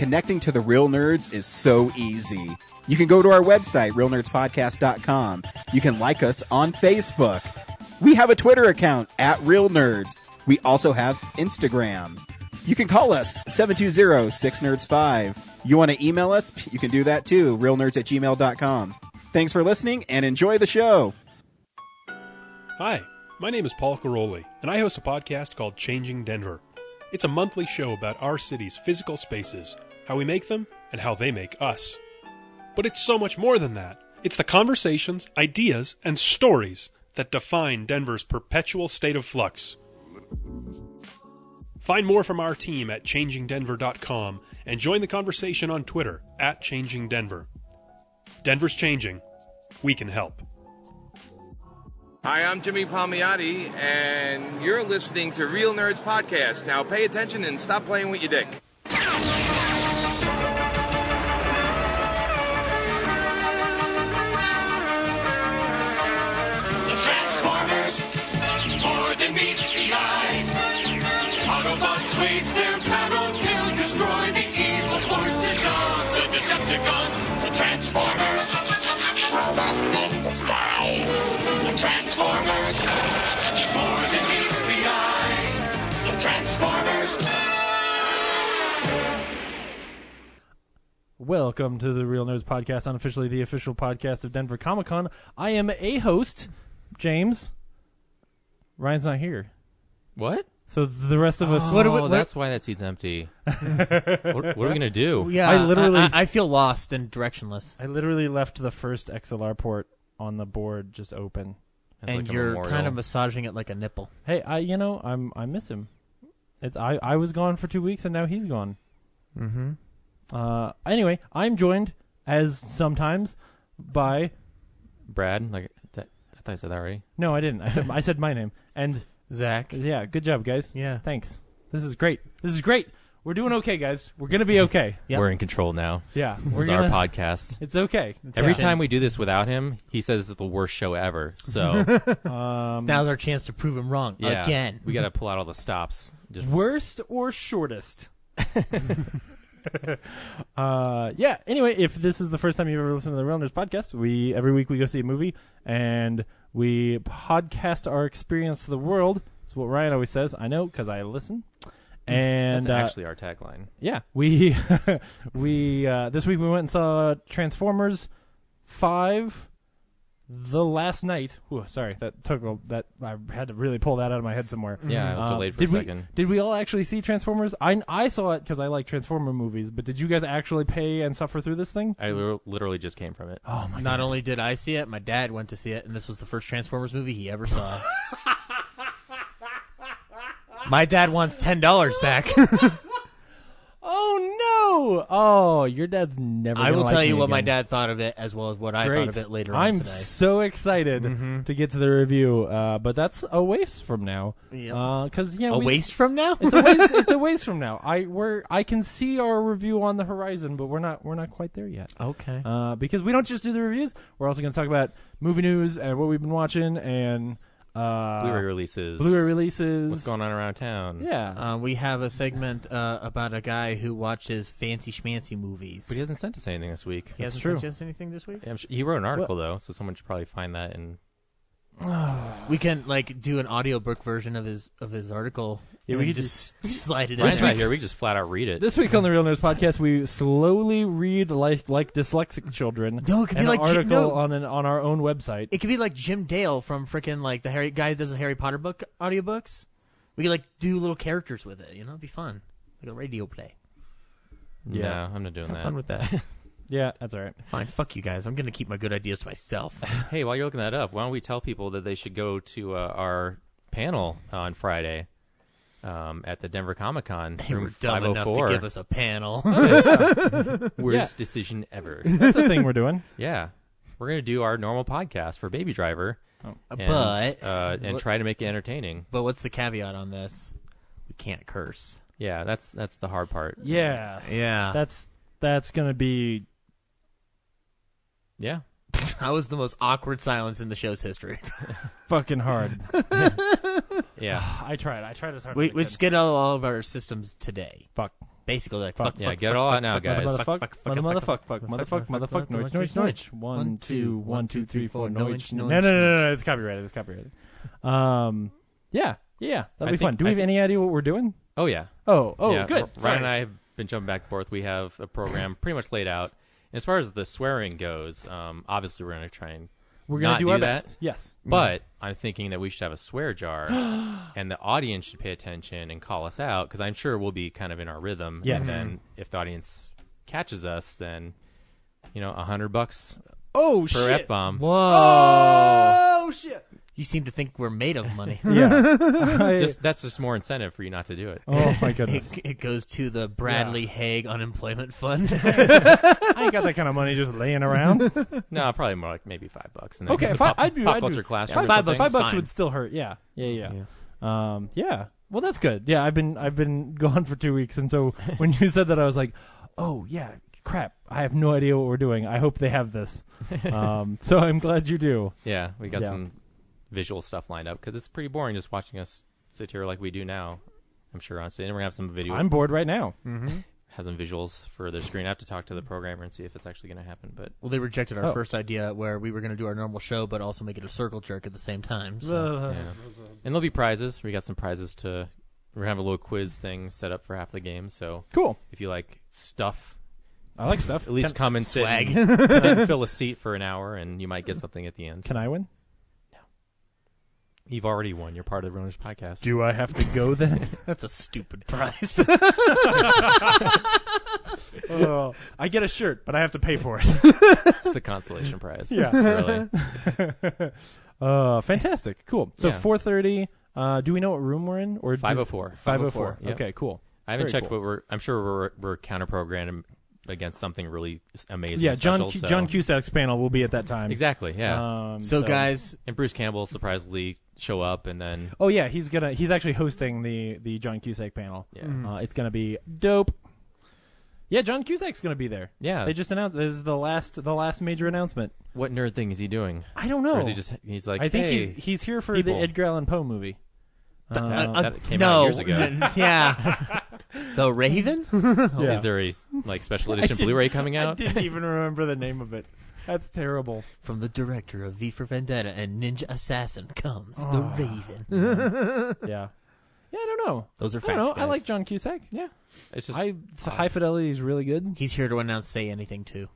connecting to the real nerds is so easy. You can go to our website, realnerdspodcast.com. You can like us on Facebook. We have a Twitter account, @RealNerds. We also have Instagram. You can call us, 720-6nerds5. You want to email us? You can do that too, realnerds@gmail.com. Thanks for listening, and enjoy the show. Hi, my name is Paul Caroli, and I host a podcast called Changing Denver. It's a monthly show about our city's physical spaces, how we make them, and how they make us. But it's so much more than that. It's the conversations, ideas, and stories that define Denver's perpetual state of flux. Find more from our team at changingdenver.com and join the conversation on Twitter @ChangingDenver. Denver's changing. We can help. Hi, I'm Jimmy Palmiotti, and you're listening to Real Nerds Podcast. Now pay attention and stop playing with your dick. The Transformers, more than meets the eye. Autobots wage their battle to destroy the evil forces of the Decepticons. The Transformers, robots in disguise. The Transformers, more than meets the eye. The Transformers. Welcome to the Real Nerds Podcast, unofficially the official podcast of Denver Comic-Con. I am a host, James. Ryan's not here. What? So the rest of us... That's why that seat's empty. what are we going to do? Yeah, I feel lost and directionless. I literally left the first XLR port on the board just open. That's and like you're kind of massaging it like a nipple. Hey, I miss him. I was gone for 2 weeks and now he's gone. Mm-hmm. Anyway, I'm joined, as sometimes, by... Brad? I thought I said that already. No, I didn't. I said my name. And... Zach. Yeah, good job, guys. Yeah. Thanks. This is great. We're doing okay, guys. We're going to be okay. Yep. We're in control now. Yeah. This is our podcast. It's okay. Every time we do this without him, he says it's the worst show ever. So now's our chance to prove him wrong again. We got to pull out all the stops. Worst or shortest? Yeah. Anyway, if this is the first time you've ever listened to the Real Nerds Podcast, every week we go see a movie and we podcast our experience to the world. That's what Ryan always says. I know because I listen. And that's actually our tagline. Yeah, we this week we went and saw Transformers 5 the last night. Ooh, sorry, that I had to really pull that out of my head somewhere. Yeah, I was delayed for a second. Did we all actually see Transformers? I saw it because I like Transformer movies, but did you guys actually pay and suffer through this thing? I literally just came from it. Oh my! Not only did I see it, my dad went to see it, and this was the first Transformers movie he ever saw. My dad wants $10 back. Oh no! Oh, your dad's never. I will tell you what again. my dad thought of it, as well as what I thought of it later on today. I'm so excited to get to the review, but that's a waste from now. Yep. Because waste from now. It's a waste from now. I can see our review on the horizon, but we're not quite there yet. Okay. Because we don't just do the reviews. We're also going to talk about movie news and what we've been watching and. Blu-ray releases. What's going on around town. Yeah. We have a segment about a guy who watches fancy schmancy movies. But he hasn't sent us anything this week. He hasn't sent us anything this week? Yeah, he wrote an article, though, so someone should probably find that. And we can do an audiobook version of his article. Yeah, we could just slide it in. Ryan's not here. We just flat out read it. This week on the Real Nerds Podcast, we slowly read like dyslexic children. No, it could be like an article on our own website. It could be like Jim Dale from frickin' the Harry guy who does the Harry Potter book audiobooks. We could do little characters with it. It'd be fun, like a radio play. Yeah, I'm not doing that. Have fun with that. Yeah, that's all right. Fine, fuck you guys. I'm gonna keep my good ideas to myself. Hey, while you're looking that up, why don't we tell people that they should go to our panel on Friday? At the Denver Comic-Con. They were dumb enough to give us a panel. Worst decision ever. That's the thing we're doing. Yeah. We're going to do our normal podcast for Baby Driver. And try to make it entertaining. But what's the caveat on this? We can't curse. Yeah, that's the hard part. Yeah. Yeah. That's going to be... Yeah. That was the most awkward silence in the show's history. Fucking hard. Yeah. I tried as hard as I We could. just get all of our systems today. Fuck. Basically, like Fuck, fuck. Yeah, get it all out now, guys. Motherfuck, Noich. 1, 2, 1, 2, 3, 4, Noich. No, it's copyrighted. Yeah, that'll be fun. Do we have any idea what we're doing? Oh, yeah. Oh, Yeah, good. Ryan and I have been jumping back and forth. We have a program pretty much laid out. As far as the swearing goes, obviously we're going to try and We're going not to do our that. best. Yes. But I'm thinking that we should have a swear jar, and the audience should pay attention and call us out, because I'm sure we'll be kind of in our rhythm. Yes. And then if the audience catches us, then, $100 Oh, per F-bomb. Whoa! Oh, shit. You seem to think we're made of money. Yeah. That's just more incentive for you not to do it. Oh, my goodness. It goes to the Bradley Haig Unemployment Fund. I ain't got that kind of money just laying around. No, probably more like maybe $5. And then Okay, it's a pop I'd culture classroom. $5 or something. $5 would still hurt. Yeah. Yeah. Well, that's good. Yeah, I've been gone for 2 weeks, and so when you said that, I was like, oh yeah, crap. I have no idea what we're doing. I hope they have this. So I'm glad you do. Yeah, we got some visual stuff lined up, because it's pretty boring just watching us sit here like we do now. I'm sure, honestly. And we're going to have some video. I'm bored right now. Have some visuals for the screen. I have to talk to the programmer and see if it's actually going to happen. But Well, they rejected our first idea where we were going to do our normal show, but also make it a circle jerk at the same time. So. yeah. And there'll be prizes. We got some prizes to. We're gonna have a little quiz thing set up for half the game. So Cool. if you like stuff, I like stuff. at least come and sit swag. and fill a seat for an hour, and you might get something at the end. Can I win? You've already won. You're part of the Runners Podcast. Do I have to go then? That's a stupid prize. I get a shirt, but I have to pay for it. It's a consolation prize. Yeah. Really. Fantastic. Cool. So Yeah. 4:30. Do we know what room we're in? Or 504. 504. Yep. Okay. Cool. I haven't Very checked, cool. but I'm sure we're counter programmed against something really amazing. Yeah. special, John Cusack's panel will be at that time. Exactly. Yeah. So, guys, And Bruce Campbell will surprisingly show up, and then Oh yeah, he's actually hosting the John Cusack panel. yeah, It's gonna be dope. Yeah, John Cusack's gonna be there. yeah. They just announced this is the last major announcement. What nerd thing is he doing? I don't know. Or is he just he's like? I think hey, he's here for people. the Edgar Allan Poe movie. that came no. out years ago. Yeah. The Raven? Yeah. Is there a special edition Blu-ray coming I out? didn't even remember the name of it. That's terrible. From the director of V for Vendetta and Ninja Assassin comes The Raven. Yeah. Yeah, I don't know. Those are I don't facts, know. I guys. like John Cusack. Yeah, it's just High Fidelity is really good. He's here to announce Say Anything, too.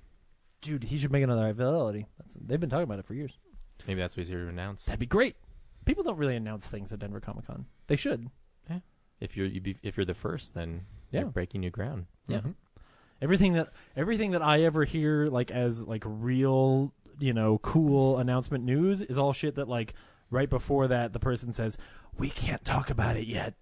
Dude, he should make another High Fidelity. They've been talking about it for years. maybe that's what he's here to announce. That'd be great. People don't really announce things at Denver Comic Con. They should. If you're the first, then Yeah. you're breaking new ground. Yeah. Everything that I ever hear like as like real, cool announcement news is all shit that like right before that the person says, "We can't talk about it yet."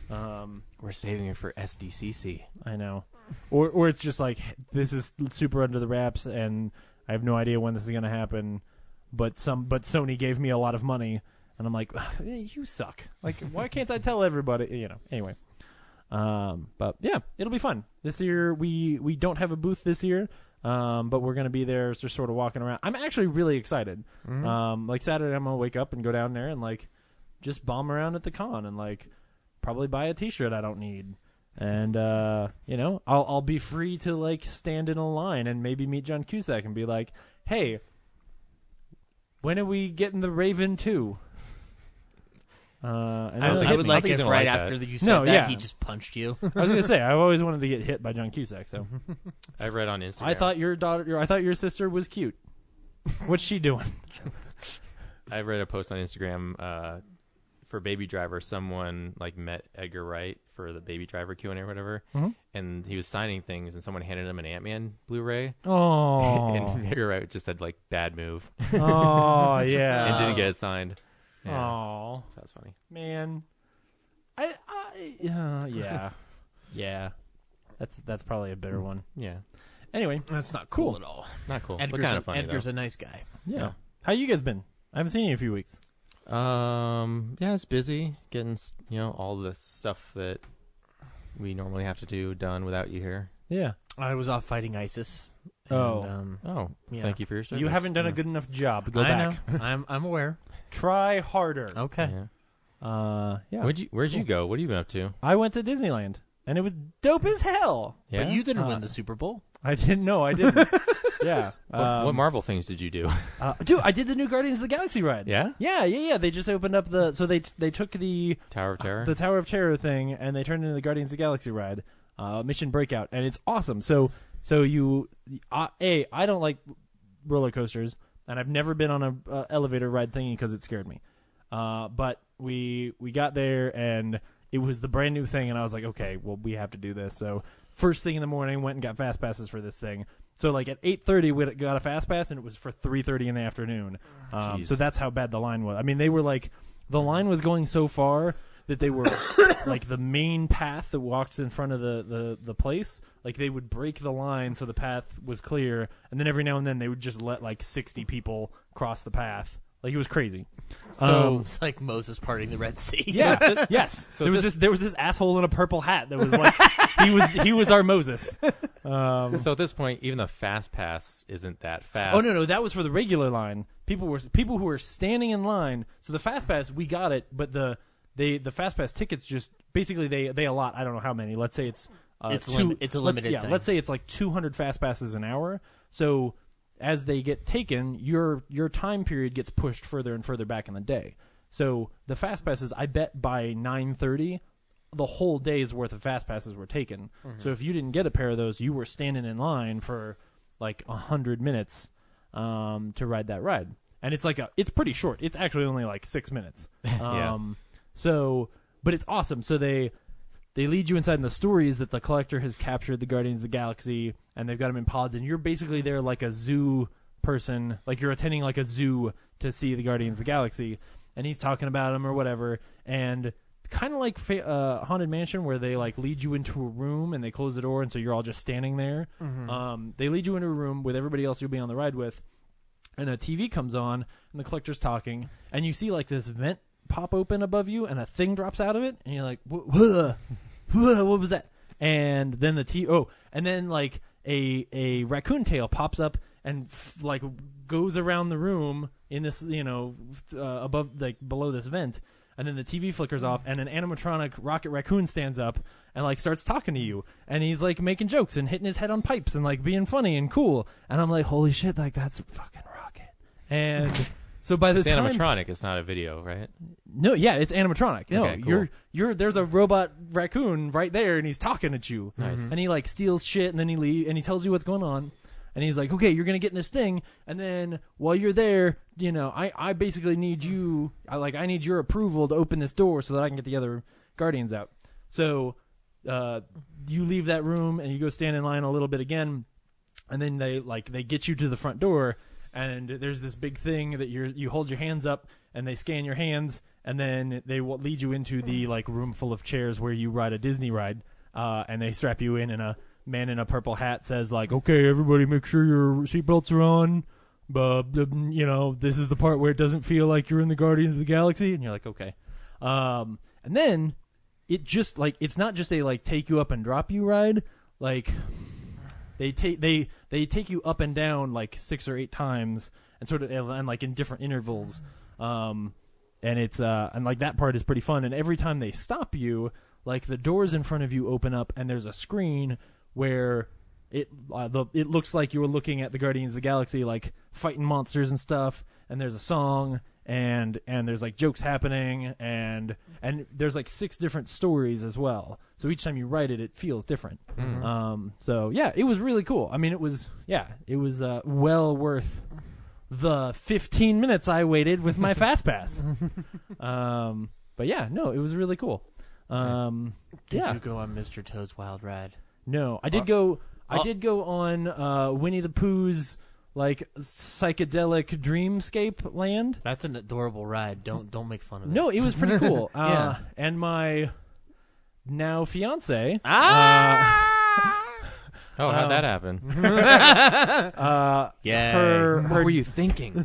We're saving it for SDCC. I know. Or it's just like this is super under the wraps and I have no idea when this is going to happen, but Sony gave me a lot of money and I'm like, you suck. Like why can't I tell everybody, anyway. But yeah, it'll be fun. This year we don't have a booth this year. But we're going to be there just sort of walking around. I'm actually really excited. Like Saturday I'm going to wake up and go down there and like just bomb around at the con and like probably buy a t-shirt I don't need. And I'll be free to like stand in a line and maybe meet John Cusack and be like, "Hey, when are we getting the Raven 2?" I would like if right after you said that, he just punched you. I was going to say, I've always wanted to get hit by John Cusack, so. I read on Instagram. I thought your sister was cute. What's she doing? I read a post on Instagram for Baby Driver. Someone like met Edgar Wright for the Baby Driver Q&A or whatever, and he was signing things, and someone handed him an Ant-Man Blu-ray. Oh. And Edgar Wright just said like "bad move." Oh yeah. And didn't get it signed. Yeah. Oh So that's funny. man. Yeah. That's probably a bitter one. Yeah. Anyway, That's not cool at all. Not cool. Edgar's, but kind of funny Edgar's though. a nice guy. yeah. How you guys been? I haven't seen you in a few weeks. Yeah, it's busy getting all the stuff that we normally have to do done without you here. Yeah. I was off fighting ISIS. Oh. And, Oh, yeah. thank you for your service. You haven't done a good enough job. Go I back. know. I'm aware. Try harder. Okay. Yeah. Yeah. Where'd you go? What have you been up to? I went to Disneyland. and it was dope as hell. Yeah? But you didn't win the Super Bowl. I didn't know. I didn't. Yeah. What Marvel things did you do? Dude, I did the new Guardians of the Galaxy ride. Yeah? Yeah. They just opened up the... So they took the... Tower of Terror? The Tower of Terror thing, and they turned it into the Guardians of the Galaxy ride. Mission Breakout. And it's awesome. So you... I don't like roller coasters, and I've never been on a elevator ride thingy because it scared me. But we got there, and it was the brand new thing, and I was like, okay, well, we have to do this. So first thing in the morning, went and got fast passes for this thing. So like at 8:30, we got a fast pass, and it was for 3:30 in the afternoon. So that's how bad the line was. I mean, they were like, the line was going so far that they were like the main path that walks in front of the place. Like they would break the line so the path was clear, and then every now and then they would just let like 60 people cross the path. Like it was crazy. So it's like Moses parting the Red Sea. Yeah. Yes. So there was this asshole in a purple hat that was like he was our Moses. So at this point, even the fast pass isn't that fast. Oh no, that was for the regular line. People who were standing in line. So the fast pass, we got it, but the fast pass tickets just basically they allot. I don't know how many. Let's say it's It's a limited thing. Let's say it's like 200 fast passes an hour. So as they get taken, your time period gets pushed further and further back in the day. So the fast passes, I bet by 9:30, the whole day's worth of fast passes were taken. Mm-hmm. So if you didn't get a pair of those, you were standing in line for like 100 minutes to ride that ride. And it's pretty short. It's actually only like 6 minutes. So, but it's awesome. So they lead you inside, and the story is that the Collector has captured the Guardians of the Galaxy, and they've got them in pods, and you're basically there like a zoo person, like you're attending like a zoo to see the Guardians of the Galaxy, and he's talking about them or whatever, and kind of like Haunted Mansion, where they like lead you into a room and they close the door, and so you're all just standing there. Mm-hmm. They lead you into a room with everybody else you'll be on the ride with, and a TV comes on, and the Collector's talking, and you see like this vent pop open above you, and a thing drops out of it, and you're like, what was that? And then and then like a raccoon tail pops up and like goes around the room in this, above, like below this vent, and then the TV flickers off, and an animatronic Rocket Raccoon stands up and like starts talking to you, and he's like making jokes and hitting his head on pipes and like being funny and cool, and I'm like, holy shit, like that's fucking Rocket. And so by the time, animatronic, it's not a video, right? No, yeah, it's animatronic. No, okay, cool. There's a robot raccoon right there, and he's talking at you. Nice. And he like steals shit, and then he leaves, and he tells you what's going on, and he's like, okay, you're gonna get in this thing, and then while you're there, I basically need you, I need your approval to open this door so that I can get the other Guardians out. So, you leave that room and you go stand in line a little bit again, and then they get you to the front door. And there's this big thing that you hold your hands up, and they scan your hands, and then they will lead you into the like room full of chairs where you ride a Disney ride, and they strap you in, and a man in a purple hat says like, "Okay, everybody, make sure your seatbelts are on. But this is the part where it doesn't feel like you're in the Guardians of the Galaxy," and you're like, "Okay." And then it just like it's not just a like take you up and drop you ride, like. They take you up and down like 6 or 8 times, and sort of and like in different intervals, and it's and like that part is pretty fun. And every time they stop you, like the doors in front of you open up, and there's a screen where it looks like you were looking at the Guardians of the Galaxy, like fighting monsters and stuff. And there's a song, and there's like jokes happening, and there's like 6 different stories as well. So each time you write it, it feels different. Mm-hmm. So yeah, it was really cool. I mean, it was well worth the 15 minutes I waited with my fast pass. But yeah, no, it was really cool. Did you go on Mr. Toad's Wild Ride? No, I did go. I did go on Winnie the Pooh's like psychedelic dreamscape land. That's an adorable ride. Don't make fun of it. No, it was pretty cool. Yeah. And my now fiance. How'd that happen? Yeah. What were you thinking?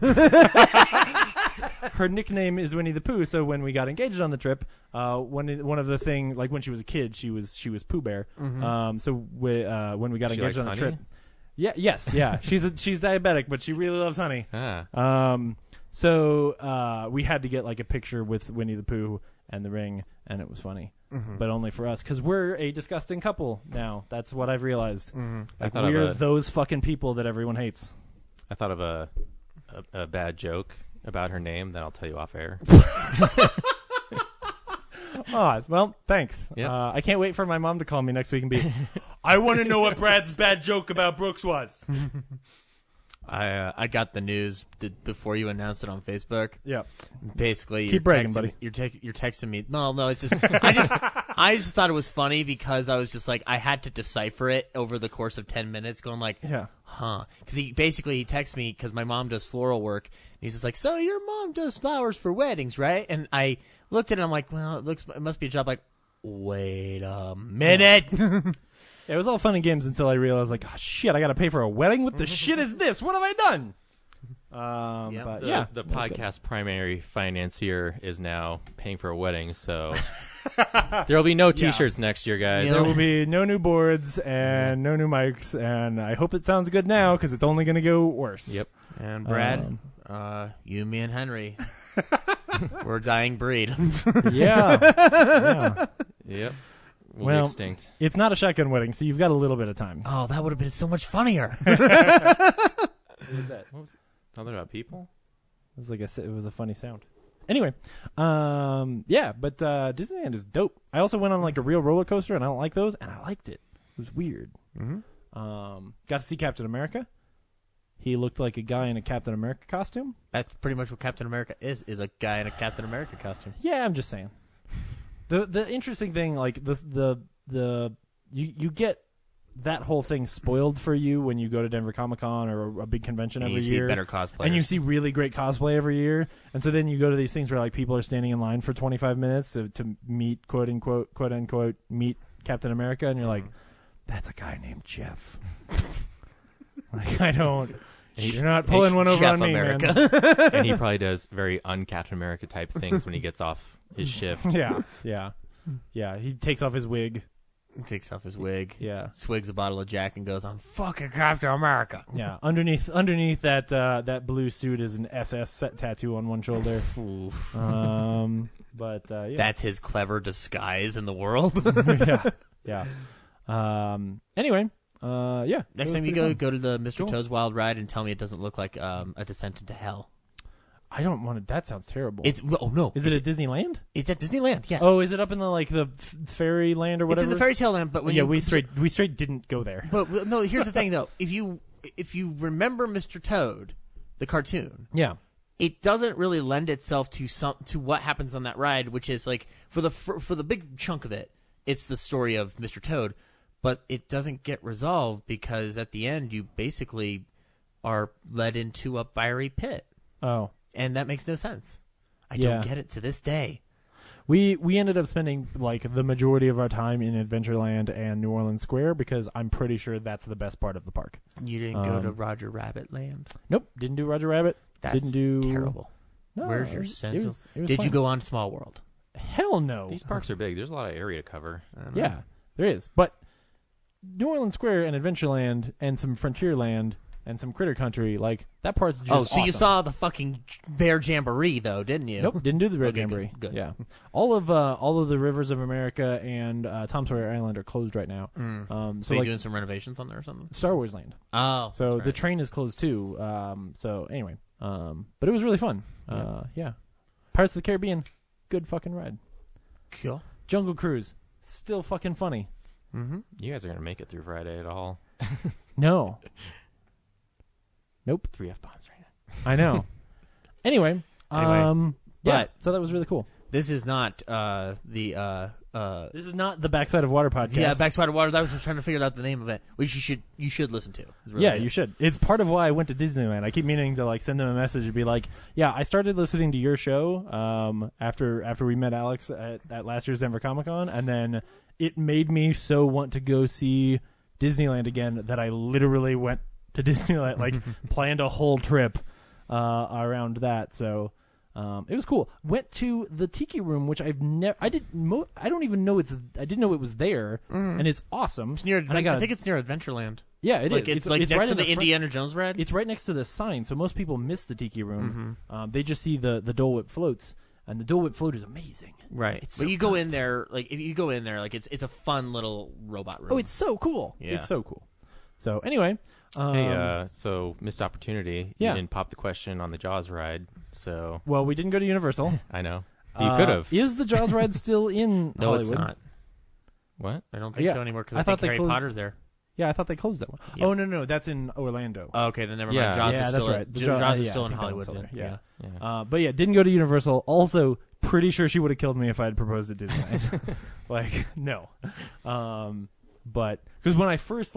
Her nickname is Winnie the Pooh. So when we got engaged on the trip, one of the thing, like when she was a kid, she was Pooh Bear. Mm-hmm. So when we got engaged on the trip. Yes. She's diabetic, but she really loves honey. Ah. So we had to get like a picture with Winnie the Pooh, and The Ring, and it was funny. But only for us, because we're a disgusting couple now. That's what I've realized. Like, we're those fucking people that everyone hates. I thought of a bad joke about her name that I'll tell you off air. Oh, well, thanks. Yep. I can't wait for my mom to call me next week and be, I want to know what Brad's bad joke about Brooks was. I got the news before you announced it on Facebook. Yeah. Basically, keep bragging, buddy. You're texting me. No, it's just I just thought it was funny because I was just like I had to decipher it over the course of 10 minutes, going like, huh? Because he texts me because my mom does floral work. And he's just like, so your mom does flowers for weddings, right? And I looked at it. I'm like, well, it must be a job. Like, wait a minute. It was all fun and games until I realized, like, oh, shit, I got to pay for a wedding? What the shit is this? What have I done? The podcast primary financier is now paying for a wedding, so there will be no T-shirts next year, guys. There will be no new boards and no new mics, and I hope it sounds good now because it's only going to go worse. Yep. And Brad, you, me, and Henry, we're a dying breed. Yeah. Yep. We'll be extinct. It's not a shotgun wedding, so you've got a little bit of time. Oh, that would have been so much funnier. What was that? What was it? Something about people? It was it was a funny sound. Anyway, but Disneyland is dope. I also went on like a real roller coaster, and I don't like those, and I liked it. It was weird. Got to see Captain America. He looked like a guy in a Captain America costume. That's pretty much what Captain America is a guy in a Captain America costume. Yeah, I'm just saying. The interesting thing, like you get that whole thing spoiled for you when you go to Denver Comic-Con or a big convention every year. You see better cosplayers. And you see really great cosplay every year. And so then you go to these things where like people are standing in line for 25 minutes to meet, quote unquote, meet Captain America. And you're like, that's a guy named Jeff. Like, I don't... You're not pulling one over Jeff on me, America. man. And he probably does very un-Captain America type things when he gets off his shift. Yeah. He takes off his wig. He takes off his wig. Yeah. Swigs a bottle of Jack and goes, I'm fucking Captain America. Yeah. Underneath that blue suit is an SS set tattoo on one shoulder. Yeah. That's his clever disguise in the world. Yeah. Anyway. Yeah. Next time you go to the Mr. Toad's Wild Ride and tell me it doesn't look like a descent into hell. I don't want to. That sounds terrible. No. Is it at Disneyland? It's at Disneyland. Yeah. Oh, is it up in the fairy land or whatever? It's in the fairy tale land, but when we straight didn't go there. But no, here's the thing though. If you remember Mr. Toad, the cartoon, it doesn't really lend itself to what happens on that ride, which is like for the big chunk of it, it's the story of Mr. Toad. But it doesn't get resolved because at the end you basically are led into a fiery pit. Oh. And that makes no sense. I don't get it to this day. We ended up spending like the majority of our time in Adventureland and New Orleans Square because I'm pretty sure that's the best part of the park. You didn't go to Roger Rabbit Land? Nope. Didn't do Roger Rabbit. That's terrible. No, Where's your sense of... Did you go on Small World? Hell no. These parks are big. There's a lot of area to cover. Yeah, there is. But New Orleans Square and Adventureland and some Frontierland and some Critter Country, like, that part's just awesome. You saw the fucking Bear Jamboree, though, didn't you? Nope, didn't do the Bear Jamboree. Good. Yeah. All of the Rivers of America and Tom Sawyer Island are closed right now. So you're doing some renovations on there or something? Star Wars Land. Oh, so the train is closed, too. So, anyway. But it was really fun. Yeah. Pirates of the Caribbean, good fucking ride. Cool. Jungle Cruise, still fucking funny. Mm-hmm. You guys are going to make it through Friday at all? No. Nope. 3 F-bombs right now. I know. Anyway. But so that was really cool. This is not this is not the Backside of Water podcast. Yeah, Backside of Water. I was trying to figure out the name of it, which you should listen to. Really good. You should. It's part of why I went to Disneyland. I keep meaning to like send them a message and be like, "Yeah, I started listening to your show after we met Alex at last year's Denver Comic-Con, and then it made me so want to go see Disneyland again that I literally went to Disneyland, like planned a whole trip around that." So. It was cool. Went to the Tiki Room, which I didn't know it was there, and it's awesome. It's near. I think it's near Adventureland. Yeah, it is. It's like next right to the Indiana Jones ride. It's right next to the sign, so most people miss the Tiki Room. They just see the Dole Whip floats. And the Dole Whip float is amazing. Right. It's But so you go good. in there, like, if you go in there, like, it's a fun little robot room. Oh, it's so cool. Yeah. It's so cool. So anyway, Hey, so missed opportunity. Yeah. You didn't pop the question on the Jaws ride, so well, we didn't go to Universal. I know. You could have. Is the Jaws ride still in No, Hollywood? it's not. What? I don't think Yeah. so anymore because I I thought think they Harry closed- Potter's there. Yeah, I thought they closed that one. Yeah. Oh no, that's in Orlando. Oh, okay, then never Yeah. mind. Jaws Yeah, is that's still right. The Jaws is yeah, still I in think that Hollywood. one's still Then. there. Yeah. Yeah. But yeah, didn't go to Universal. Also, pretty sure she would have killed me if I had proposed at Disneyland. Like, no. But because when I first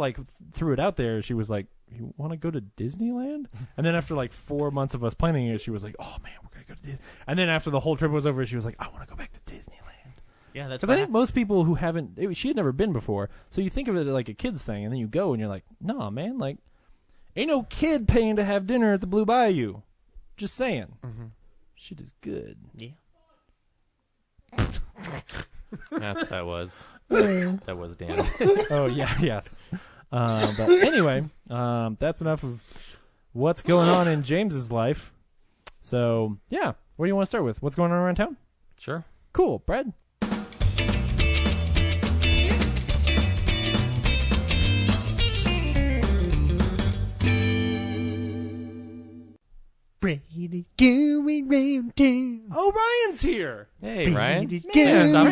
threw it out there, she was like, "You want to go to Disneyland?" And then after 4 months of us planning it, she was like, "Oh man, we're gonna go to Disney." And then after the whole trip was over, she was like, "I want to go back to Disneyland." Yeah, that's Because I think most people who haven't, she had never been before, so you think of it like a kid's thing, and then you go and you're like, "Nah, man, ain't no kid paying to have dinner at the Blue Bayou." Just saying. Mm-hmm. Shit is good. Yeah. That's what that was. That was Dan. Oh yeah, yes. But anyway, that's enough of what's going on in James's life. So yeah, what do you want to start with? What's going on around town? Sure. Cool, Brad. Oh, Ryan's here. Hey, Ryan. Yeah, stop by.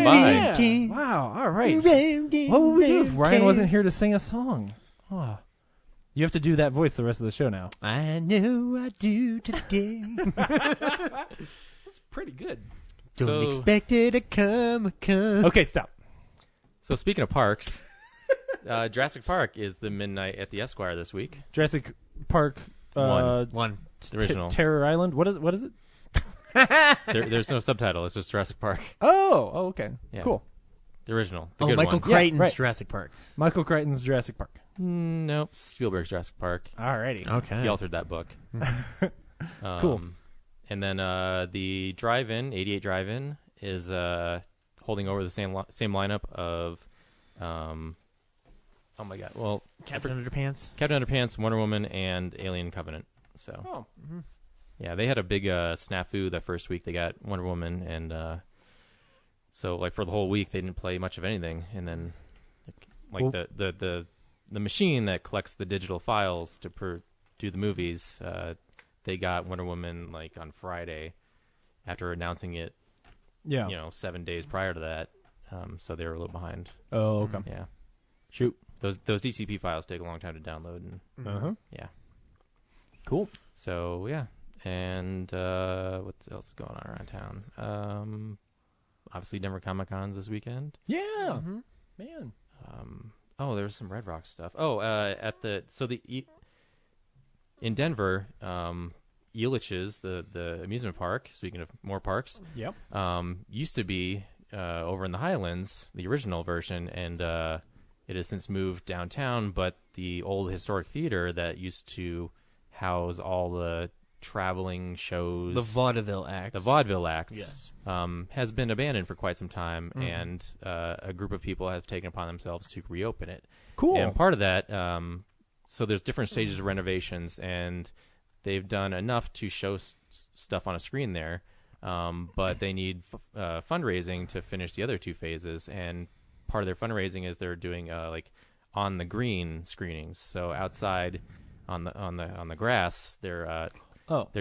Yeah. Wow. All right. What would we do if Ryan wasn't here to sing a song? Oh. You have to do that voice the rest of the show now. I know I do today. That's pretty good. Don't So- expect it to come. Okay, stop. So speaking of parks, Jurassic Park is the midnight at the Esquire this week. Jurassic Park. One. The original. Terror Island. What is it? There's no subtitle. It's just Jurassic Park. Oh, okay. Yeah. Cool. The original. The Oh, good Michael one. Crichton's right. Jurassic Park. Michael Crichton's Jurassic Park. Nope. Spielberg's Jurassic Park. Alrighty. Okay. He altered that book. Cool. And then the drive-in, 88 Drive-In, is holding over the same lineup of, oh my god, well, Captain Underpants. Captain Underpants, Wonder Woman, and Alien Covenant. So, Oh. yeah, they had a big snafu that first week. They got Wonder Woman, and so for the whole week they didn't play much of anything. And then Well- the machine that collects the digital files to do the movies, they got Wonder Woman on Friday after announcing it, Yeah. 7 days prior to that. So they were a little behind. Oh, okay. Yeah, Shoot. those DCP files take a long time to download, and Uh-huh. yeah. Cool. So yeah, and what else is going on around town? Obviously, Denver Comic Con's this weekend. Yeah. Man. Oh, there was some Red Rock stuff. Oh, in Denver, Elitch's, the amusement park. Speaking of more parks, Yep. used to be over in the Highlands, the original version, and it has since moved downtown. But the old historic theater that used to house all the traveling shows, The Vaudeville Act. Yes. Has been abandoned for quite some time, and a group of people have taken upon themselves to reopen it. Cool. And part of that, so there's different stages of renovations, and they've done enough to show stuff on a screen there, but they need fundraising to finish the other two phases. And part of their fundraising is they're doing on the green screenings. So outside on the grass, they're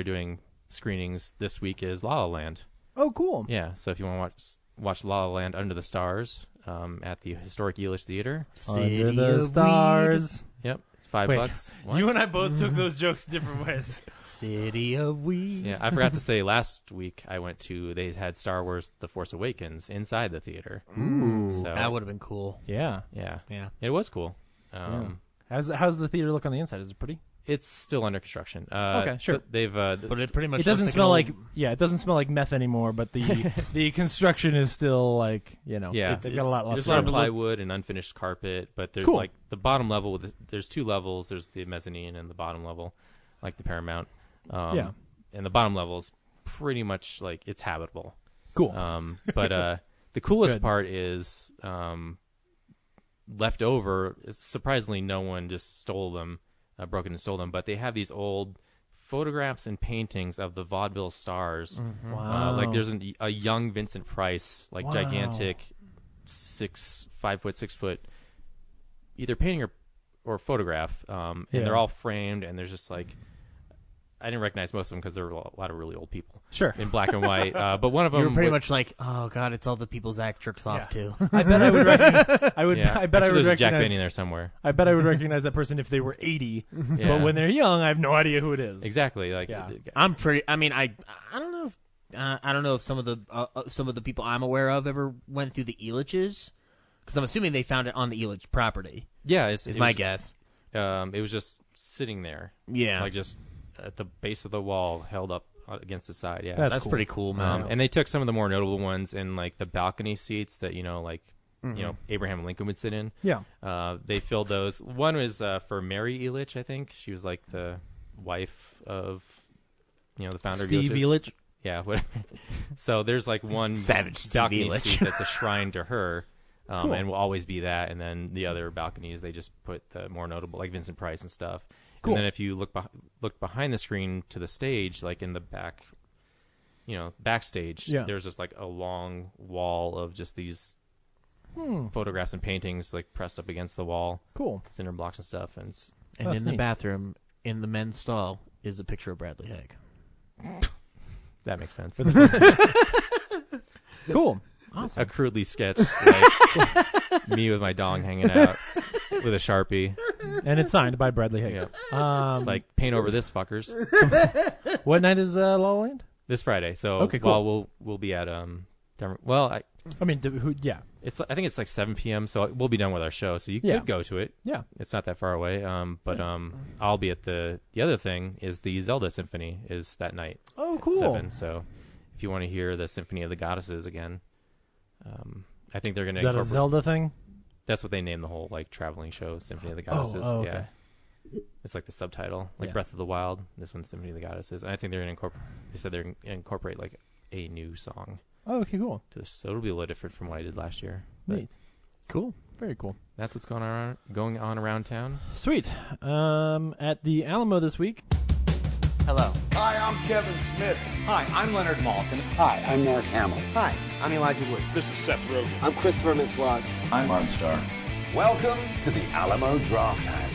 doing screenings. This week is La La Land. Oh, cool. Yeah, so if you want to watch La La Land Under the Stars at the historic Elitch Theater, Under City the of stars. yep, it's $5. What? You and I both took those jokes different ways. City of Weed. Yeah, I forgot to say last week they had Star Wars The Force Awakens inside the theater. Ooh. So, That would have been cool. Yeah. yeah, Yeah. it was cool. How's the theater look on the inside? Is it pretty? It's still under construction. Okay, sure. So they've But it pretty much It doesn't looks smell like like it doesn't smell like meth anymore, but the the construction is still yeah, they've got a lot There's left. a lot of plywood and unfinished carpet, but there's Cool. the bottom level. There's two levels. There's the mezzanine and the bottom level, like the Paramount. Yeah. And the bottom level is pretty much it's habitable. Cool. But the coolest Good. part is left over. Surprisingly, no one just stole them, broke in and stole them. But they have these old photographs and paintings of the vaudeville stars. Wow. Like there's a young Vincent Price, like gigantic, 5 foot, 6 foot, either painting or photograph. And they're all framed, and there's just like, I didn't recognize most of them because there were a lot of really old people. Sure. In black and white. But one of them... You were pretty much like, oh, God, it's all the people Zach jerks off to. I bet I would recognize... I bet I would there's recognize... Jack Benny there somewhere. I bet I would recognize that person if they were 80. But when they're young, I have no idea who it is. Exactly. Like, I'm pretty... I mean, I don't know if... I don't know if some of the people I'm aware of ever went through the Elitches, because I'm assuming they found it on the Elitch property. Yeah, is my guess. It was just sitting there. Yeah, like just at the base of the wall, held up against the side. Yeah, that's cool. Pretty cool, man. And they took some of the more notable ones in like the balcony seats that Abraham Lincoln would sit in. Yeah, they filled those. One was for Mary Elitch, I think. She was like the wife of the founder Steve of Elitch. Yeah, whatever. So there's like one savage balcony Elitch. seat that's a shrine to her. Cool. And will always be that. And then the other balconies, they just put the more notable, like Vincent Price and stuff. Cool. And then if you look behind the screen to the stage, like in the back, backstage, there's just like a long wall of just these photographs and paintings, like pressed up against the wall. Cool. Cinder blocks and stuff. And in the bathroom, in the men's stall, is a picture of Bradley Haig. That makes sense. Cool. Awesome. A crudely sketched, like, me with my dong hanging out with a Sharpie. And it's signed by Bradley Haig. Yeah. It's like, paint over this, fuckers. What night is La La Land? This Friday. So, okay, cool. we'll be at Denver. Well, I think it's like 7 p.m. So we'll be done with our show. So you could go to it. Yeah, it's not that far away. I'll be at the other thing is the Zelda Symphony is that night. Oh, cool. 7. So if you want to hear the Symphony of the Goddesses again, I think they're going to. Is that a Zelda thing? That's what they named the whole like traveling show, Symphony of the Goddesses. Oh, okay. Yeah. It's like the subtitle, like Breath of the Wild. This one's Symphony of the Goddesses, and I think they're going to incorporate. They said they're going to incorporate like a new song. Oh, okay, cool. So it'll be a little different from what I did last year. Neat. Cool. Very cool. That's what's going on around town. Sweet. At the Alamo this week. Hello. Hi, I'm Kevin Smith. Hi, I'm Leonard Maltin. Hi, I'm Mark Hamill. Hi, I'm Elijah Wood. This is Seth Rogen. I'm Christopher Mintz-Plasse. I'm Martin Starr. Welcome to the Alamo Draft Night.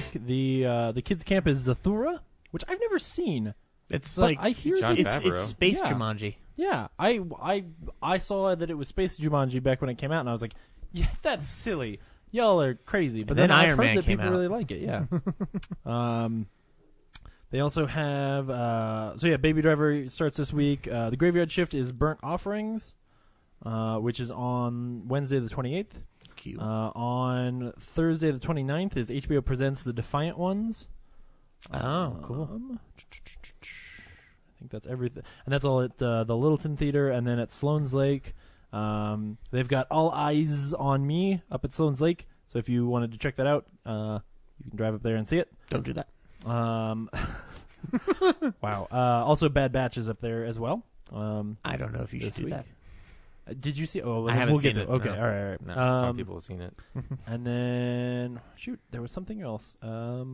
The kids' camp is Zathura, which I've never seen. It's like I hear it's Space Jumanji. Yeah, I saw that it was Space Jumanji back when it came out, and I was like, yeah, that's silly. Y'all are crazy. But then I've heard that people really like it. Yeah. They also have Baby Driver starts this week. The Graveyard Shift is Burnt Offerings, which is on Wednesday the 28th. Cute. On Thursday the 29th is HBO Presents The Defiant Ones. Oh, cool. I think that's everything. And that's all at the Littleton Theater, and then at Sloan's Lake. They've got All Eyes on Me up at Sloan's Lake. So if you wanted to check that out, you can drive up there and see it. Don't do that. Wow. Also, Bad Batch is up there as well. I don't know if you should do that. Did you see? Oh, I haven't seen it. Okay, no. all right. No, some people have seen it. And then, there was something else. Nope.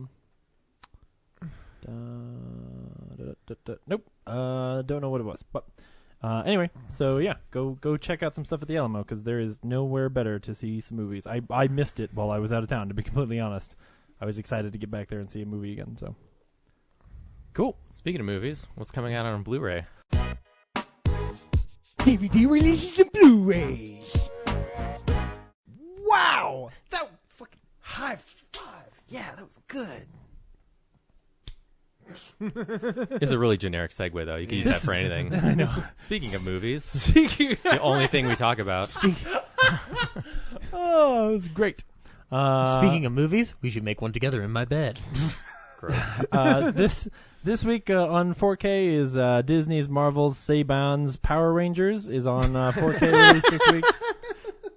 Don't know what it was. But anyway, so yeah, go check out some stuff at the Alamo because there is nowhere better to see some movies. I missed it while I was out of town, to be completely honest. I was excited to get back there and see a movie again. So cool. Speaking of movies, what's coming out on Blu-ray? DVD releases and Blu-rays. Wow! That fucking high five. Yeah, that was good. It's a really generic segue, though. You can use that for anything. I know. Speaking of movies, the only thing we talk about. Oh, it was great. Speaking of movies, we should make one together in my bed. Gross. This week on 4K is Disney's Marvel's Saban's Power Rangers is on 4K release this week.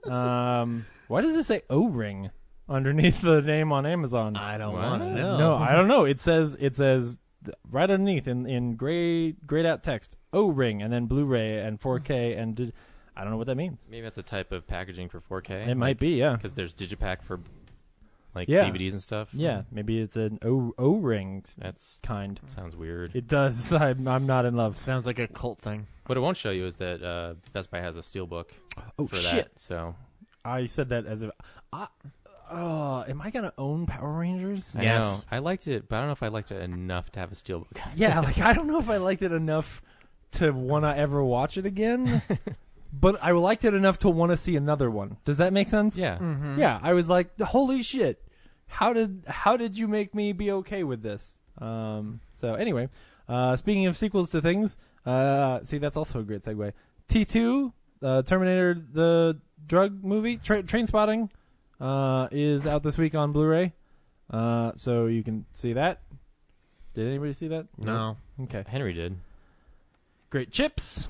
Why does it say O-Ring underneath the name on Amazon? I don't want to know. No, I don't know. It says right underneath in grayed out text O-Ring and then Blu-ray and 4K and I don't know what that means. Maybe that's a type of packaging for 4K. It might be, yeah. Because there's Digipack for like DVDs and stuff. Yeah, maybe it's an O-ring. That's kind. Sounds weird. It does. I'm not in love. Sounds like a cult thing. What it won't show you is that Best Buy has a steelbook. Oh for shit! That, so I said that as if. Am I gonna own Power Rangers? I know. I liked it, but I don't know if I liked it enough to have a steelbook. Yeah, like I don't know if I liked it enough to want to ever watch it again. But I liked it enough to want to see another one. Does that make sense? Yeah. Mm-hmm. Yeah, I was like, holy shit. How did you make me be okay with this? So anyway, speaking of sequels to things, see, that's also a great segue. T2, Terminator, the drug movie, Trainspotting, is out this week on Blu-ray. So you can see that. Did anybody see that? No. Okay. Henry did. Great. Chips.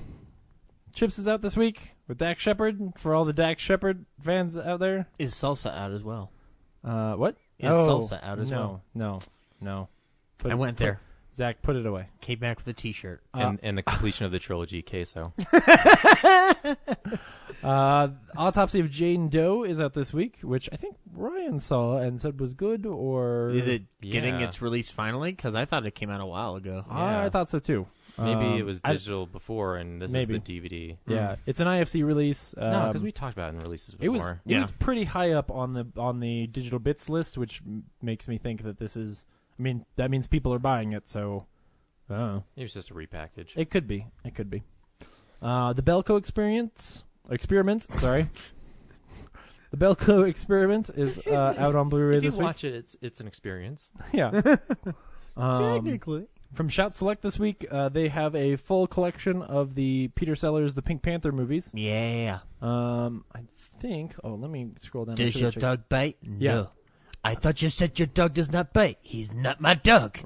Chips is out this week with Dax Shepard. For all the Dax Shepard fans out there. Is Salsa out as well? What? Is Salsa out as well? No. I went there. Zach, put it away. Came back with a T-shirt. And the completion of the trilogy, Queso. Autopsy of Jane Doe is out this week, which I think Ryan saw and said was good, or... Is it getting its release finally? Because I thought it came out a while ago. I thought so too. Maybe it was digital before, and this is the DVD. Yeah, it's an IFC release. No, because we talked about it in releases before. It was pretty high up on the digital bits list, which makes me think that this is... I mean, that means people are buying it, so... I don't know. It was just a repackage. It could be. The Belko Experiment, sorry. The Belko Experiment is out on Blu-ray this week. If you watch it, it's an experience. Yeah. Technically. From Shout Select this week, they have a full collection of the Peter Sellers, the Pink Panther movies. Yeah. I think... Oh, let me scroll down. Does your dog bite? Yeah. No. I thought you said your dog does not bite. He's not my dog.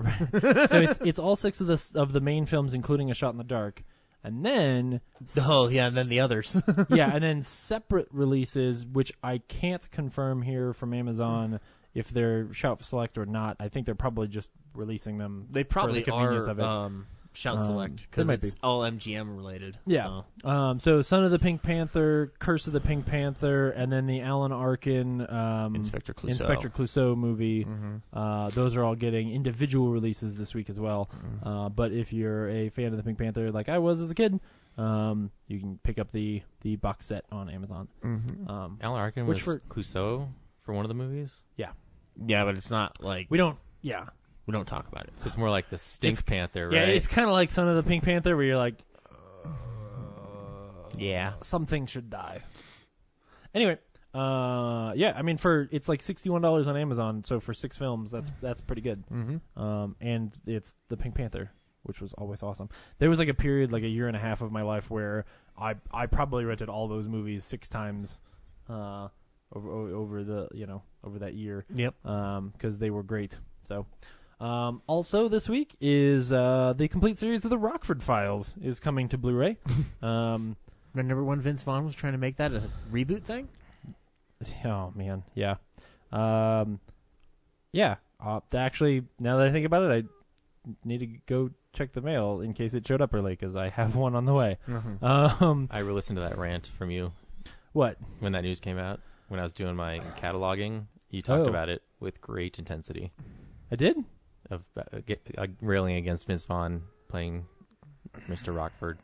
So it's all 6 of the main films, including A Shot in the Dark. And then... and then the others. Yeah, and then separate releases, which I can't confirm here from Amazon if they're Shout Select or not. I think they're probably just releasing them. They probably for the convenience of it. Shout Select, because it's all MGM related. Yeah. So Son of the Pink Panther, Curse of the Pink Panther, and then the Alan Arkin Inspector Clouseau movie. Mm-hmm. Those are all getting individual releases this week as well. Mm-hmm. But if you're a fan of the Pink Panther like I was as a kid, you can pick up the box set on Amazon. Mm-hmm. Alan Arkin was Clouseau for one of the movies? Yeah. Yeah, but it's not like... We don't... Yeah. We don't talk about it. So it's more like the Stink Panther, right? Yeah, it's kind of like Son of the Pink Panther, where you're like, yeah, something should die. Anyway, yeah, I mean, it's like $61 on Amazon, so for 6 films, that's pretty good. Mm-hmm. And it's the Pink Panther, which was always awesome. There was like a period, like a year and a half of my life, where I probably rented all those movies 6 times, over that year. Yep. Because they were great. So. Also this week is the complete series of the Rockford Files is coming to Blu-ray. Remember when Vince Vaughn was trying to make that a reboot thing? Oh man, yeah, yeah. Actually, now that I think about it, I need to go check the mail in case it showed up early because I have one on the way. Mm-hmm. I re-listened to that rant from you. What? When that news came out, when I was doing my cataloging, you talked about it with great intensity. I did? Of railing against Vince Vaughn playing Mr. Rockford.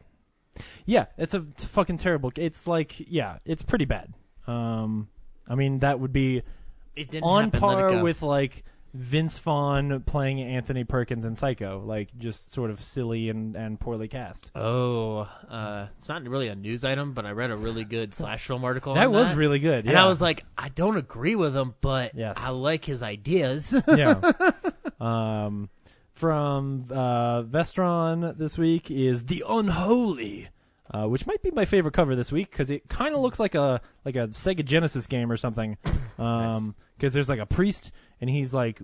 Yeah, it's fucking terrible. It's like, yeah, it's pretty bad. I mean, that would be on par with like Vince Vaughn playing Anthony Perkins in Psycho, like just sort of silly and poorly cast. Oh, it's not really a news item, but I read a really good Slash Film article. That was really good, yeah. And I was like, I don't agree with him, but I like his ideas. Yeah. From Vestron this week is The Unholy, which might be my favorite cover this week because it kind of looks like a Sega Genesis game or something. Because there's like a priest and he's like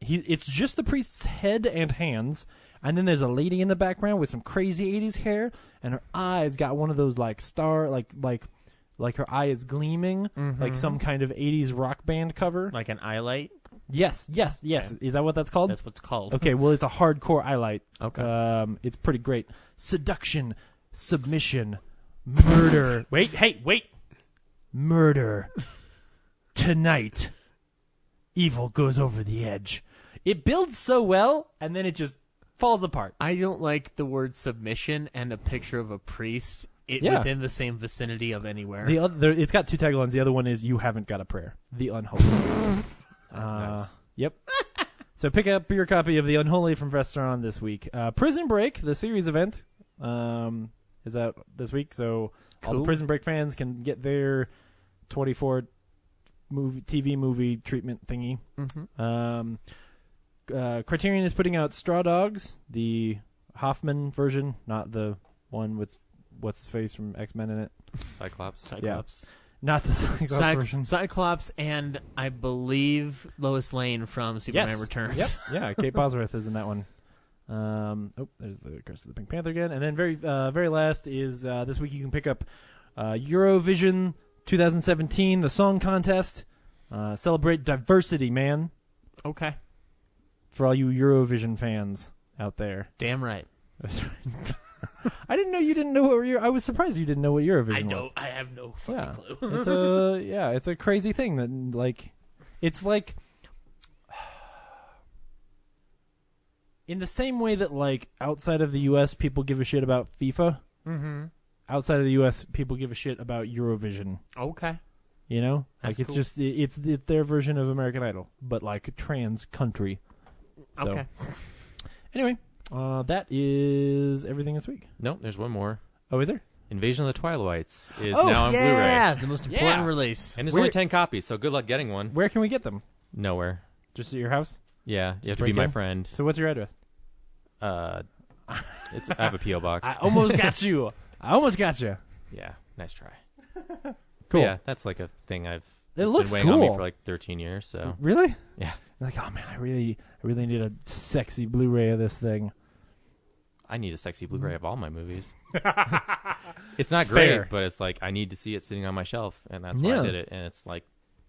it's just the priest's head and hands, and then there's a lady in the background with some crazy 80s hair, and her eyes got one of those like star like her eye is gleaming, like some kind of 80s rock band cover, like an eye light. Yes. Okay. Is that what that's called? That's what's called. Okay, well, it's a hardcore highlight. Okay. It's pretty great. Seduction, submission, murder. Wait. Murder. Tonight. evil goes over the edge. It builds so well, and then it just falls apart. I don't like the word submission and a picture of a priest within the same vicinity of anywhere. It's got 2 taglines. The other one is "You haven't got a prayer." The Unholy. Nice. Yep. So pick up your copy of The Unholy from Vestron this week. Prison Break, the series event, is out this week. So all the Prison Break fans can get their 24 TV movie treatment thingy. Mm-hmm. Criterion is putting out Straw Dogs, the Hoffman version, not the one with what's his face from X-Men in it. Cyclops. Yeah. Not the Cyclops version. Cyclops and I believe Lois Lane from Superman Returns. Yep. Yeah, Kate Bosworth is in that one. There's the Curse of the Pink Panther again. And then very last is this week you can pick up Eurovision 2017, the song contest. Celebrate diversity, man. Okay. For all you Eurovision fans out there. Damn right. I didn't know you didn't know I was surprised you didn't know what Eurovision was. I have no fucking clue. It's a crazy thing that it's like in the same way that outside of the US people give a shit about FIFA. Mm-hmm. Outside of the US people give a shit about Eurovision. Okay. You know? That's it's cool. just it's their version of American Idol, but trans country. So. Okay. Anyway, that is everything this week. Nope, there's one more. Oh, is there? Invasion of the Twilights is now on Blu-ray. Yeah, the most important release. And there's only 10 copies, so good luck getting one. Where can we get them? Nowhere. Just at your house? Yeah, you have to be my friend. So what's your address? I have a P.O. box. I almost got you. Yeah, nice try. Cool. Yeah, that's a thing I've It looks been weighing cool. on me for 13 years. So Really? Yeah. You're oh man, I really need a sexy Blu-ray of this thing. I need a sexy Blu-ray of all my movies. It's not great, but it's I need to see it sitting on my shelf, and that's why I did it. And it's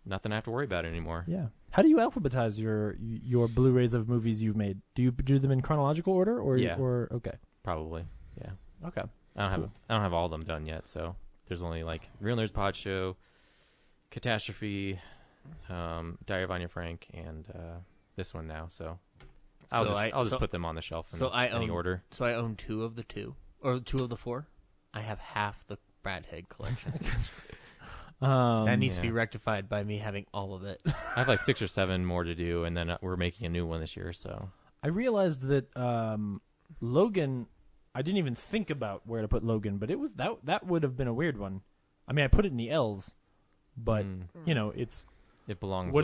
nothing I have to worry about anymore. Yeah. How do you alphabetize your Blu-rays of movies you've made? Do you do them in chronological order, or or okay? Probably. Yeah. Okay. I don't have all of them done yet, so there's only Real Nerds Pod Show, Catastrophe, Diary of Anya Frank, and this one now. So I'll just put them on the shelf in any order. So I own 2 of the 2, or 2 of the 4. I have half the Brad Haig collection. That needs to be rectified by me having all of it. I have 6 or 7 more to do, and then we're making a new one this year. So I realized that Logan. I didn't even think about where to put Logan, but it was that would have been a weird one. I mean, I put it in the L's, but it belongs.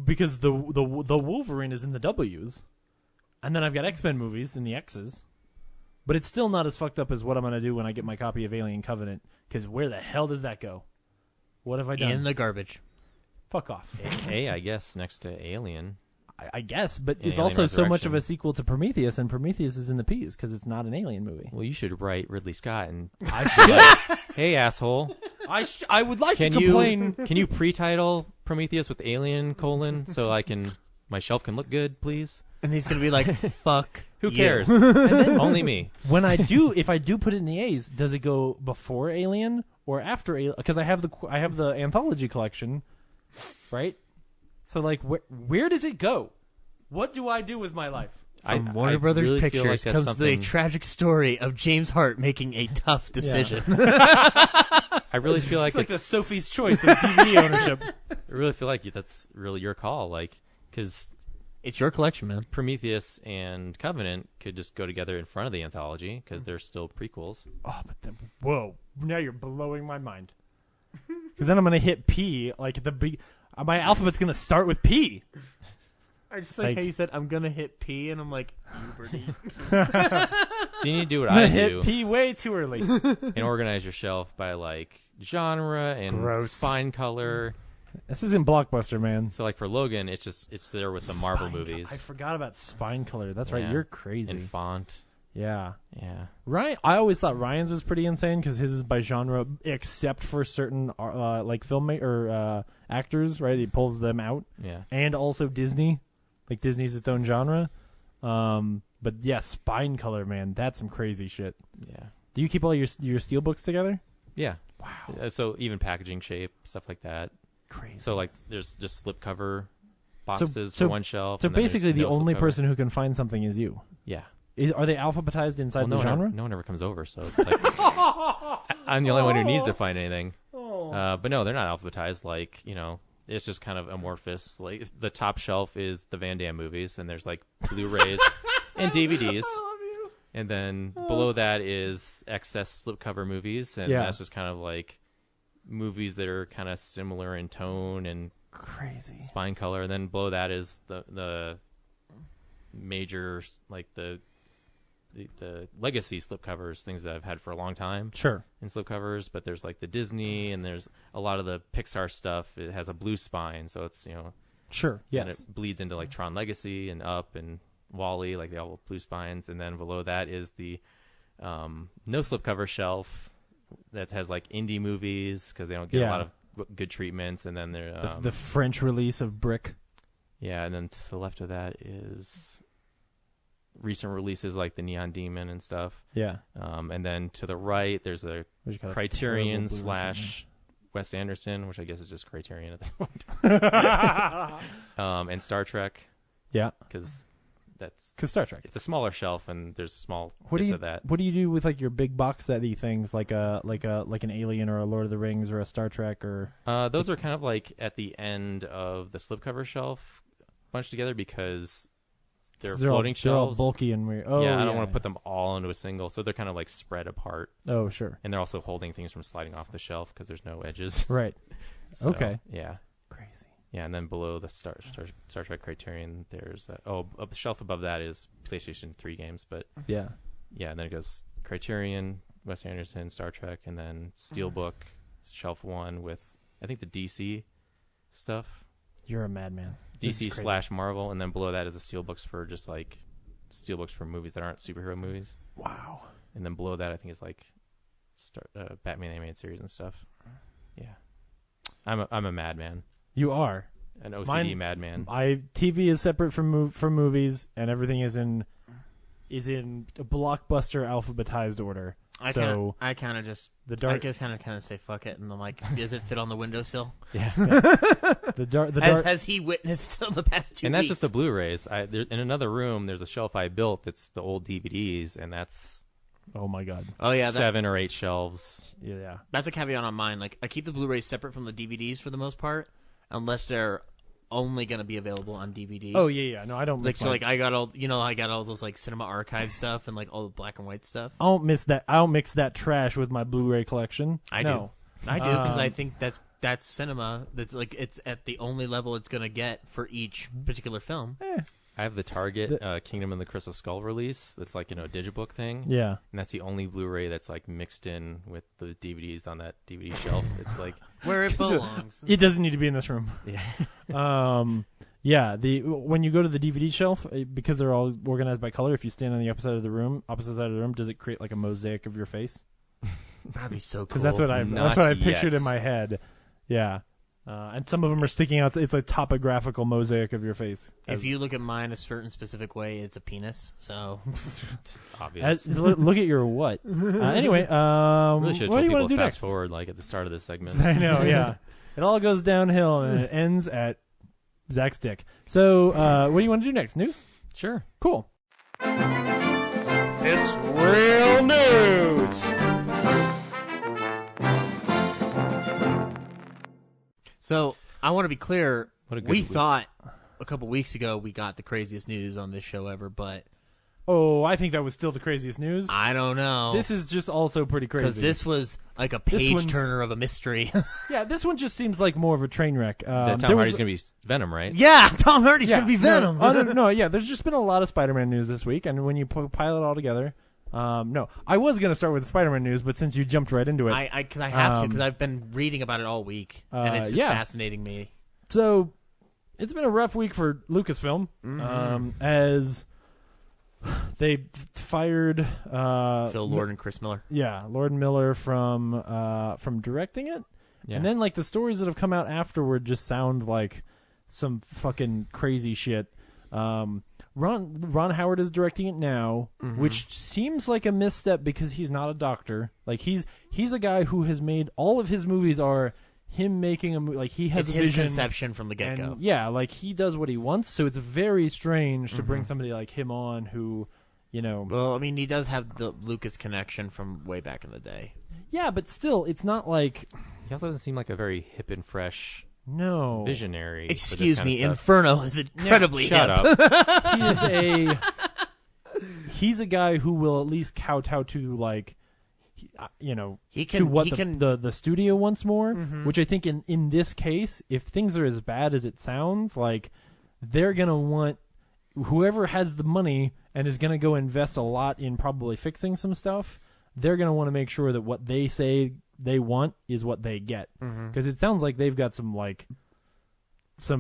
Because the Wolverine is in the W's, and then I've got X-Men movies in the X's, but it's still not as fucked up as what I'm gonna do when I get my copy of Alien Covenant. Because where the hell does that go? What have I done? In the garbage. Fuck off. A, I guess, next to Alien. I guess, but it's Alien also so much of Resurrection. a sequel to Prometheus, and Prometheus is in the P's because it's not an Alien movie. Well, you should write Ridley Scott and I should. hey, asshole. I would like to complain. Can you pre-title Prometheus with Alien : so my shelf can look good, please? And he's going to be fuck. Who you. cares? Only me. When if I do put it in the A's, does it go before Alien or after Alien? Because I have the anthology collection, right? So where does it go? What do I do with my life? From Warner Brothers really feel Pictures like comes something... the tragic story of James Hart making a tough decision. I really feel like it's the Sophie's Choice of DVD ownership. I really feel like that's really your call, because it's your collection, man. Prometheus and Covenant could just go together in front of the anthology because they're still prequels. Oh, but whoa! Now you're blowing my mind. Because then I'm gonna hit P my alphabet's gonna start with P. I just like how you said I'm gonna hit P, and I'm like puberty. So you need to do what I'm I gonna do hit P way too early and organize your shelf by genre and Gross. spine color. This isn't Blockbuster, man. So for Logan, it's there with the Marvel movies. I forgot about spine color. That's right. Yeah. You're crazy. And font. Yeah. Yeah. Right. I always thought Ryan's was pretty insane because his is by genre, except for certain actors. Right. He pulls them out. Yeah. And also Disney. Disney's its own genre. But yeah, spine color, man. That's some crazy shit. Yeah. Do you keep all your steel books together? Yeah. Wow. So even packaging shape, stuff like that. Crazy. So there's just slipcover boxes for one shelf. So and then basically, there's the no only slipcover. person who can find something is you. Yeah. Are they alphabetized inside the genre? No one ever comes over, so it's like I'm the only one who needs to find anything. But no, they're not alphabetized. Like, it's just kind of amorphous. Like the top shelf is the Van Damme movies, and there's like Blu-rays and DVDs. And then below that is excess slipcover movies, and that's just kind of like movies that are kind of similar in tone and crazy spine color. And then below that is the major, like the legacy slipcovers, things that I've had for a long time. Sure. In slipcovers, but there's like the Disney, and there's a lot of the Pixar stuff. It has a blue spine, so it's Sure. Yes. And it bleeds into like Tron Legacy and Up and Wall-E, like they all have blue spines. And then below that is the no slipcover shelf that has like indie movies because they don't get a lot of good treatments. And then there the French release of Brick. Yeah, and then to the left of that is recent releases like the Neon Demon and stuff. Yeah. And then to the right, there's a Criterion / Wes Anderson, which I guess is just Criterion at this point. And Star Trek. Yeah. Because Star Trek. It's a smaller shelf, and there's small bits of that. What do you do with like your big box set-y things, like an Alien or a Lord of the Rings or a Star Trek or? Those are kind of like at the end of the slipcover shelf, bunched together because they're floating shelves. They're all bulky and weird. Oh, yeah, I don't want to put them all into a single, so they're kind of like spread apart. Oh, sure. And they're also holding things from sliding off the shelf because there's no edges. Right. So, okay. Yeah. Crazy. Yeah, and then below the Star Trek Criterion, there's a shelf above that is PlayStation 3 games, but yeah, and then it goes Criterion, Wes Anderson, Star Trek, and then Steelbook, shelf 1 with I think the DC stuff. You're a madman. DC / Marvel, and then below that is the steelbooks for just like steelbooks for movies that aren't superhero movies. Wow. And then below that, I think is like Batman animated series and stuff. Yeah, I'm a madman. You are an OCD madman. TV is separate from movies, and everything is in a blockbuster alphabetized order. I kind of just say fuck it, and I'm like, does it fit on the windowsill? Yeah. Has he witnessed the past 2 weeks? And that's just the Blu-rays. In another room, there's a shelf I built that's the old DVDs, and that's oh my god, 7 or 8 shelves. Yeah, that's a caveat on mine. Like I keep the Blu-rays separate from the DVDs for the most part, unless they're only going to be available on DVD. Oh yeah. No, I don't. Like so, like I got all those like Cinema Archive stuff and like all the black and white stuff. I don't mix that trash with my Blu-ray collection. I do because I think that's cinema. That's like it's at the only level it's going to get for each particular film. I have the Target Kingdom of the Crystal Skull release. That's like a digibook thing. Yeah, and that's the only Blu-ray that's like mixed in with the DVDs on that DVD shelf. It's like where it belongs. It doesn't need to be in this room. Yeah. When you go to the DVD shelf, because they're all organized by color, if you stand on the opposite side of the room, does it create like a mosaic of your face? That'd be so cool. Because that's what I pictured in my head. Yeah. And some of them are sticking out. It's a topographical mosaic of your face. If you look at mine a certain specific way, it's a penis. So obvious. Look at your what? Anyway, really should have told people to fast next? forward like at the start of this segment. I know. Yeah, it all goes downhill and it ends at Zach's dick. So, what do you want to do next? News? Sure. Cool. It's real news. So I want to be clear. We thought a couple weeks ago we got the craziest news on this show ever, but I think that was still the craziest news. I don't know. This is just also pretty crazy because this was like a page turner of a mystery. Yeah, this one just seems like more of a train wreck. Tom Hardy's gonna be Venom, right? Yeah, Tom Hardy's gonna be Venom. No, there's just been a lot of Spider-Man news this week, and when you pile it all together. No, I was going to start with the Spider-Man news, but since you jumped right into it. Because I have to, because I've been reading about it all week, and it's just fascinating me. So, it's been a rough week for Lucasfilm, as they fired Phil Lord and Chris Miller. Yeah, Lord and Miller from directing it. Yeah. And then, like, the stories that have come out afterward just sound like some fucking crazy shit. Ron Howard is directing it now, which seems like a misstep because he's not a doctor. Like he's a guy who has made all of his movies are him making a movie, like he has it's a his vision, conception from the get-go. Yeah, like he does what he wants, so it's very strange to bring somebody like him on who, Well, I mean, he does have the Lucas connection from way back in the day. Yeah, but still, it's not like... He also doesn't seem like a very hip and fresh visionary. Excuse me, Inferno is incredibly shut hip. up. He's a guy who will at least kowtow to, like... to what the studio wants more, which I think in this case, if things are as bad as it sounds, like they're gonna want whoever has the money and is gonna go invest a lot in probably fixing some stuff. They're gonna want to make sure that what they say they want is what they get, because it sounds like they've got some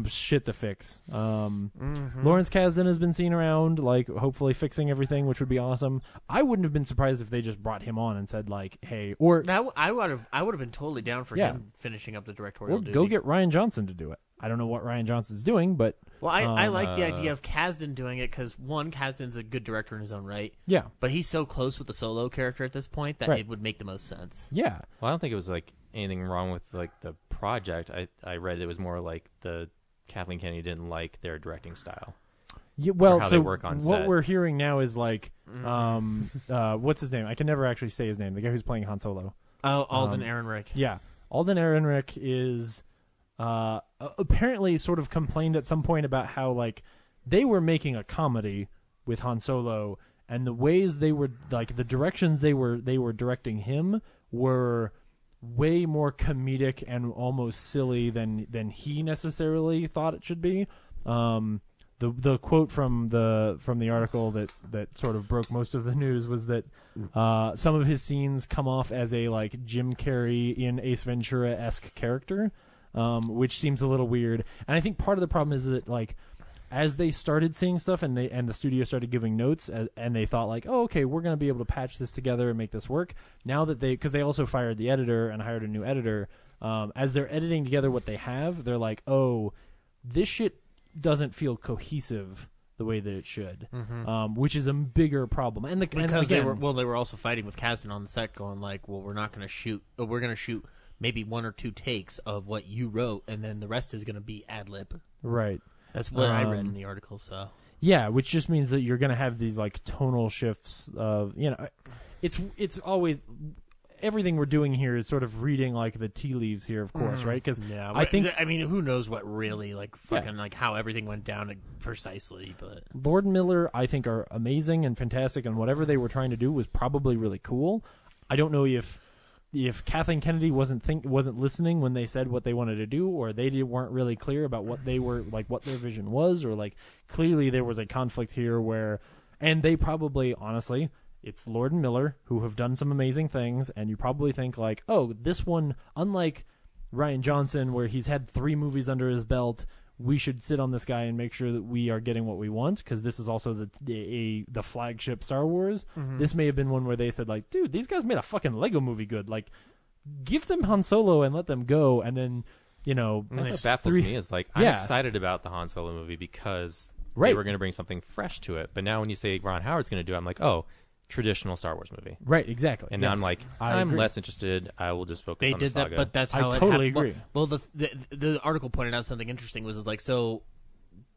shit to fix. Lawrence Kasdan has been seen around, like hopefully fixing everything, which would be awesome. I wouldn't have been surprised if they just brought him on and said like, "Hey," or I would have been totally down for him finishing up the directorial duty. Go get Ryan Johnson to do it. I don't know what Ryan Johnson's doing, but I like the idea of Kasdan doing it because one, Kasdan's a good director in his own right. Yeah, but he's so close with the Solo character at this point that it would make the most sense. Yeah. Well, I don't think it was like anything wrong with like the project. I read it was more like the Kathleen Kennedy didn't like their directing style. Yeah, well, how so they work on what set. we're hearing now is like, what's his name? I can never actually say his name. The guy who's playing Han Solo. Oh, Alden Ehrenreich. Yeah, Alden Ehrenreich is apparently sort of complained at some point about how like they were making a comedy with Han Solo, and the ways they were like the directions they were directing him were way more comedic and almost silly than he necessarily thought it should be. The quote from the article that sort of broke most of the news was that some of his scenes come off as a like Jim Carrey in Ace Ventura-esque character, which seems a little weird. And I think part of the problem is that like as they started seeing stuff and the studio started giving notes and they thought like, oh, okay, we're going to be able to patch this together and make this work. Now that because they also fired the editor and hired a new editor, as they're editing together what they have, they're like, oh, this shit doesn't feel cohesive the way that it should, which is a bigger problem. And because they were also fighting with Kasdan on the set, going like, well, we're not going to shoot. We're going to shoot maybe 1 or 2 takes of what you wrote, and then the rest is going to be ad lib. Right. That's what I read in the article. So yeah, which just means that you're going to have these like tonal shifts of it's always. Everything we're doing here is sort of reading like the tea leaves here, of course, right? Because I mean, who knows what really like fucking like how everything went down precisely. But Lord and Miller, I think, are amazing and fantastic, and whatever they were trying to do was probably really cool. I don't know if Kathleen Kennedy wasn't listening when they said what they wanted to do, or they weren't really clear about what they were like, what their vision was, or like clearly there was a conflict here and they probably honestly. It's Lord and Miller who have done some amazing things, and you probably think like, oh, this one, unlike Ryan Johnson, where he's had 3 movies under his belt, we should sit on this guy and make sure that we are getting what we want, because this is also the flagship Star Wars. This may have been one where they said like, dude, these guys made a fucking Lego movie good. Like, give them Han Solo and let them go, and then That's what baffles me is like I'm excited about the Han Solo movie because they were going to bring something fresh to it, but now when you say Ron Howard's going to do it, I'm like, oh. Traditional Star Wars movie, right? Exactly. And now I'm like, I'm less interested. I will just focus on the saga. That, but that's how I totally agree. Well, the article pointed out something interesting. Was like, so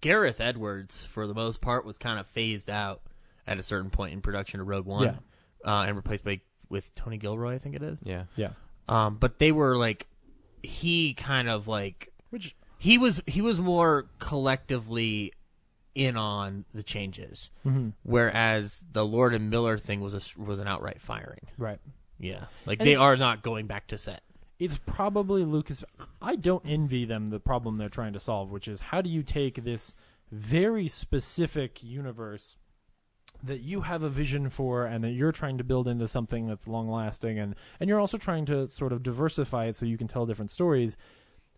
Gareth Edwards, for the most part, was kind of phased out at a certain point in production of Rogue One, and replaced with Tony Gilroy, I think it is. Yeah. But they were like, he kind of like, he was more collectively in on the changes, whereas the Lord and Miller thing was an outright firing. Right. Yeah, like and they are not going back to set. It's probably Lucas. I don't envy them the problem they're trying to solve, which is how do you take this very specific universe that you have a vision for and that you're trying to build into something that's long lasting, and you're also trying to sort of diversify it so you can tell different stories.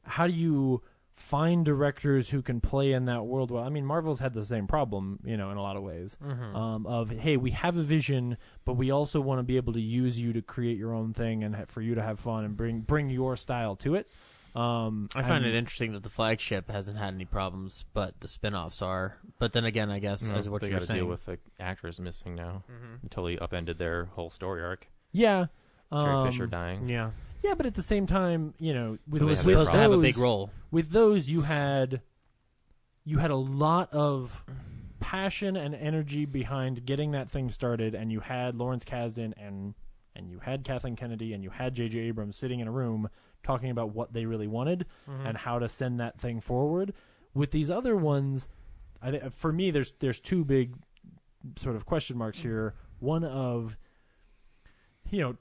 How do you find directors who can play in that world well? I mean, Marvel's had the same problem, in a lot of ways, of, hey, we have a vision, but we also want to be able to use you to create your own thing and for you to have fun and bring your style to it. I find it interesting that the flagship hasn't had any problems, but the spin-offs are. But then again, I guess, as what they you're got to saying, deal with the actors missing now. It totally upended their whole story arc. Yeah. Carrie Fisher dying. Yeah. Yeah, but at the same time, with Who was with supposed to have a those- big role. With those, you had a lot of passion and energy behind getting that thing started, and you had Lawrence Kasdan and you had Kathleen Kennedy and you had J.J. Abrams sitting in a room talking about what they really wanted and how to send that thing forward. With these other ones, for me, there's two big sort of question marks here. One of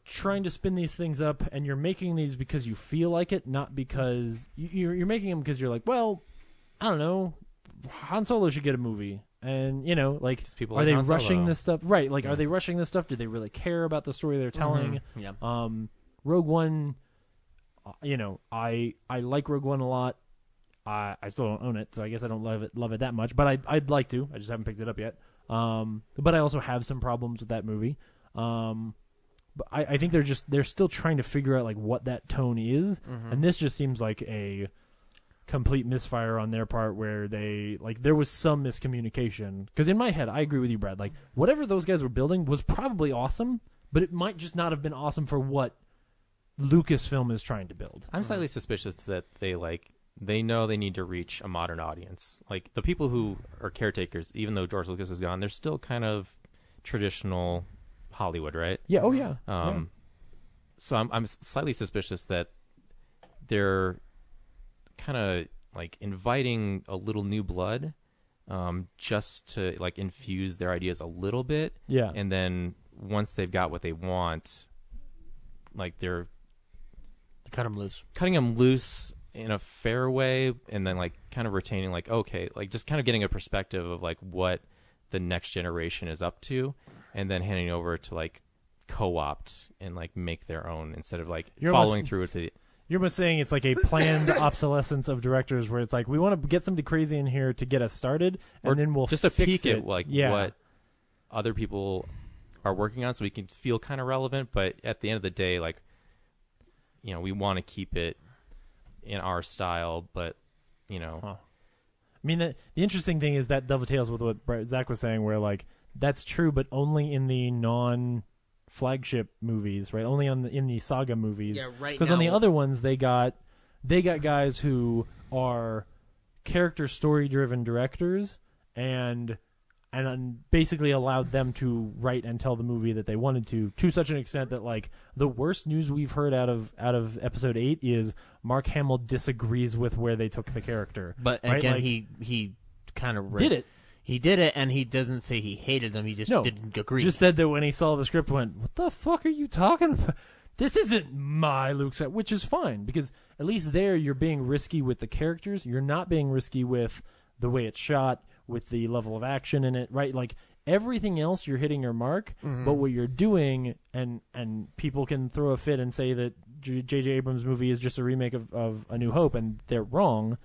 trying to spin these things up, and you're making these because you feel like it, not because you're making them because you're like, well, I don't know, Han Solo should get a movie. And, people are like they Han rushing Solo. this stuff? Right. Like, are they rushing this stuff? Do they really care about the story they're telling? Yeah. Rogue One, I like Rogue One a lot. I still don't own it, so I guess I don't love it that much. But I'd like to. I just haven't picked it up yet. But I also have some problems with that movie. But I think they're still trying to figure out like what that tone is, and this just seems like a complete misfire on their part, where there was some miscommunication. Because in my head, I agree with you, Brad. Like, whatever those guys were building was probably awesome, but it might just not have been awesome for what Lucasfilm is trying to build. I'm slightly suspicious that they know they need to reach a modern audience. Like, the people who are caretakers, even though George Lucas is gone, they're still kind of traditional Hollywood, right? Yeah. Oh yeah. So I'm slightly suspicious that they're kind of like inviting a little new blood, just to like infuse their ideas a little bit. Yeah. And then once they've got what they want, like they're cutting them loose in a fair way, and then like kind of retaining like, okay, like just kind of getting a perspective of like what the next generation is up to, and then handing over to like co-opt and like make their own instead of like following through with the. You're almost saying it's like a planned obsolescence of directors, where it's like, we want to get somebody crazy in here to get us started, and then we'll just a fix peek it. at like what other people are working on, so we can feel kind of relevant. But at the end of the day, like, we want to keep it in our style, but I mean, the interesting thing is that dovetails with what Zach was saying, where like that's true, but only in the non-flagship movies, right? Only in the saga movies. Yeah, right. Because on the other ones, they got guys who are character story-driven directors, and basically allowed them to write and tell the movie that they wanted to such an extent that like the worst news we've heard out of episode 8 is Mark Hamill disagrees with where they took the character. But right? again, like, he kind of did it. He did it, and he doesn't say he hated them. He just didn't agree. Just said that when he saw the script, went, "What the fuck are you talking about? This isn't my Luke Skywalker," which is fine, because at least there you're being risky with the characters. You're not being risky with the way it's shot, with the level of action in it, right? Like everything else, you're hitting your mark. But what you're doing, and people can throw a fit and say that J.J. Abrams' movie is just a remake of A New Hope, and they're wrong.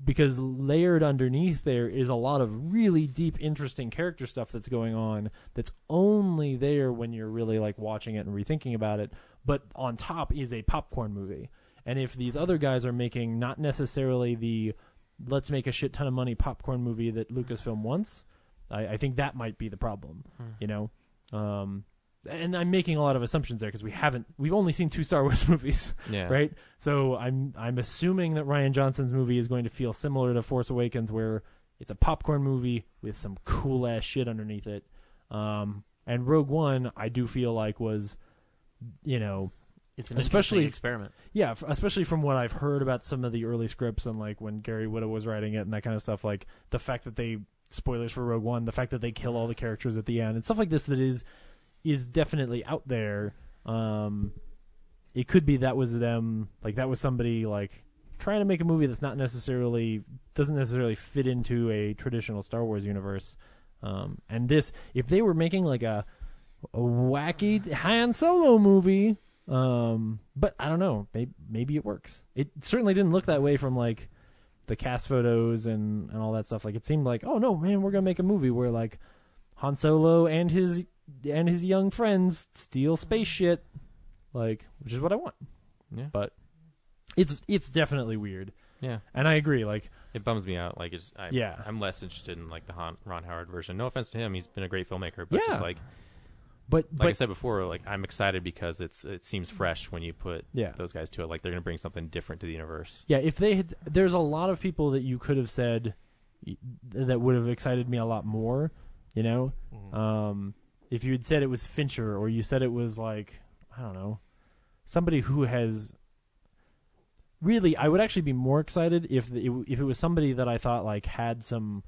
Because layered underneath there is a lot of really deep, interesting character stuff that's going on that's only there when you're really like watching it and rethinking about it. But on top is a popcorn movie. And if these other guys are making not necessarily the let's make a shit ton of money popcorn movie that Lucasfilm wants, I think that might be the problem, and I'm making a lot of assumptions there because we've only seen 2 Star Wars movies, right? So I'm assuming that Rian Johnson's movie is going to feel similar to Force Awakens, where it's a popcorn movie with some cool ass shit underneath it. And Rogue One, I do feel like was, it's an interesting experiment. Yeah, especially from what I've heard about some of the early scripts and like when Gary Whitta was writing it and that kind of stuff. Like the fact that spoilers for Rogue One, the fact that they kill all the characters at the end and stuff like this that is definitely out there. It could be that was them, like that was somebody like trying to make a movie that's doesn't necessarily fit into a traditional Star Wars universe. And this, if they were making like a wacky Han Solo movie, but I don't know, maybe it works. It certainly didn't look that way from like the cast photos and all that stuff. Like it seemed like, oh no, man, we're gonna make a movie where like Han Solo and his young friends steal space shit, like, which is what I want. Yeah, but it's definitely weird. Yeah, and I agree. Like it bums me out. Like I'm less interested in like the Ron Howard version. No offense to him, he's been a great filmmaker, but just like But like I said before, like I'm excited because it seems fresh when you put Yeah. those guys to it. Like they're going to bring something different to the universe. Yeah, if they had, there's a lot of people that you could have said that would have excited me a lot more, you know? If you had said it was Fincher, or you said it was like, I don't know, somebody who has really, I would actually be more excited if it was somebody that I thought like had some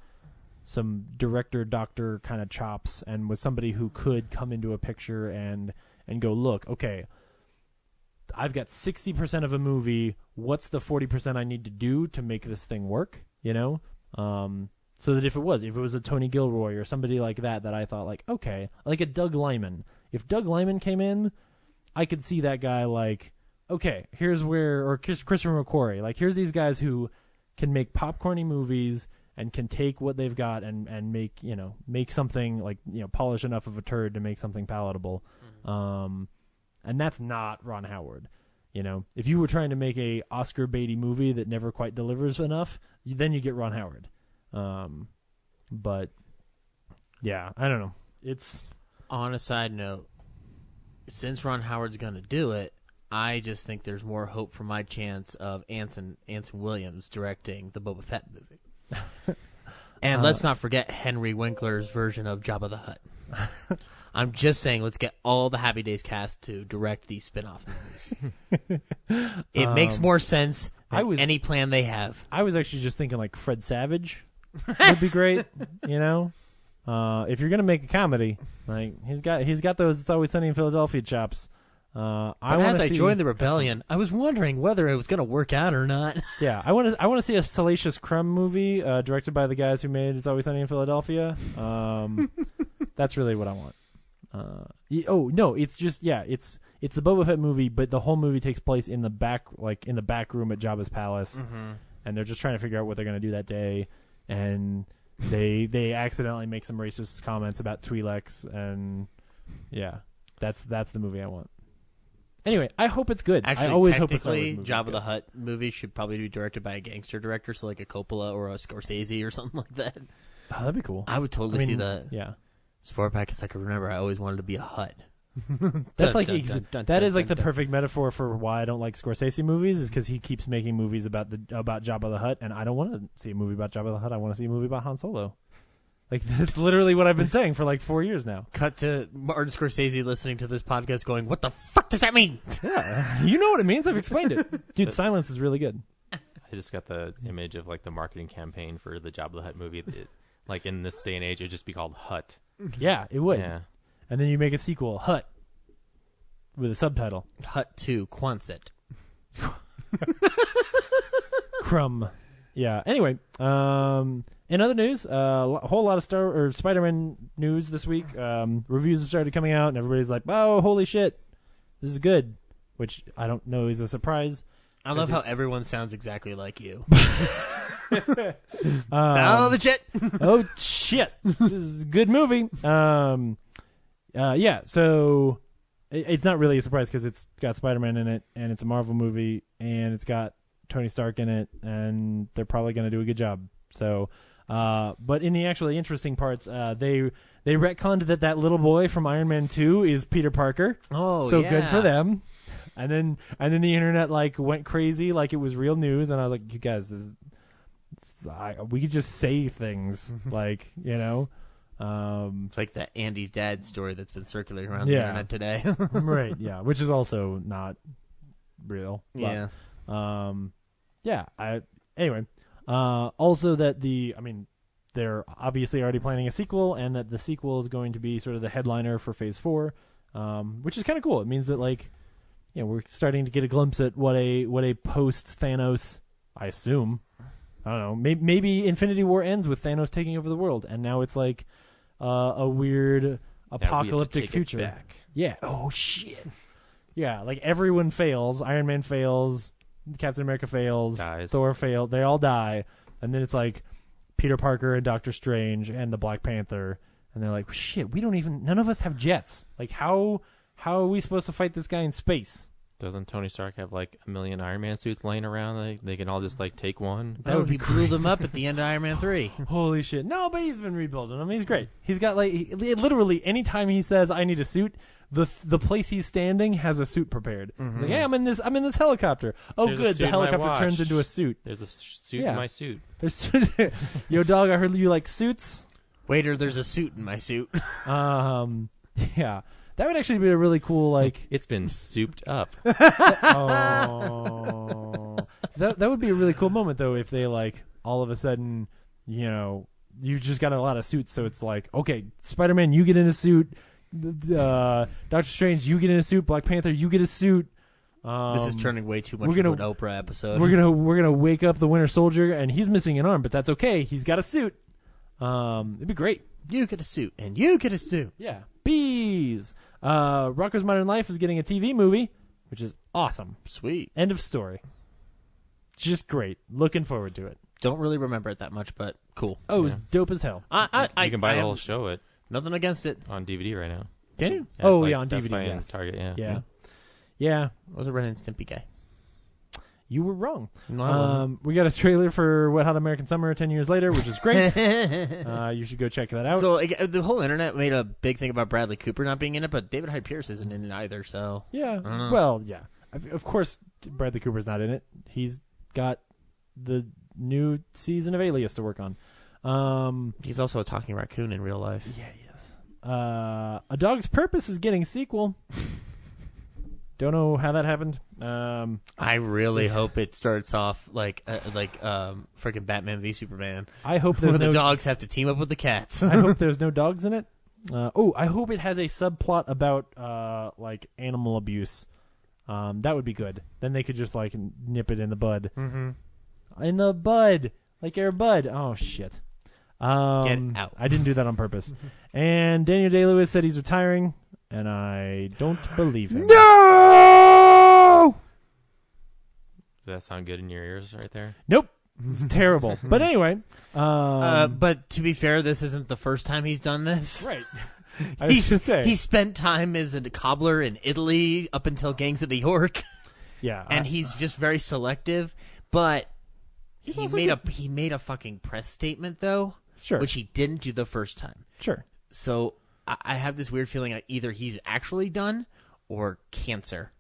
director doctor kind of chops and was somebody who could come into a picture and go, look, okay, I've got 60% of a movie. What's the 40% I need to do to make this thing work? You know? So that if it was a Tony Gilroy or somebody like that I thought like, okay, like a Doug Liman. If Doug Liman came in, I could see that guy like, okay, here's where, or Christopher McQuarrie, like here's these guys who can make popcorny movies and can take what they've got and make something like, polish enough of a turd to make something palatable. And that's not Ron Howard. If you were trying to make a Oscar baity movie that never quite delivers enough, then you get Ron Howard. But yeah, I don't know. It's on a side note, since Ron Howard's going to do it, I just think there's more hope for my chance of Anson Williams directing the Boba Fett movie. And let's not forget Henry Winkler's version of Jabba the Hutt. I'm just saying, let's get all the Happy Days cast to direct these spin-off movies. It makes more sense than any plan they have. I was actually just thinking like Fred Savage would be great. If you're gonna make a comedy, like he's got those It's Always Sunny in Philadelphia chops. I joined the rebellion, I was wondering whether it was going to work out or not. Yeah, I want to see a Salacious Crumb movie directed by the guys who made It's Always Sunny in Philadelphia. That's really what I want. It's just it's the Boba Fett movie, but the whole movie takes place in the back room at Jabba's palace, and they're just trying to figure out what they're going to do that day, and they accidentally make some racist comments about Twi'leks, and yeah, that's the movie I want. Anyway, I hope it's good. Actually, I always hope it's Jabba the Hutt movie should probably be directed by a gangster director, so like a Coppola or a Scorsese or something like that. Oh, that'd be cool. I would totally see that. Yeah. As far back as I can remember, I always wanted to be a Hutt. That's that is the perfect metaphor for why I don't like Scorsese movies, is because he keeps making movies about Jabba the Hutt, and I don't want to see a movie about Jabba the Hutt. I want to see a movie about Han Solo. Like, that's literally what I've been saying for like 4 years now. Cut to Martin Scorsese listening to this podcast going, what the fuck does that mean? Yeah, you know what it means. I've explained it. Dude, silence is really good. I just got the image of like the marketing campaign for the Jabba the Hutt movie. Like in this day and age, it would just be called Hut. Yeah, it would. Yeah. And then you make a sequel, Hut, with a subtitle. Hut 2, Quonset. Crumb. Yeah. Anyway, in other news, a whole lot of Spider-Man news this week. Reviews have started coming out, and everybody's like, "Oh, holy shit, this is good," which I don't know is a surprise. I love how everyone sounds exactly like you. Oh, the shit! Oh shit! This is a good movie. Yeah. So it's not really a surprise because it's got Spider-Man in it, and it's a Marvel movie, and it's got Tony Stark in it, and they're probably going to do a good job. So, but in the actually interesting parts, they retconned that little boy from Iron Man 2 is Peter Parker. Oh, so yeah. good for them. And then the internet like went crazy, like it was real news, and I was like, you guys, we could just say things like, it's like that Andy's dad story that's been circulating around the internet today. Right? Yeah, which is also not real. Yeah. Anyway, also that they're obviously already planning a sequel, and that the sequel is going to be sort of the headliner for Phase 4, which is kind of cool. It means that we're starting to get a glimpse at what a post Thanos, I assume. I don't know. Maybe Infinity War ends with Thanos taking over the world, and now it's like a weird apocalyptic future. Back. Yeah. Oh shit. Yeah, like everyone fails. Iron Man fails. Captain America fails. Dies. Thor failed. They all die, and then it's like Peter Parker and Doctor Strange and the Black Panther, and they're like, shit. None of us have jets. Like how are we supposed to fight this guy in space? Doesn't Tony Stark have like a million Iron Man suits laying around? They can all just like take one. That would be blew them up at the end of Iron Man 3. Holy shit! No, but he's been rebuilding them. He's great. He's got like literally anytime he says I need a suit, the place he's standing has a suit prepared. He's like, hey, I'm in this helicopter. Oh, There's a good. suit The in my helicopter watch. turns into a suit. There's a suit in my suit. Yo, dog, I heard you like suits. Waiter, there's a suit in my suit. Yeah. That would actually be a really cool, like... It's been souped up. Oh. That would be a really cool moment, though, if they, like, all of a sudden, you've just got a lot of suits, so it's like, okay, Spider-Man, you get in a suit. Doctor Strange, you get in a suit. Black Panther, you get a suit. This is turning way too much into an Oprah episode. We're gonna wake up the Winter Soldier, and he's missing an arm, but that's okay. He's got a suit. It'd be great. You get a suit, and you get a suit. Yeah. Bees. Rocko's Modern Life is getting a TV movie, which is awesome. Sweet. End of story. Just great. Looking forward to it. Don't really remember it that much, but cool. Oh, it was dope as hell. You can buy the whole show nothing against it on DVD right now. Can you? Yeah, on Best DVD. Buy Yes. and Target. Yeah. I was a Ren and Stimpy guy. You were wrong. No, I wasn't. We got a trailer for Wet Hot American Summer 10 years later, which is great. You should go check that out. So the whole internet made a big thing about Bradley Cooper not being in it, but David Hyde Pierce isn't in it either. So yeah, well, yeah. Of course, Bradley Cooper's not in it. He's got the new season of Alias to work on. He's also a talking raccoon in real life. Yeah, he is. A Dog's Purpose is getting a sequel. Don't know how that happened. I really hope it starts off like freaking Batman v Superman. I hope there's where the dogs have to team up with the cats. I hope there's no dogs in it. I hope it has a subplot about like animal abuse. That would be good. Then they could just like nip it in the bud. Mm-hmm. In the bud, like Air Bud. Oh shit. Get out. I didn't do that on purpose. And Daniel Day-Lewis said he's retiring. And I don't believe him. No! Does that sound good in your ears right there? Nope. It's terrible. But anyway. But to be fair, this isn't the first time he's done this. Right. I was gonna say. He spent time as a cobbler in Italy up until Gangs of New York. Yeah. And he's just very selective. But he made a fucking press statement, though. Sure. Which he didn't do the first time. Sure. So I have this weird feeling that either he's actually done or cancer.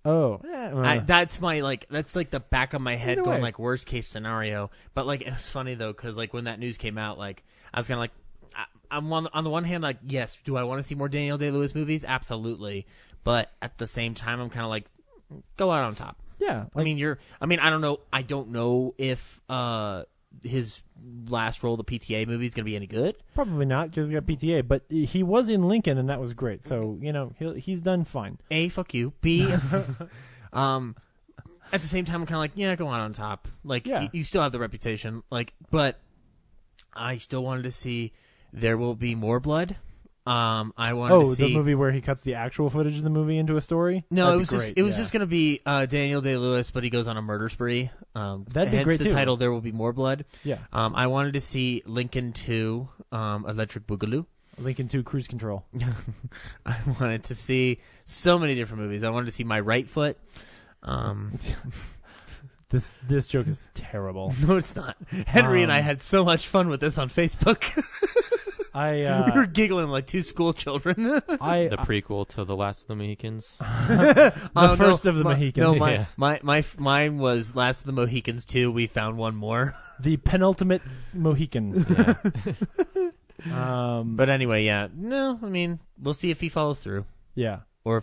Oh, that's like the back of my head Either going way. like worst case scenario. But like it was funny though because like when that news came out, like I was kind of like, I'm on the one hand like yes, do I want to see more Daniel Day-Lewis movies? Absolutely. But at the same time, I'm kind of like go out on top. Yeah, I don't know. I don't know if his last role, the PTA movie, is going to be any good. Probably not because he's got PTA. But he was in Lincoln, and that was great. So he's done fine. A, fuck you. B, at the same time, I'm kind of like, yeah, go on top. Like, Yeah. you still have the reputation. Like, but I still wanted to see There Will Be More Blood. I wanted to see the movie where he cuts the actual footage of the movie into a story. No, That'd it was be just great, it was just going to be Daniel Day-Lewis, but he goes on a murder spree. That'd be hence great the too. title There Will Be More Blood. Yeah. I wanted to see Lincoln 2, Electric Boogaloo. Lincoln 2 Cruise Control. I wanted to see so many different movies. I wanted to see My Right Foot. This joke is terrible. No, it's not. Henry and I had so much fun with this on Facebook. We were giggling like two school children. The prequel to The Last of the Mohicans. The first of the Mohicans. No, mine was Last of the Mohicans 2. We found one more. The penultimate Mohican. Yeah. But anyway, yeah. No, I mean, we'll see if he follows through. Yeah. Or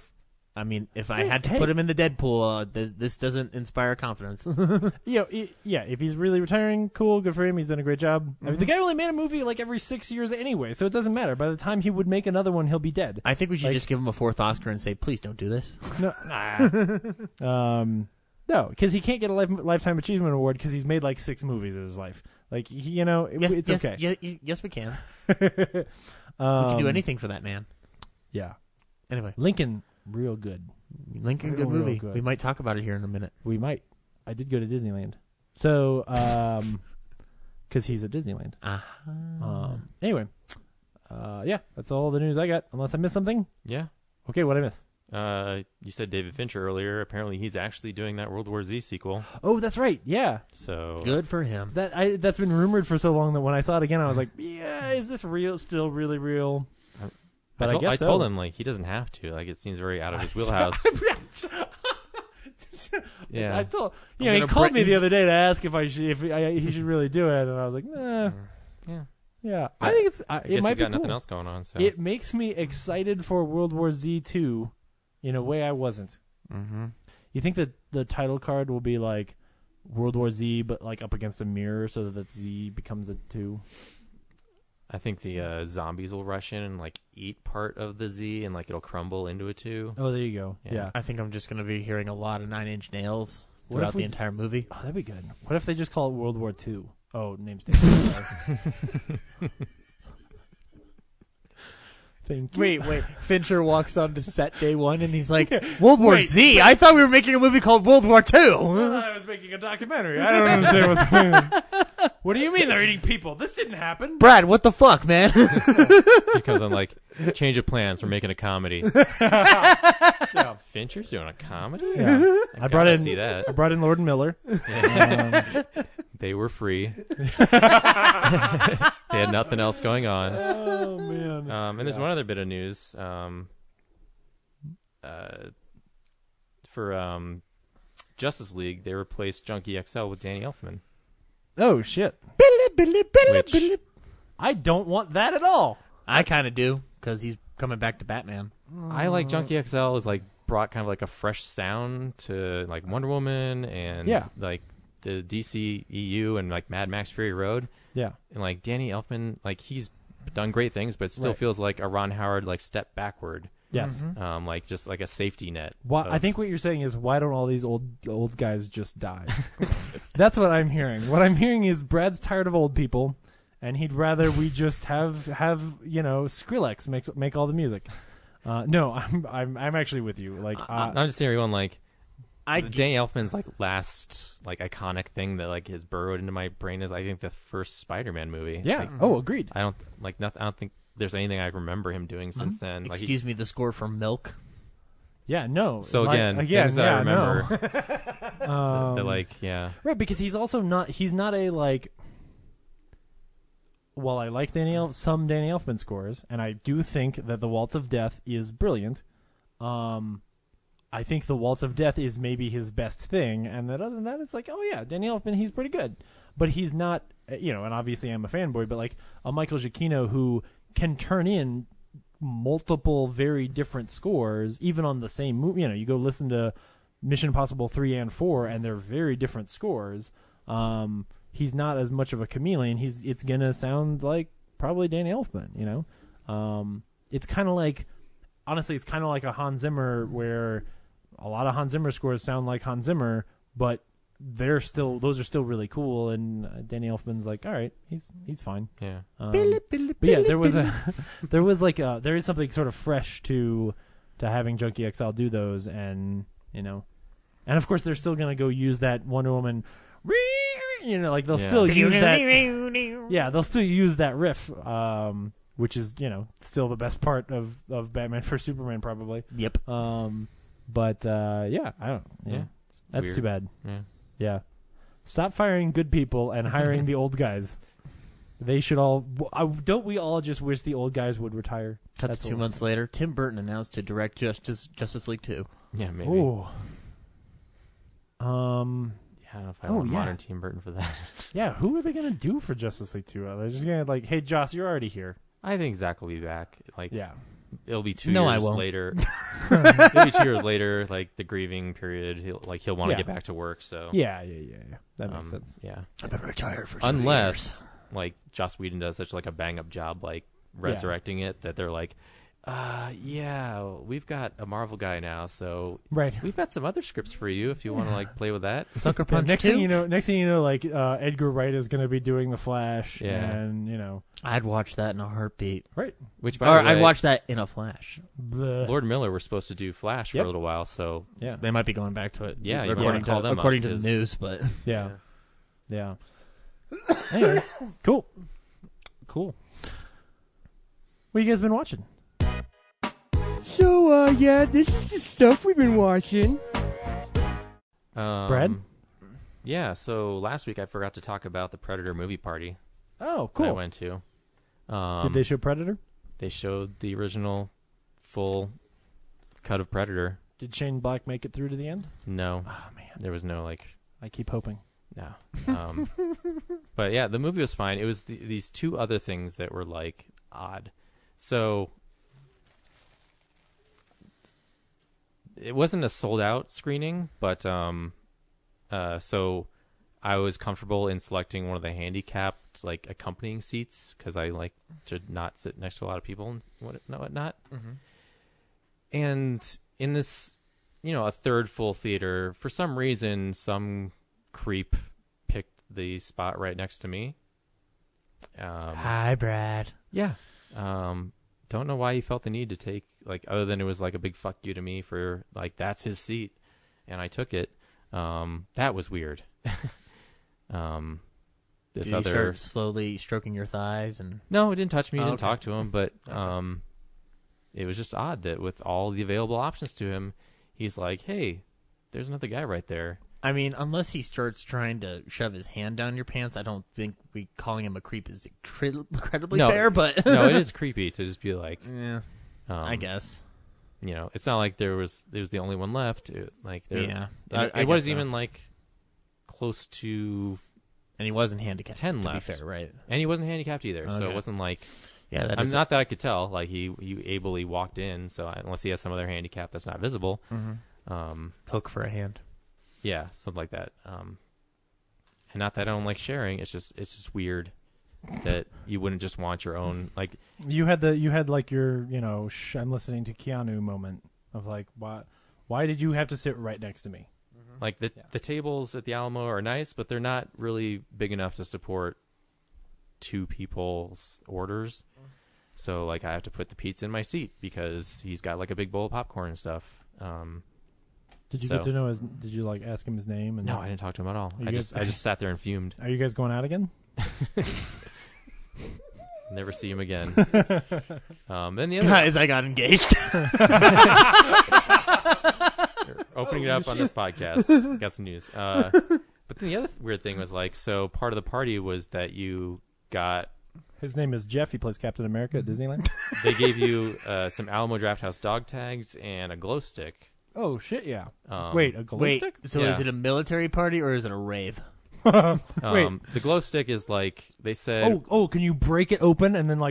if I had to put him in the Deadpool, this doesn't inspire confidence. If he's really retiring, cool, good for him. He's done a great job. I mean, the guy only made a movie like every 6 years anyway, so it doesn't matter. By the time he would make another one, he'll be dead. I think we should just give him a fourth Oscar and say, please don't do this. No, because he can't get a Lifetime Achievement Award because he's made like 6 movies in his life. Like, it's okay. Yes, we can. We can do anything for that man. Yeah. Anyway. Lincoln, real good. Lincoln, good movie. Good. We might talk about it here in a minute. We might. I did go to Disneyland. So, because he's at Disneyland. Anyway, that's all the news I got. Unless I missed something. Yeah. Okay, what'd I miss? You said David Fincher earlier. Apparently, he's actually doing that World War Z sequel. Oh, that's right. Yeah. So good for him. That's been rumored for so long that when I saw it again, I was like, yeah, is this real? Still really real? But I told him like he doesn't have to. Like it seems very out of his wheelhouse. Yeah, I told he called me the other day to ask if he should really do it, and I was like, nah. Yeah. I think it's. It might he's be got nothing cool. else going on. So it makes me excited for World War Z 2 in a way I wasn't. Mm-hmm. You think that the title card will be like World War Z, but like up against a mirror, so that Z becomes a 2? I think the zombies will rush in and like eat part of the Z, and like it'll crumble into a 2. Oh, there you go. Yeah. I think I'm just going to be hearing a lot of 9 Inch Nails throughout the entire movie. Oh, that'd be good. What if they just call it World War II? Oh, name's David. Thank you. Wait. Fincher walks onto set day one and he's like, World War Z? I thought we were making a movie called World War II. I was making a documentary. I don't understand what's going on. What do you mean they're eating people? This didn't happen. Brad, what the fuck, man? Because I'm like, change of plans. We're making a comedy. Fincher's doing a comedy? Yeah. I brought in see that. I brought in Lord and Miller. They were free. They had nothing else going on. Oh man! And there's one other bit of news. For Justice League, they replaced Junkie XL with Danny Elfman. Oh shit! Which, I don't want that at all. I kind of do because he's coming back to Batman. I like Junkie XL is like brought kind of like a fresh sound to like Wonder Woman and like the DC EU and like Mad Max Fury Road. Yeah. And like Danny Elfman, like he's done great things, but it still feels like a Ron Howard like step backward. Yes. Like just like a safety net. I think what you're saying is, why don't all these old guys just die? That's what I'm hearing. What I'm hearing is Brad's tired of old people, and he'd rather we just have Skrillex make all the music. No, I'm actually with you. Like I'm just hearing one like Danny Elfman's like last like iconic thing that like has burrowed into my brain is I think the first Spider-Man movie. Yeah. Like, Agreed. I don't think there's anything I remember him doing since then. Like Excuse me, the score for Milk. Yeah, no. So again, things that I remember. No. They're like, yeah. Right, because he's also not. He's not a like. Well, I like some Danny Elfman scores, and I do think that the Waltz of Death is brilliant. I think the Waltz of Death is maybe his best thing, and that other than that, it's like, oh yeah, Danny Elfman, he's pretty good, but he's not, and obviously I'm a fanboy, but like a Michael Giacchino who can turn in multiple very different scores, even on the same movie. You go listen to Mission Impossible 3 and 4, and they're very different scores. He's not as much of a chameleon. It's gonna sound like probably Danny Elfman. It's kind of like, honestly, it's kind of like a Hans Zimmer, where a lot of Hans Zimmer scores sound like Hans Zimmer, but those are still really cool. And Danny Elfman's like, all right, he's fine. Yeah. But yeah, there is something sort of fresh to having Junkie XL do those, and of course they're still gonna go use that Wonder Woman. Like they'll still use that. Yeah, they'll still use that riff, which is still the best part of Batman vs Superman probably. Yep. But yeah, I don't. Yeah, that's weird. too bad. Yeah. Stop firing good people and hiring the old guys. They should all. Don't we all just wish the old guys would retire? Cut to 2 months later, Tim Burton announced to direct Justice League 2. Yeah, maybe. Ooh. I don't know if I want modern Tim Burton for that. Yeah, who are they going to do for Justice League 2? Are they just going to like, hey, Joss, you're already here? I think Zach will be back. Like, yeah. It'll be 2 No, years I won't. later. It'll be 2 years later, like the grieving period. He'll want to get back to work. So yeah. That makes sense. Yeah, I've been retired for 2 unless years. like Joss Whedon does such like a bang up job, like resurrecting it, that they're like, we've got a Marvel guy now, so we've got some other scripts for you if you want to like play with that. Sucker Punch. Next thing you know, like Edgar Wright is going to be doing the Flash, and I'd watch that in a heartbeat. Right. Which by the way, I'd watch that in a flash. Lord Miller was supposed to do Flash for a little while, so they might be going back to it. Yeah, according to the news, but yeah. Anyway, cool. What you guys been watching? So, yeah, this is the stuff we've been watching. Brad? Yeah, so last week I forgot to talk about the Predator movie party. Oh, cool. That I went to. Did they show Predator? They showed the original full cut of Predator. Did Shane Black make it through to the end? No. Oh, man. There was no, I keep hoping. No. But yeah, the movie was fine. It was these two other things that were, odd. So, it wasn't a sold-out screening, but, so I was comfortable in selecting one of the handicapped, accompanying seats, because I like to not sit next to a lot of people and whatnot. Mm-hmm. And in this, a third full theater, for some reason, some creep picked the spot right next to me. Hi, Brad. Yeah. Don't know why he felt the need to take, other than it was a big fuck you to me for, that's his seat. And I took it. That was weird. Did he start slowly stroking your thighs? No, it didn't touch me. Didn't okay. talk to him, but it was just odd that with all the available options to him, he's like, hey, there's another guy right there. I mean, unless he starts trying to shove his hand down your pants, I don't think calling him a creep is incredibly fair, but... No, it is creepy to just be like... Yeah, I guess. It's not like there was the only one left. It I wasn't so. even, close to... And he wasn't handicapped, 10 to left. Be fair, right? And he wasn't handicapped either, so it wasn't Yeah, not that I could tell. He ably walked in, so unless he has some other handicap that's not visible. Mm-hmm. Hook for a hand. Yeah, something like that. And not that I don't like sharing. It's just weird that you wouldn't just want your own You had your I'm listening to Keanu moment of why did you have to sit right next to me? The tables at the Alamo are nice, but they're not really big enough to support two people's orders. So I have to put the pizza in my seat because he's got a big bowl of popcorn and stuff. Did you get to know his? Did you ask him his name? And no, I didn't talk to him at all. I just sat there and fumed. Are you guys going out again? Never see him again. Then the other guys, I got engaged. Opening it up on this podcast. Got some news. But then the other weird thing was so part of the party was that you got. His name is Jeff. He plays Captain America at Disneyland. They gave you some Alamo Drafthouse dog tags and a glow stick. Oh shit! Yeah. Wait, a glow stick? So is it a military party or is it a rave? Wait, the glow stick is they said. Oh, can you break it open and then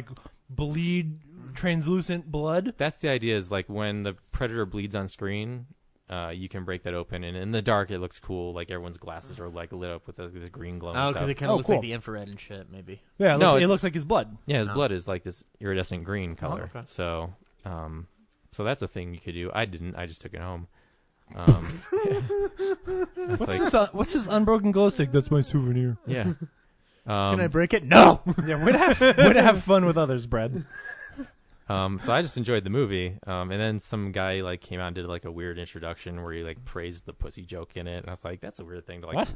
bleed translucent blood? That's the idea. Is when the predator bleeds on screen, you can break that open, and in the dark it looks cool. Everyone's glasses are lit up with this green glow. Oh, because it kind of looks cool. like the infrared and shit, maybe. Yeah, it looks like his blood. Yeah, his blood is this iridescent green color. Okay. So, so that's a thing you could do. I didn't. I just took it home. What's this unbroken glow stick? That's my souvenir. Yeah. Can I break it? No. Yeah, way to have fun with others, Brad. So I just enjoyed the movie. And then some guy came out and did a weird introduction where he praised the pussy joke in it, and I was like, that's a weird thing to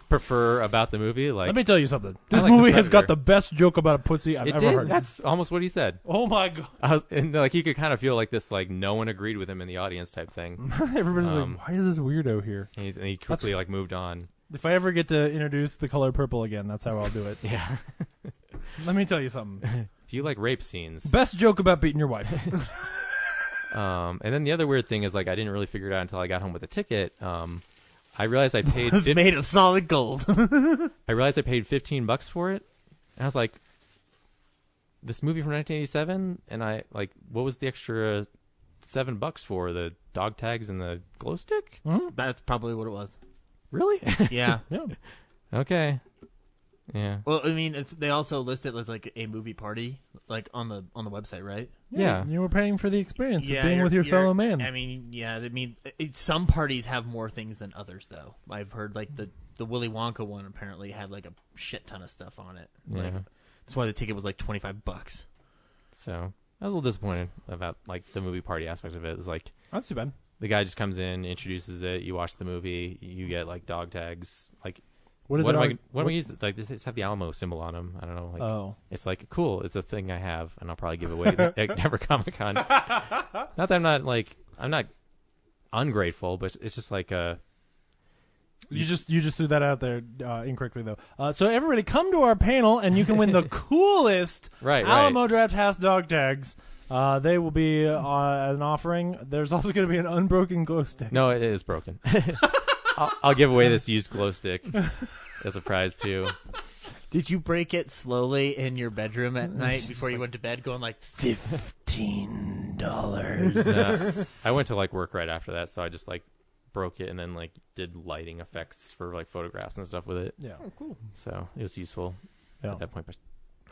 prefer about the movie. Let me tell you something. This movie has got the best joke about a pussy I've ever heard. That's almost what he said. Oh my god! And you could kind of feel this no one agreed with him in the audience type thing. Everybody's why is this weirdo here? And he quickly moved on. If I ever get to introduce the color purple again, that's how I'll do it. Yeah. Let me tell you something. If you like rape scenes, best joke about beating your wife. And then the other weird thing is I didn't really figure it out until I got home with a ticket. I realized I paid. It's made of solid gold. I realized I paid $15 for it, and I was like, "This movie from 1987," and I what was the extra $7 for? The dog tags and the glow stick? Mm-hmm. That's probably what it was. Really? Yeah. Yeah. Okay. Yeah. Well, I mean, they also list it as a movie party, on the website, right? Yeah. You were paying for the experience of being with your fellow man. I mean, yeah. I mean, some parties have more things than others, though. I've heard the Willy Wonka one apparently had a shit ton of stuff on it. Yeah. That's why the ticket was $25. So I was a little disappointed about the movie party aspect of it. It's that's too bad. The guy just comes in, introduces it. You watch the movie. You get dog tags. What am I using? Like, this have the Alamo symbol on them. I don't know. Like, it's like cool. It's a thing I have, and I'll probably give away at Denver Comic Con. Not that I'm not ungrateful, but it's just like You just threw that out there incorrectly though. So everybody come to our panel, and you can win the coolest Alamo Draft House dog tags. They will be an offering. There's also going to be an unbroken glow stick. No, it is broken. I'll give away this used glow stick as a prize too. Did you break it slowly in your bedroom at night before you went to bed, going like $15? I went to like work right after that, so I just like broke it and then like did lighting effects for like photographs and stuff with it. Yeah, cool. So it was useful at that point. But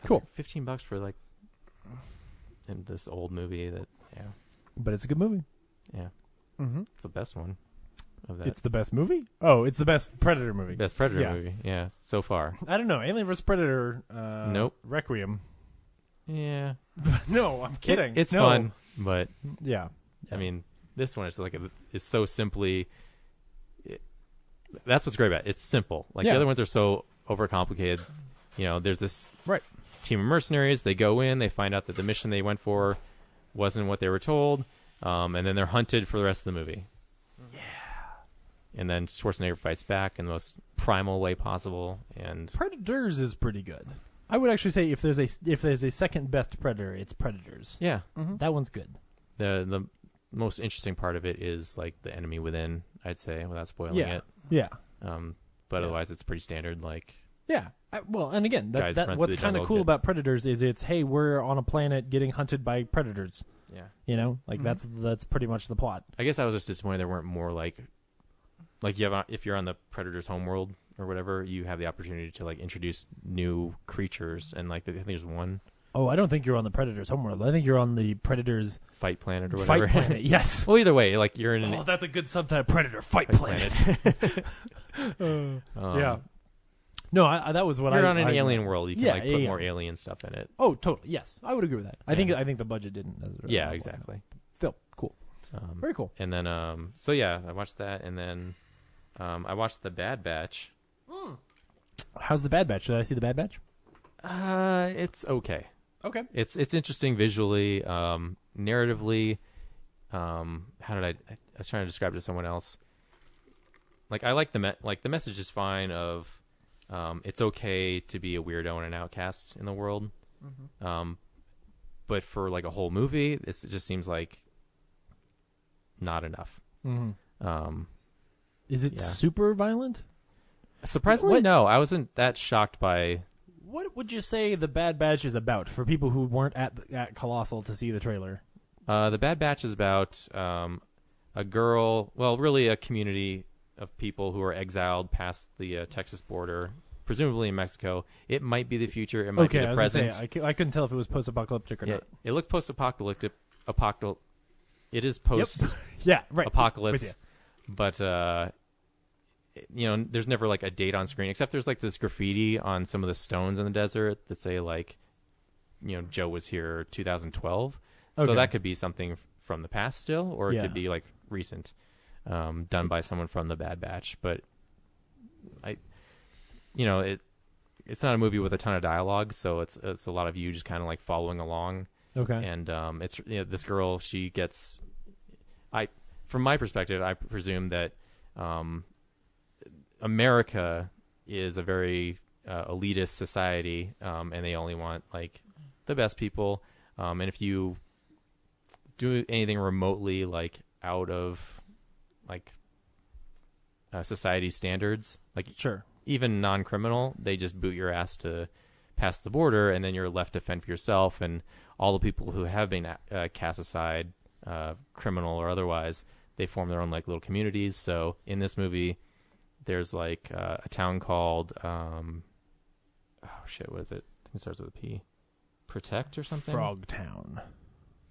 cool. Like $15 for like in this old movie that but it's a good movie. Yeah, it's the best one. Of that. It's the best movie? Oh, it's the best Predator movie. Best Predator movie, yeah, so far. I don't know. Alien vs. Predator, nope. Requiem. Yeah. No, I'm kidding. It's fun, but... Yeah. I mean, this one is like it's so simply... that's what's great about it. It's simple. Like, the other ones are so overcomplicated. You know, there's this team of mercenaries. They go in, they find out that the mission they went for wasn't what they were told, and then they're hunted for the rest of the movie. And then Schwarzenegger fights back in the most primal way possible. And Predators is pretty good. I would actually say if there's a second best Predator, it's Predators. Yeah, that one's good. The most interesting part of it is like the enemy within. I'd say without spoiling it. Yeah. But otherwise, it's pretty standard. Like and again, that what's kind of cool about Predators is it's we're on a planet getting hunted by predators. Yeah. You know, like that's pretty much the plot. I guess I was just disappointed there weren't more like if you're on the Predator's homeworld or whatever, you have the opportunity to like introduce new creatures, and like I think there's one. Oh, I don't think you're on the Predator's homeworld. I think you're on the Predator's Fight Planet or whatever. Fight Planet, yes. Well, either way, like you're in. Oh, that's a good subtitle. Predator Fight Planet. Yeah. No, that was what you're on an alien world. You can put more alien stuff in it. Oh, totally. Yes, I would agree with that. I think the budget didn't. Exactly. Still cool. Very cool. And then so yeah, I watched that, and then I watched The Bad Batch. How's The Bad Batch? Did I see The Bad Batch? It's okay. Okay. It's interesting visually, narratively. I was trying to describe it to someone else. Like I like the message is fine of it's okay to be a weirdo and an outcast in the world. But for like a whole movie, it just seems like not enough. Is it super violent? Surprisingly, no. I wasn't that shocked by... What would you say The Bad Batch is about for people who weren't at Colossal to see the trailer? The Bad Batch is about a girl... Well, really a community of people who are exiled past the Texas border, presumably in Mexico. It might be the future. It might be the present. I couldn't tell if it was post-apocalyptic or not. It looks post-apocalyptic. It is post... Yeah, right. Apocalypse. But... there's never like a date on screen, except there's like this graffiti on some of the stones in the desert that say like, Joe was here 2012. So that could be something from the past still, or it could be like recent, done by someone from the Bad Batch. But it's not a movie with a ton of dialogue, so it's a lot of you just kind of like following along. Okay. And it's this girl, she gets, from my perspective, I presume that. America is a very elitist society, and they only want like the best people. And if you do anything remotely like out of like society standards, like even non-criminal, they just boot your ass to past the border, and then you're left to fend for yourself. And all the people who have been cast aside, criminal or otherwise, they form their own like little communities. So in this movie, there's like a town called what is it? I think it starts with a P. Protect or something? Frogtown.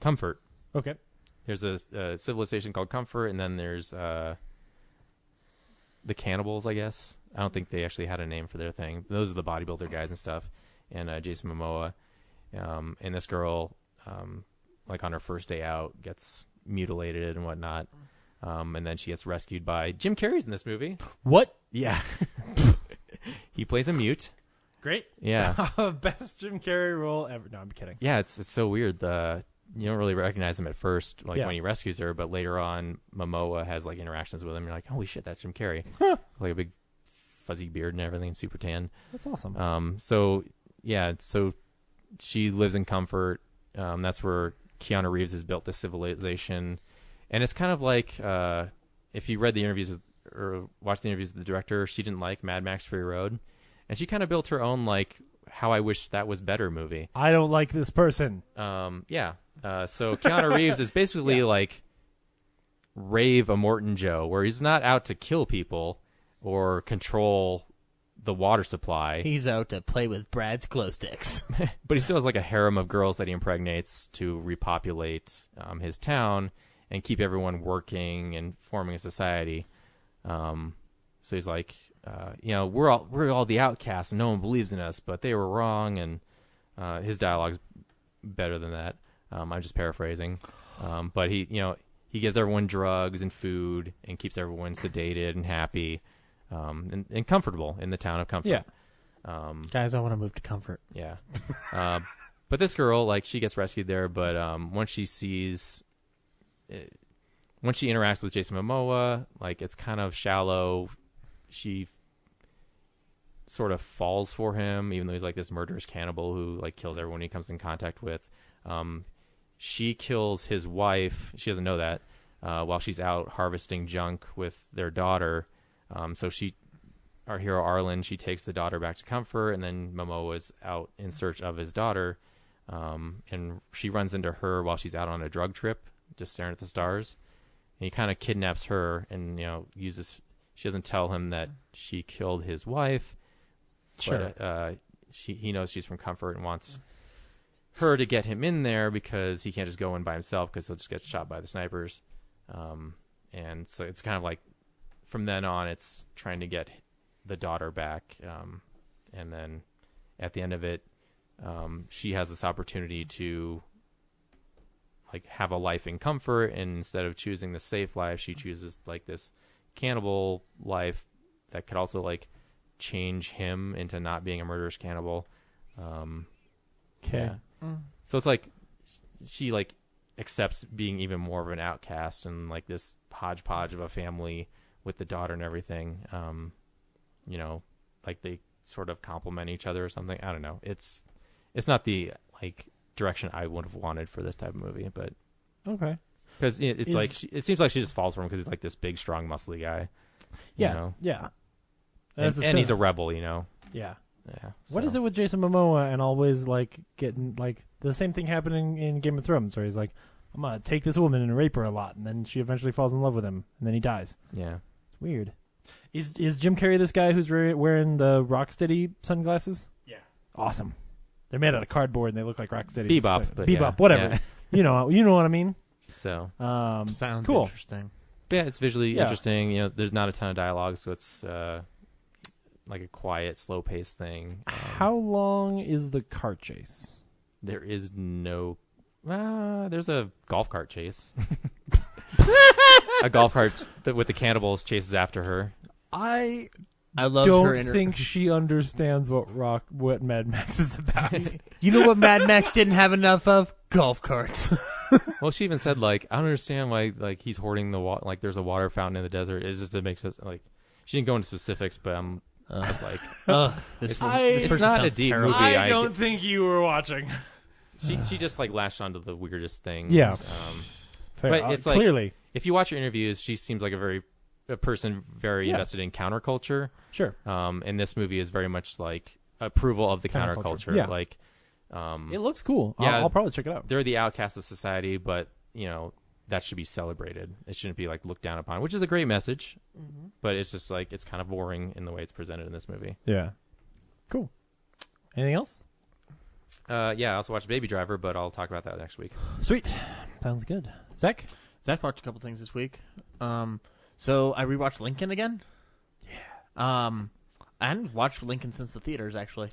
Comfort. Okay. There's a civilization called Comfort, and then there's the Cannibals, I guess. I don't think they actually had a name for their thing. Those are the bodybuilder guys and stuff. And Jason Momoa. And this girl, like on her first day out, gets mutilated and whatnot. And then she gets rescued by Jim Carrey's in this movie. What? Yeah. He plays a mute. Great. Yeah. Best Jim Carrey role ever. No, I'm kidding. Yeah, it's so weird. You don't really recognize him at first, like when he rescues her, but later on, Momoa has like interactions with him. You're like, holy shit, that's Jim Carrey. Like a big fuzzy beard and everything, super tan. That's awesome. So she lives in comfort. That's where Keanu Reeves has built this civilization, and it's kind of like if you read the interviews or watched the interviews with the director, she didn't like Mad Max Fury Road, and she kind of built her own like How I Wish That Was Better movie. I don't like this person. So Keanu Reeves is basically like Rave Immortan Joe, where he's not out to kill people or control the water supply. He's out to play with Brad's glow sticks. But he still has like a harem of girls that he impregnates to repopulate his town and keep everyone working and forming a society. So he's like, we're all the outcasts and no one believes in us, but they were wrong. And his dialogue's better than that. I'm just paraphrasing. But he gives everyone drugs and food and keeps everyone sedated and happy. And comfortable in the town of Comfort. Yeah. Guys, I want to move to Comfort. Yeah. But this girl, like, she gets rescued there, but once she interacts with Jason Momoa, like, it's kind of shallow. She sort of falls for him, even though he's, like, this murderous cannibal who, like, kills everyone he comes in contact with. She kills his wife. She doesn't know that while she's out harvesting junk with their daughter. So our hero Arlen, she takes the daughter back to Comfort, and then Momoa is out in search of his daughter, and she runs into her while she's out on a drug trip, just staring at the stars. And he kind of kidnaps her, and she doesn't tell him that she killed his wife. Sure. But he knows she's from Comfort and wants her to get him in there because he can't just go in by himself because he'll just get shot by the snipers. And so it's kind of like, from then on, it's trying to get the daughter back. And then at the end of it, she has this opportunity to like have a life in comfort. And instead of choosing the safe life, she chooses like this cannibal life that could also like change him into not being a murderous cannibal. Okay. So it's like she like accepts being even more of an outcast and like this hodgepodge of a family with the daughter and everything. Like they sort of complement each other or something. I don't know. It's not the like direction I would have wanted for this type of movie, but okay. Because it's like it seems like she just falls for him because he's like this big, strong, muscly guy. Yeah. And he's a rebel, Yeah. Yeah. What is it with Jason Momoa and always like getting like the same thing happening in Game of Thrones where he's like, I'm gonna take this woman and rape her a lot, and then she eventually falls in love with him, and then he dies. Yeah. It's weird. Is Jim Carrey this guy who's wearing the Rocksteady sunglasses? Yeah. Awesome. They're made out of cardboard and they look like Rocksteady. Bebop, whatever. Yeah. You know what I mean. So sounds cool. Interesting. Yeah, it's visually interesting. There's not a ton of dialogue, so it's like a quiet, slow-paced thing. How long is the car chase? There is no. There's a golf cart chase. A golf cart with the cannibals chases after her. I love don't think she understands what Mad Max is about. You know what Mad Max didn't have enough of? Golf carts. Well, she even said like, I don't understand why like he's hoarding the water. Like there's a water fountain in the desert. It's just it makes us like. She didn't go into specifics, but I was like, this it's not a deep movie. I don't think you were watching. She just like lashed onto the weirdest things. Yeah, but it's like clearly if you watch her interviews, she seems like a person very invested in counterculture. Sure. And this movie is very much like approval of the counterculture. Yeah. Like, it looks cool. Yeah, I'll probably check it out. They're the outcasts of society, but that should be celebrated. It shouldn't be like looked down upon, which is a great message. Mm-hmm. But it's just like it's kind of boring in the way it's presented in this movie. Yeah. Cool. Anything else? I also watched Baby Driver, but I'll talk about that next week. Sweet. Sounds good. Zach watched a couple things this week. So I rewatched Lincoln again. Yeah. I hadn't watched Lincoln since the theaters, actually.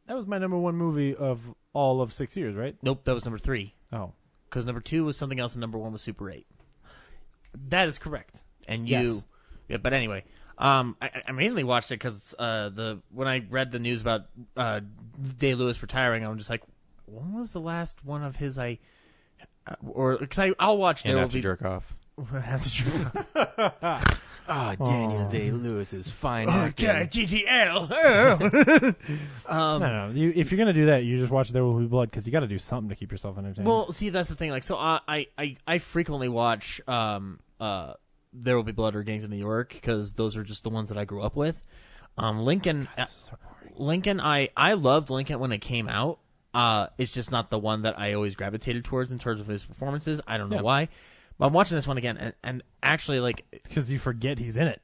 That was my number one movie of all of 6 years, right? Nope, that was number 3. Oh. Because number 2 was something else, and number 1 was Super 8. That is correct. And yes. but anyway, I mainly watched it because when I read the news about Day-Lewis retiring, I'm just like, when was the last one of his because I'll watch and have to jerk off. Have to jerk off. Daniel Day-Lewis is fine. GTL. No. If you're gonna do that, you just watch There Will Be Blood because you got to do something to keep yourself entertained. Well, see, that's the thing. Like, so I frequently watch There Will Be Blood or Gangs of New York because those are just the ones that I grew up with. Lincoln, I loved Lincoln when it came out. It's just not the one that I always gravitated towards in terms of his performances. I don't know why. But I'm watching this one again, and actually, like... Because you forget he's in it.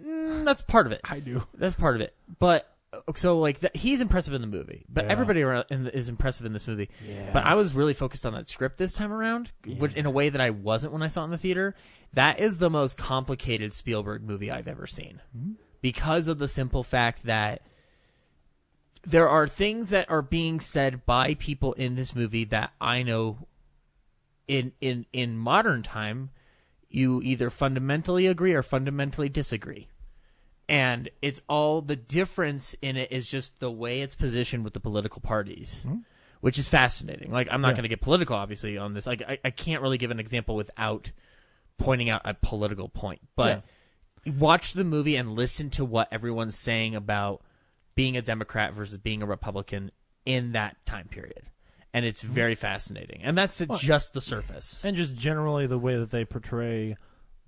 That's part of it. I do. That's part of it. But, so, like, he's impressive in the movie. But everybody around is impressive in this movie. Yeah. But I was really focused on that script this time around, which in a way that I wasn't when I saw it in the theater. That is the most complicated Spielberg movie I've ever seen. Mm-hmm. Because of the simple fact that there are things that are being said by people in this movie that I know... In modern time, you either fundamentally agree or fundamentally disagree. And it's all the difference in it is just the way it's positioned with the political parties, which is fascinating. Like, I'm not going to get political, obviously, on this. Like, I can't really give an example without pointing out a political point. But watch the movie and listen to what everyone's saying about being a Democrat versus being a Republican in that time period. And it's very fascinating, and that's just the surface, and just generally the way that they portray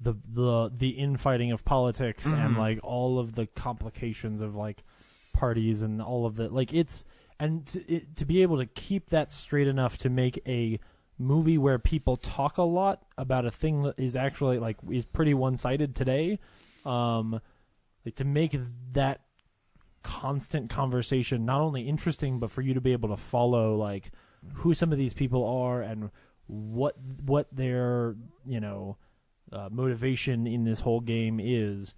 the infighting of politics and like all of the complications of like parties and all of the like to be able to keep that straight enough to make a movie where people talk a lot about a thing that is actually like is pretty one-sided today, like to make that constant conversation not only interesting but for you to be able to follow like who some of these people are and what their motivation in this whole game is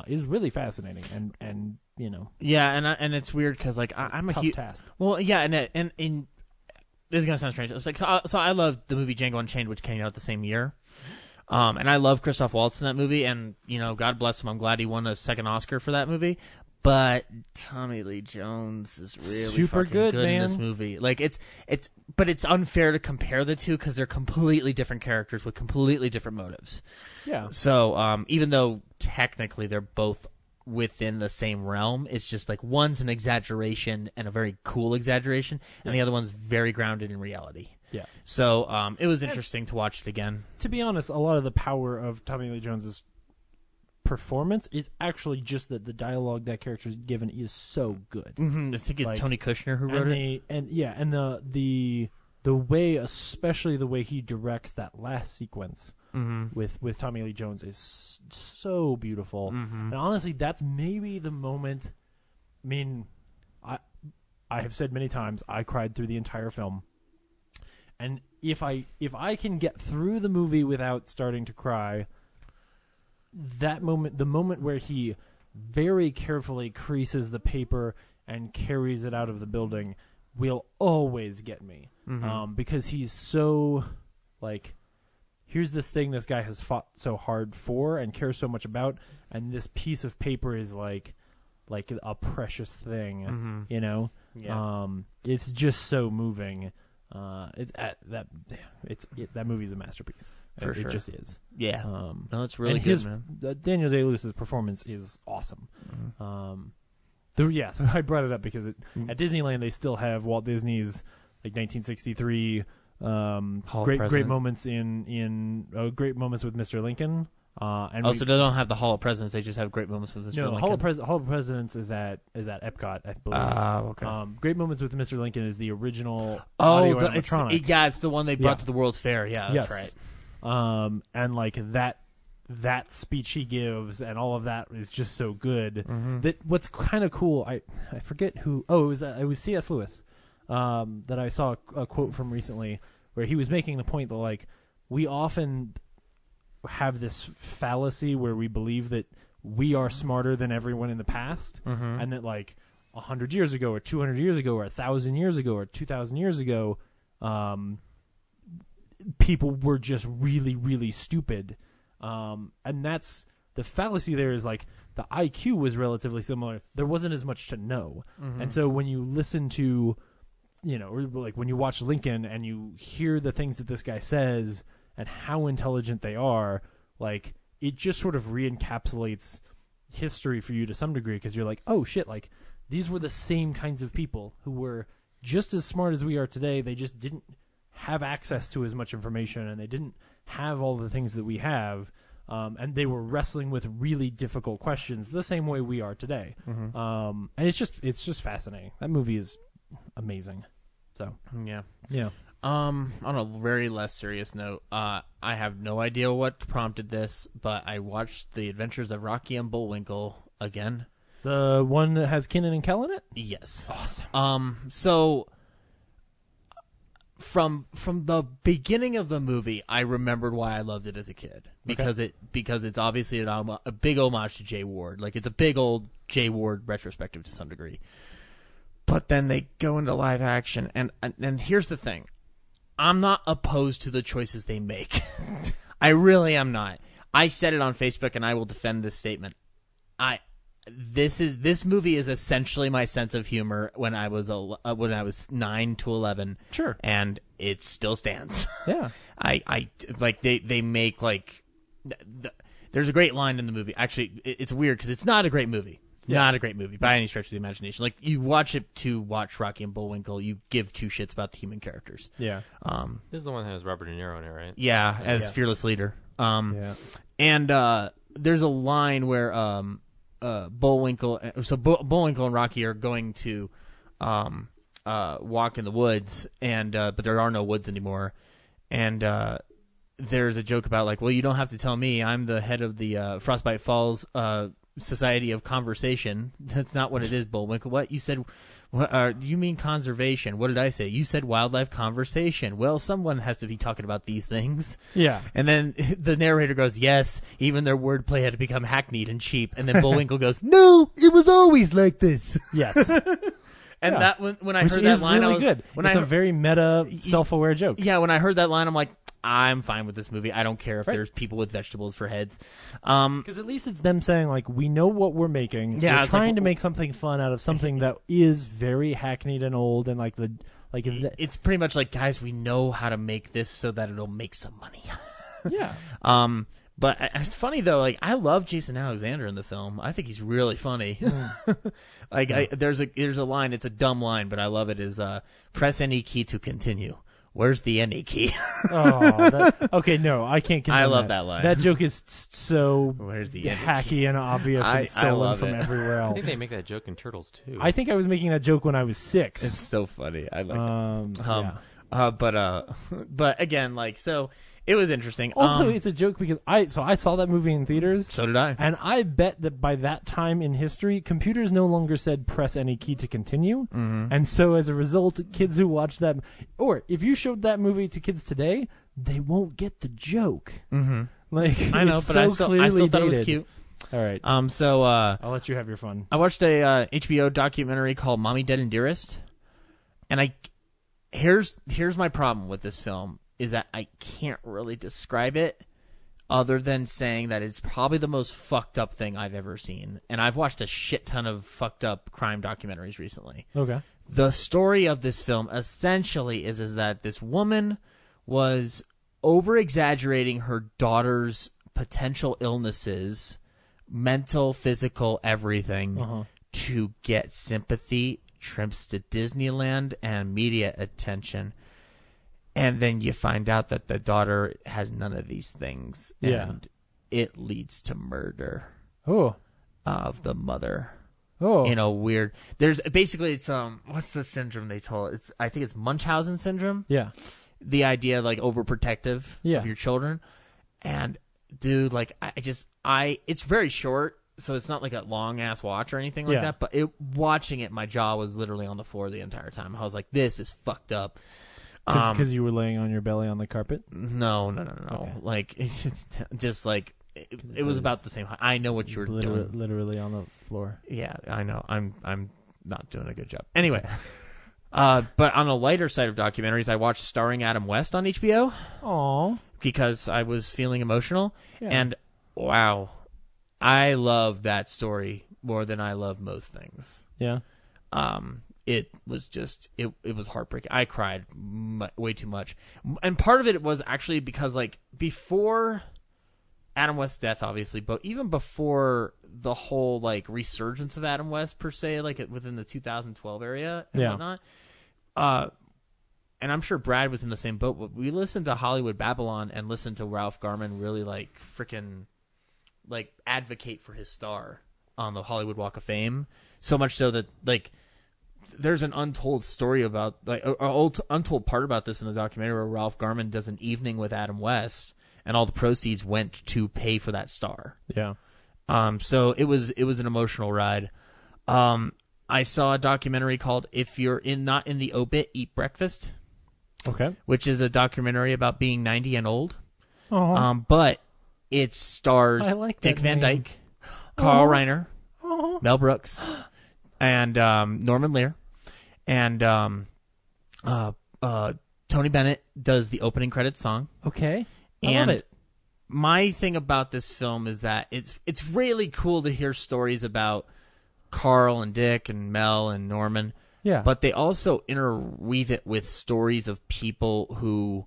really fascinating and and it's weird because like I'm a huge task. Well, yeah, and this is gonna sound strange. It's like so I love the movie Django Unchained, which came out the same year, and I love Christoph Waltz in that movie, and God bless him, I'm glad he won a second Oscar for that movie. But Tommy Lee Jones is really super good, man. In this movie. Like but it's unfair to compare the two because they're completely different characters with completely different motives. Yeah. So even though technically they're both within the same realm, it's just like one's an exaggeration and a very cool exaggeration, and the other one's very grounded in reality. Yeah. So it was interesting to watch it again. To be honest, a lot of the power of Tommy Lee Jones's performance is actually just that the dialogue that character is given is so good. Mm-hmm. I think it's Tony Kushner who wrote it. And the way, especially the way he directs that last sequence with Tommy Lee Jones is so beautiful. And honestly, that's maybe the moment. I mean, I have said many times I cried through the entire film, and if I can get through the movie without starting to cry. That moment, the moment where he very carefully creases the paper and carries it out of the building, will always get me. Because he's so, like, here's this thing this guy has fought so hard for and cares so much about, and this piece of paper is like a precious thing, Yeah. It's just so moving. That movie's a masterpiece. For sure. It just is. Yeah. No, it's really good, man. Daniel Day-Lewis's performance is awesome. So I brought it up because at Disneyland they still have Walt Disney's like 1963 great moments in great moments with Mr. Lincoln. So they don't have the Hall of Presidents; they just have great moments with Mr. Lincoln. Hall of Presidents is at Epcot, I believe. Okay. Great Moments with Mr. Lincoln is the original audio animatronic. It's the one they brought to the World's Fair. Yeah, that's right. And like that speech he gives and all of that is just so good. That what's kind of cool, I forget who. Oh, it was C.S. Lewis that I saw a quote from recently where he was making the point that like we often have this fallacy where we believe that we are smarter than everyone in the past, and that like 100 years ago or 200 years ago or 1,000 years ago or 2,000 years ago, people were just really, really stupid. And that's the fallacy there is like the IQ was relatively similar. There wasn't as much to know. And so when you listen to, or like when you watch Lincoln and you hear the things that this guy says and how intelligent they are, like it just sort of re-encapsulates history for you to some degree, because you're like, oh shit, like these were the same kinds of people who were just as smart as we are today. They just didn't have access to as much information, and they didn't have all the things that we have, and they were wrestling with really difficult questions the same way we are today. And it's just fascinating. That movie is amazing. So yeah. On a very less serious note, I have no idea what prompted this, but I watched The Adventures of Rocky and Bullwinkle again. The one that has Kenan and Kel in it? Yes. Awesome. So from the beginning of the movie, I remembered why I loved it as a kid, because it's obviously a big homage to Jay Ward. Like, it's a big old Jay Ward retrospective to some degree. But then they go into live action, and here's the thing. I'm not opposed to the choices they make. I really am not. I said it on Facebook, and I will defend this statement. This movie is essentially my sense of humor when I was 9 to 11. Sure. And it still stands. Yeah. I like they make like there's a great line in the movie. Actually, it's weird because it's not a great movie. Not a great movie by any stretch of the imagination. Like, you watch it to watch Rocky and Bullwinkle, you give two shits about the human characters. Yeah. This is the one that has Robert De Niro in it, right? Yeah, as fearless leader. And there's a line where Bullwinkle and Rocky are going to walk in the woods, and but there are no woods anymore. And there's a joke about, like, well, you don't have to tell me. I'm the head of the Frostbite Falls Society of Conversation. That's not what it is, Bullwinkle. What? You said, you mean conservation. What did I say? You said wildlife conversation. Well, someone has to be talking about these things. Yeah. And then the narrator goes, yes, even their wordplay had to become hackneyed and cheap. And then Bullwinkle goes, no, it was always like this. Yes. And that when I heard that line, really I was good. It's a very meta, self-aware joke. Yeah, when I heard that line, I'm like, I'm fine with this movie. I don't care if there's people with vegetables for heads. Because at least it's them saying, like, we know what we're making. Yeah, we're trying to make something fun out of something that is very hackneyed and old, and it's pretty much like, guys, we know how to make this so that it'll make some money. Yeah. But it's funny though. Like, I love Jason Alexander in the film. I think he's really funny. There's a line. It's a dumb line, but I love it. Is press any key to continue. Where's the any key? Okay, no, I can't condemn I love that line. That joke is so Where's the hacky and obvious and stolen from everywhere else. I think they make that joke in Turtles, too. I think I was making that joke when I was 6. It's so funny. I like it. But again, like, so it was interesting. Also, it's a joke because I saw that movie in theaters. So did I. And I bet that by that time in history, computers no longer said press any key to continue. Mm-hmm. And so as a result, kids who watch that, or if you showed that movie to kids today, they won't get the joke. Mm-hmm. Like, I know, it's but so I still thought it was cute. All right. So I'll let you have your fun. I watched a HBO documentary called Mommy, Dead and Dearest. And here's my problem with this film. Is that I can't really describe it other than saying that it's probably the most fucked up thing I've ever seen. And I've watched a shit ton of fucked up crime documentaries recently. Okay. The story of this film essentially is that this woman was over-exaggerating her daughter's potential illnesses, mental, physical, everything, to get sympathy, trips to Disneyland, and media attention. And then you find out that the daughter has none of these things, and it leads to murder of the mother. In a weird, there's basically it's what's the syndrome they told it? I think it's Munchausen syndrome. Yeah, the idea like overprotective of your children, and dude, like it's very short, so it's not like a long ass watch or anything like that. But watching it, my jaw was literally on the floor the entire time. I was like, this is fucked up. Because you were laying on your belly on the carpet? No. Okay. Like, it's just like, it was about the same height. I know what you were doing. Literally on the floor. Yeah, I know. I'm not doing a good job. Anyway, but on a lighter side of documentaries, I watched Starring Adam West on HBO. Aww. Because I was feeling emotional. Yeah. And, wow, I love that story more than I love most things. Yeah. It was just it was heartbreaking. I cried way too much, and part of it was actually because like before Adam West's death, obviously, but even before the whole like resurgence of Adam West per se, like within the 2012 area and whatnot. And I'm sure Brad was in the same boat. But we listened to Hollywood Babylon and listened to Ralph Garman really like freaking like advocate for his star on the Hollywood Walk of Fame. So much so that like there's an untold story about like an untold part about this in the documentary where Ralph Garman does an evening with Adam West and all the proceeds went to pay for that star. Yeah. So it was an emotional ride. I saw a documentary called "If You're Not in the Obit, Eat Breakfast." Okay. Which is a documentary about being 90 and old. Oh. But it stars Dick Van Dyke, Carl Reiner, Mel Brooks, and Norman Lear, and Tony Bennett does the opening credits song. Okay. I And love it. my thing about this film is that it's really cool to hear stories about Carl and Dick and Mel and Norman. Yeah. But they also interweave it with stories of people who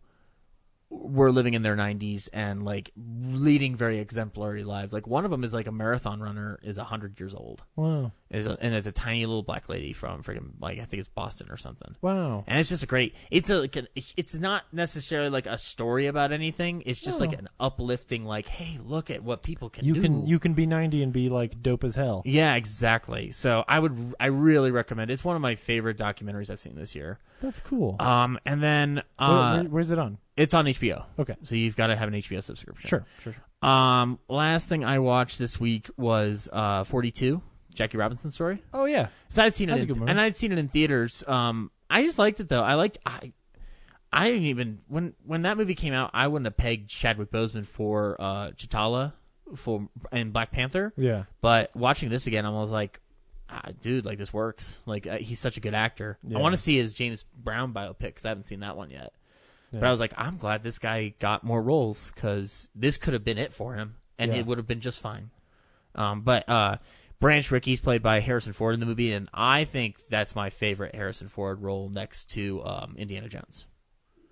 were living in their 90s and like leading very exemplary lives. Like one of them is like a marathon runner, is 100 years old. Wow. And it's a tiny little black lady from freaking like I think it's Boston or something. Wow. And it's just a great. It's not necessarily like a story about anything. It's just like an uplifting, like, hey, look at what people can do. You can be 90 and be like dope as hell. Yeah, exactly. So I really recommend it. It's one of my favorite documentaries I've seen this year. That's cool. And then where's it on? It's on HBO. Okay. So you've got to have an HBO subscription. Sure. Last thing I watched this week was 42, Jackie Robinson story. Oh yeah. So I'd seen That's a it good movie. and I'd seen it in theaters. I just liked it though. I didn't even when that movie came out, I wouldn't have pegged Chadwick Boseman for T'Challa in Black Panther. Yeah. But watching this again, I was like, dude, like this works. Like he's such a good actor. Yeah. I want to see his James Brown biopic because I haven't seen that one yet. Yeah. But I was like, I'm glad this guy got more roles because this could have been it for him, and it would have been just fine. But Branch Rickey's played by Harrison Ford in the movie, and I think that's my favorite Harrison Ford role next to Indiana Jones.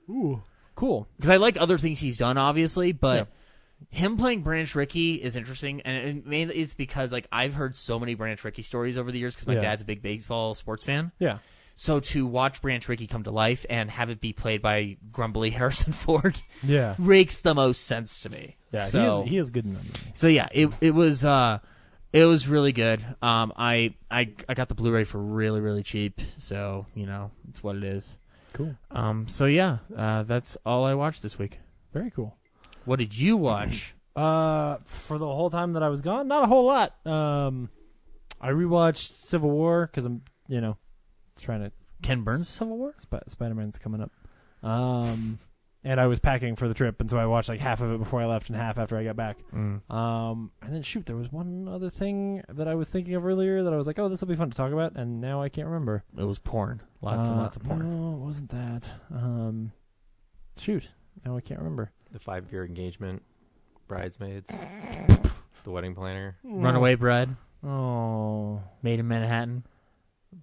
Ooh, cool. Because I like other things he's done, obviously, but him playing Branch Rickey is interesting, and mainly it's because like I've heard so many Branch Rickey stories over the years because my dad's a big baseball sports fan. Yeah. So to watch Branch Rickey come to life and have it be played by grumbly Harrison Ford, makes the most sense to me. Yeah, so, he is good in that movie. So yeah, it was really good. I got the Blu-ray for really really cheap, so you know it's what it is. Cool. So yeah, that's all I watched this week. Very cool. What did you watch? For the whole time that I was gone, not a whole lot. I rewatched Civil War because I'm trying to. Ken Burns' Civil War? Spider-Man's coming up. And I was packing for the trip, and so I watched like half of it before I left and half after I got back. And then there was one other thing that I was thinking of earlier that I was like, oh, this will be fun to talk about, and now I can't remember. It was porn. Lots and lots of porn. No, it wasn't that. Now I can't remember. The 5-year engagement, Bridesmaids, The Wedding Planner, Runaway Bride. Oh. Made in Manhattan.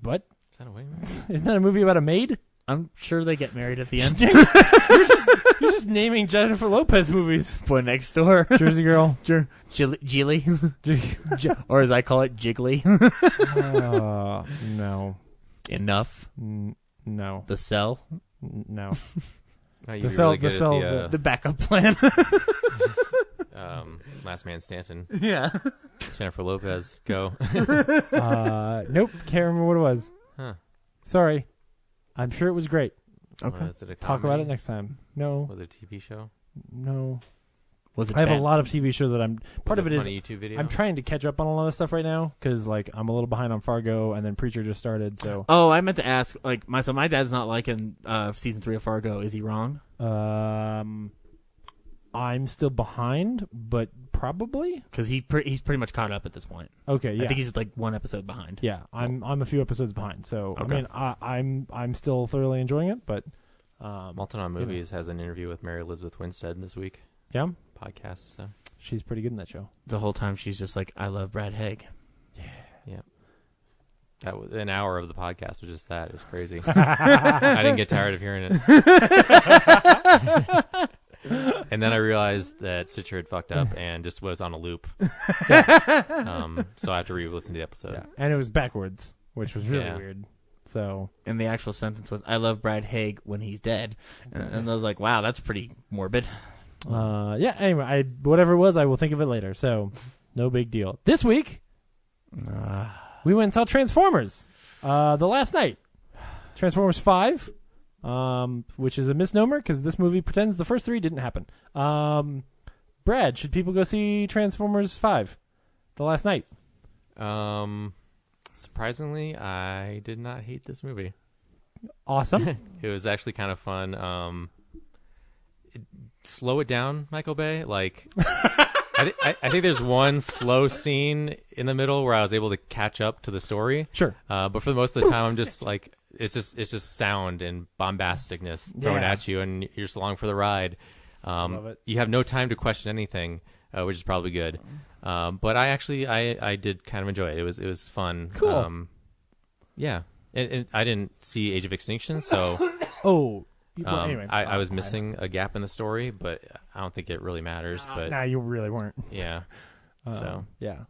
What? Is that a wedding movie? Isn't that a movie about a maid? I'm sure they get married at the end. You're just naming Jennifer Lopez movies. Boy Next Door. Jersey Girl. Geely. Or as I call it, Jiggly. No. Enough. No. The Cell. No. The Cell. The backup plan. Last Man Stanton. Yeah. Jennifer Lopez. Go. Nope. Can't remember what it was. Huh. Sorry. I'm sure it was great. Okay. Was it a Talk about comedy? it next time. No. Was it a TV show? No. Was it I have bad? a lot of TV shows that I'm... Part of it is... On a YouTube video? I'm trying to catch up on a lot of stuff right now because like I'm a little behind on Fargo and then Preacher just started, so... Oh, I meant to ask, like, my dad's not liking season 3 of Fargo. Is he wrong? I'm still behind, but probably because he's pretty much caught up at this point. Okay, yeah. I think he's like one episode behind. Yeah, I'm a few episodes behind. So okay. I mean, I'm still thoroughly enjoying it, but Malton on Movies has an interview with Mary Elizabeth Winstead this week. Yeah, podcast. So she's pretty good in that show. The whole time she's just like, I love Brad Haig. Yeah. That was an hour of the podcast was just that. It's crazy. I didn't get tired of hearing it. And then I realized that Stitcher had fucked up and just was on a loop. So I have to re-listen to the episode. Yeah. And it was backwards, which was really weird. So, and the actual sentence was, I love Brad Haig when he's dead. And I was like, wow, that's pretty morbid. Anyway, whatever it was, I will think of it later. So, no big deal. This week, we went and saw Transformers the last night. Transformers 5. Which is a misnomer because this movie pretends the first 3 didn't happen. Brad, should people go see Transformers 5 the last night? Surprisingly, I did not hate this movie. Awesome. It was actually kind of fun. Slow it down, Michael Bay. Like, I think there's one slow scene in the middle where I was able to catch up to the story. Sure. But for the most of the time, I'm just like, it's just sound and bombasticness thrown at you, and you're just along for the ride. Love it. You have no time to question anything, which is probably good. But I did kind of enjoy it. It was fun. Cool. Yeah. And I didn't see Age of Extinction, so anyway, I was missing a gap in the story, but I don't think it really matters. But nah, you really weren't. Yeah. So yeah,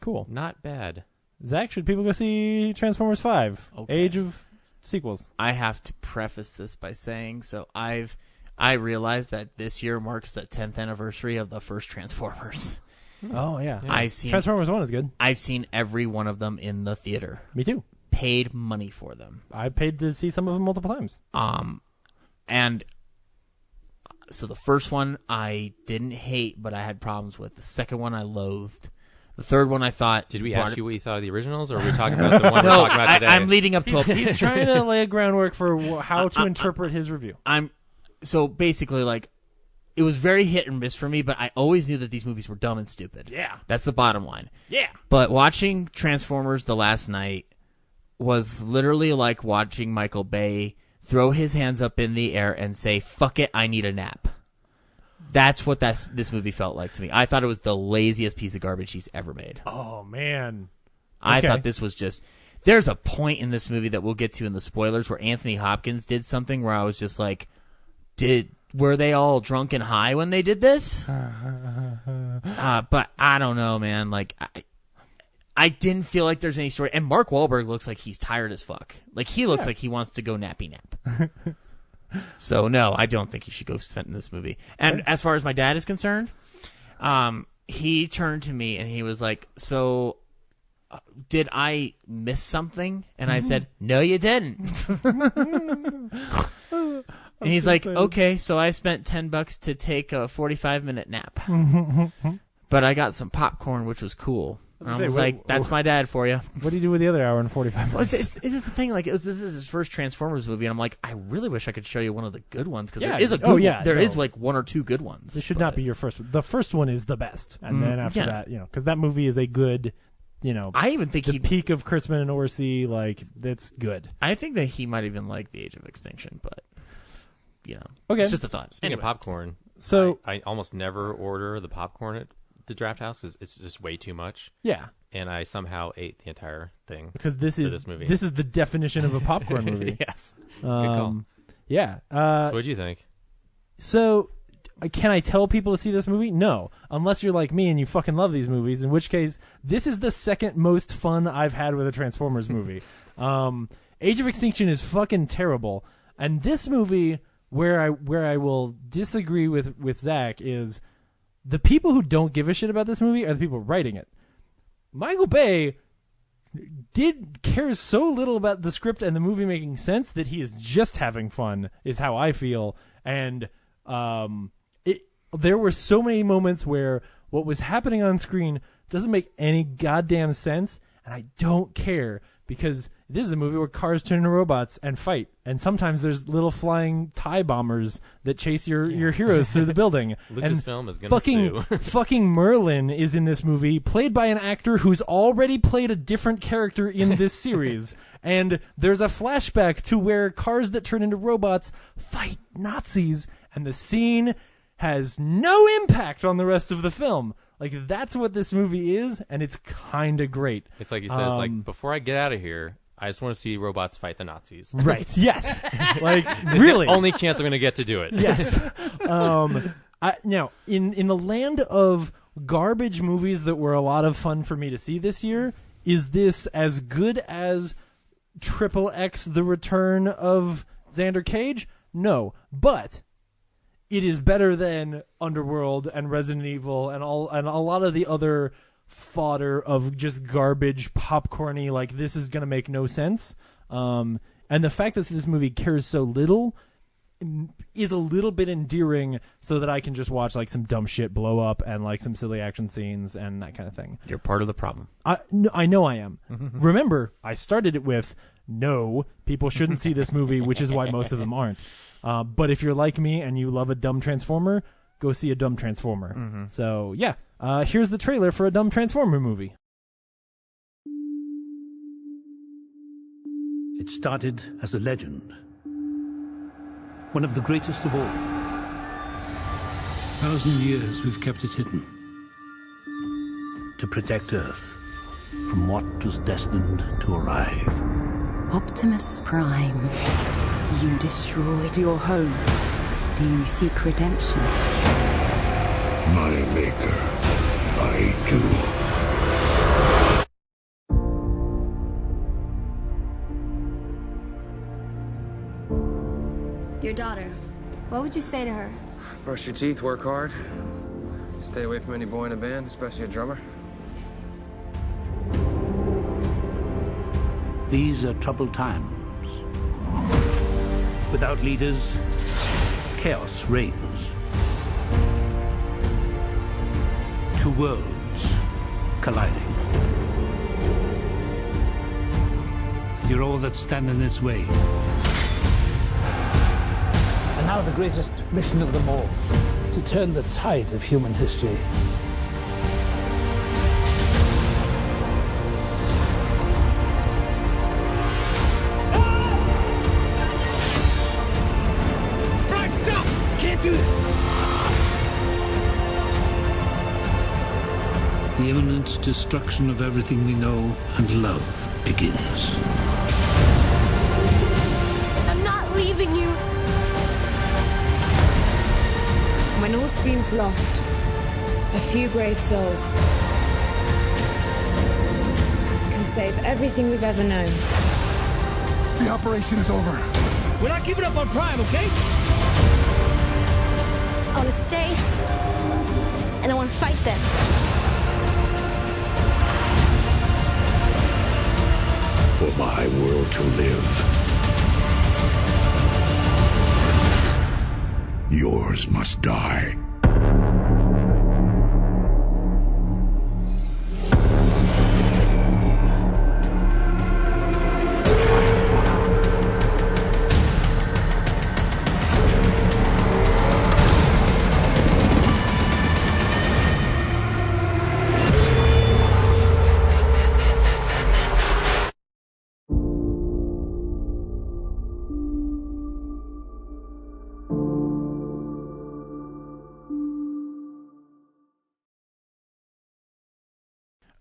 cool. Not bad. Zach, should people go see Transformers 5? Okay. Age of Sequels. I have to preface this by saying, so I realized that this year marks the 10th anniversary of the first Transformers. Oh, yeah. I've seen Transformers 1 is good. I've seen every one of them in the theater. Me too. Paid money for them. I paid to see some of them multiple times. And so the first one I didn't hate, but I had problems with. The second one I loathed. The third one I thought... Did we ask you what you thought of the originals, or are we talking about the one we're talking about today? I'm leading up to He's trying to lay a groundwork for how to interpret his review. So basically, like, it was very hit and miss for me, but I always knew that these movies were dumb and stupid. Yeah. That's the bottom line. Yeah. But watching Transformers the last night was literally like watching Michael Bay throw his hands up in the air and say, fuck it, I need a nap. That's what this movie felt like to me. I thought it was the laziest piece of garbage he's ever made. Oh, man. I thought this was just... There's a point in this movie that we'll get to in the spoilers where Anthony Hopkins did something where I was just like, were they all drunk and high when they did this? But I don't know, man. Like, I didn't feel like there's any story. And Mark Wahlberg looks like he's tired as fuck. Like, he looks like he wants to go nappy nap. So, no, I don't think you should go spend in this movie. And as far as my dad is concerned, he turned to me and he was like, so, did I miss something? And I said, no, you didn't. And he's like, okay, so I spent $10 to take a 45-minute nap. But I got some popcorn, which was cool. I was like, that's my dad for you. What do you do with the other hour and 45 minutes? It's the thing. Like, this is his first Transformers movie, and I'm like, I really wish I could show you one of the good ones, because there is a good one. There is like one or two good ones. This should not be your first one. The first one is the best. And then after that, because that movie is a good, I even think the peak of Kurtzman and Orsi, like, that's good. I think that he might even like The Age of Extinction, but, okay. It's just a thought. Speaking of popcorn, so I almost never order the popcorn at the Draft House because it's just way too much. Yeah. And I somehow ate the entire thing because this is the definition of a popcorn movie. Yes. Good call. Yeah. So what do you think? So, can I tell people to see this movie? No, unless you're like me and you fucking love these movies. In which case, this is the second most fun I've had with a Transformers movie. Age of Extinction is fucking terrible, and this movie, where I will disagree with Zach, is the people who don't give a shit about this movie are the people writing it. Michael Bay cares so little about the script and the movie making sense that he is just having fun, is how I feel. And there were so many moments where what was happening on screen doesn't make any goddamn sense, and I don't care, because this is a movie where cars turn into robots and fight, and sometimes there's little flying TIE bombers that chase your heroes through the building. Lucasfilm is gonna sue. Fucking Merlin is in this movie, played by an actor who's already played a different character in this series. And there's a flashback to where cars that turn into robots fight Nazis, and the scene has no impact on the rest of the film. Like, that's what this movie is, and it's kind of great. It's like he says, like, before I get out of here, I just want to see robots fight the Nazis. Right, yes. Like, really. The only chance I'm going to get to do it. Yes. Now, in the land of garbage movies that were a lot of fun for me to see this year, is this as good as XXX The Return of Xander Cage? No. But it is better than Underworld and Resident Evil and a lot of the other fodder of just garbage, popcorny, like, this is going to make no sense. And the fact that this movie cares so little is a little bit endearing, so that I can just watch, like, some dumb shit blow up and, like, some silly action scenes and that kind of thing. You're part of the problem. I know I am. Remember, I started it with, no, people shouldn't see this movie, which is why most of them aren't. But if you're like me and you love a dumb Transformer, go see a dumb Transformer. So, yeah, here's the trailer for a dumb Transformer movie. It started as a legend. One of the greatest of all. 1,000 years we've kept it hidden. To protect Earth from what was destined to arrive. Optimus Prime, you destroyed your home. Do you seek redemption? My maker, I do. Your daughter, what would you say to her? Brush your teeth, work hard. Stay away from any boy in a band, especially a drummer. These are troubled times. Without leaders, chaos reigns. Two worlds colliding. You're all that stand in its way. And now the greatest mission of them all, to turn the tide of human history. Brian, stop! Can't do this! The imminent destruction of everything we know and love begins. I'm not leaving you. When all seems lost, a few brave souls can save everything we've ever known. The operation is over. We're not giving up on Prime, okay? I want to stay, and I want to fight them. For my world to live, yours must die.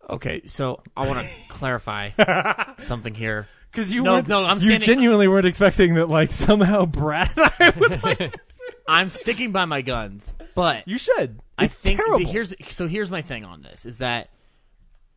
Okay, so I want to clarify something here. Because you genuinely weren't expecting that, like, somehow Brad and I would, like... I'm sticking by my guns, but you should. I think terrible. Here's my thing on this is that,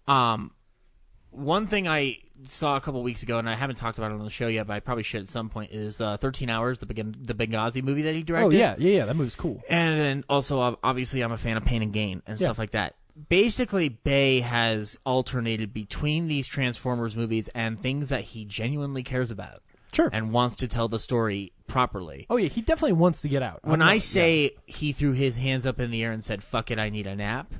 one thing I saw a couple weeks ago, and I haven't talked about it on the show yet, but I probably should at some point, is 13 Hours, the Benghazi movie that he directed. Oh yeah, that movie's cool. And then also, obviously, I'm a fan of Pain and Gain and stuff like that. Basically, Bay has alternated between these Transformers movies and things that he genuinely cares about. Sure. And wants to tell the story properly. Oh, yeah, he definitely wants to get out. When I say he threw his hands up in the air and said, fuck it, I need a nap,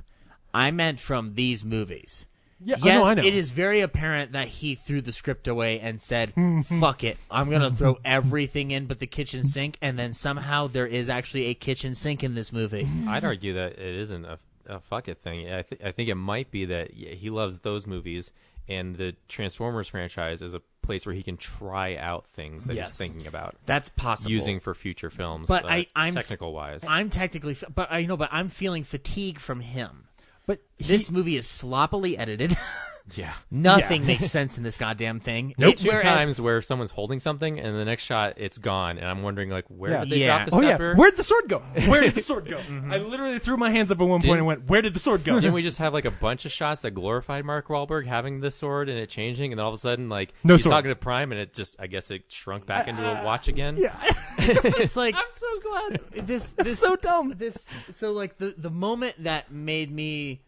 I meant from these movies. Yeah, yes, I know. It is very apparent that he threw the script away and said, fuck it, I'm going to throw everything in but the kitchen sink, and then somehow there is actually a kitchen sink in this movie. I'd argue that it isn't a fuck it thing. I think it might be that he loves those movies, and the Transformers franchise is a place where he can try out things that he's thinking about. That's possible. Using for future films, but I'm technical wise. I'm technically, but I'm feeling fatigue from him. But this movie is sloppily edited. Yeah. Nothing makes sense in this goddamn thing. Nope. Two times where someone's holding something and the next shot it's gone, and I'm wondering like where did they drop the scepter? Where'd the sword go? Where did the sword go? I literally threw my hands up at one point and went, "Where did the sword go?" Didn't we just have like a bunch of shots that glorified Mark Wahlberg having the sword and it changing, and then all of a sudden like he's talking to Prime and it just I guess it shrunk back into a watch again? Yeah. It's like I'm so glad. This so dumb. So like the moment that made me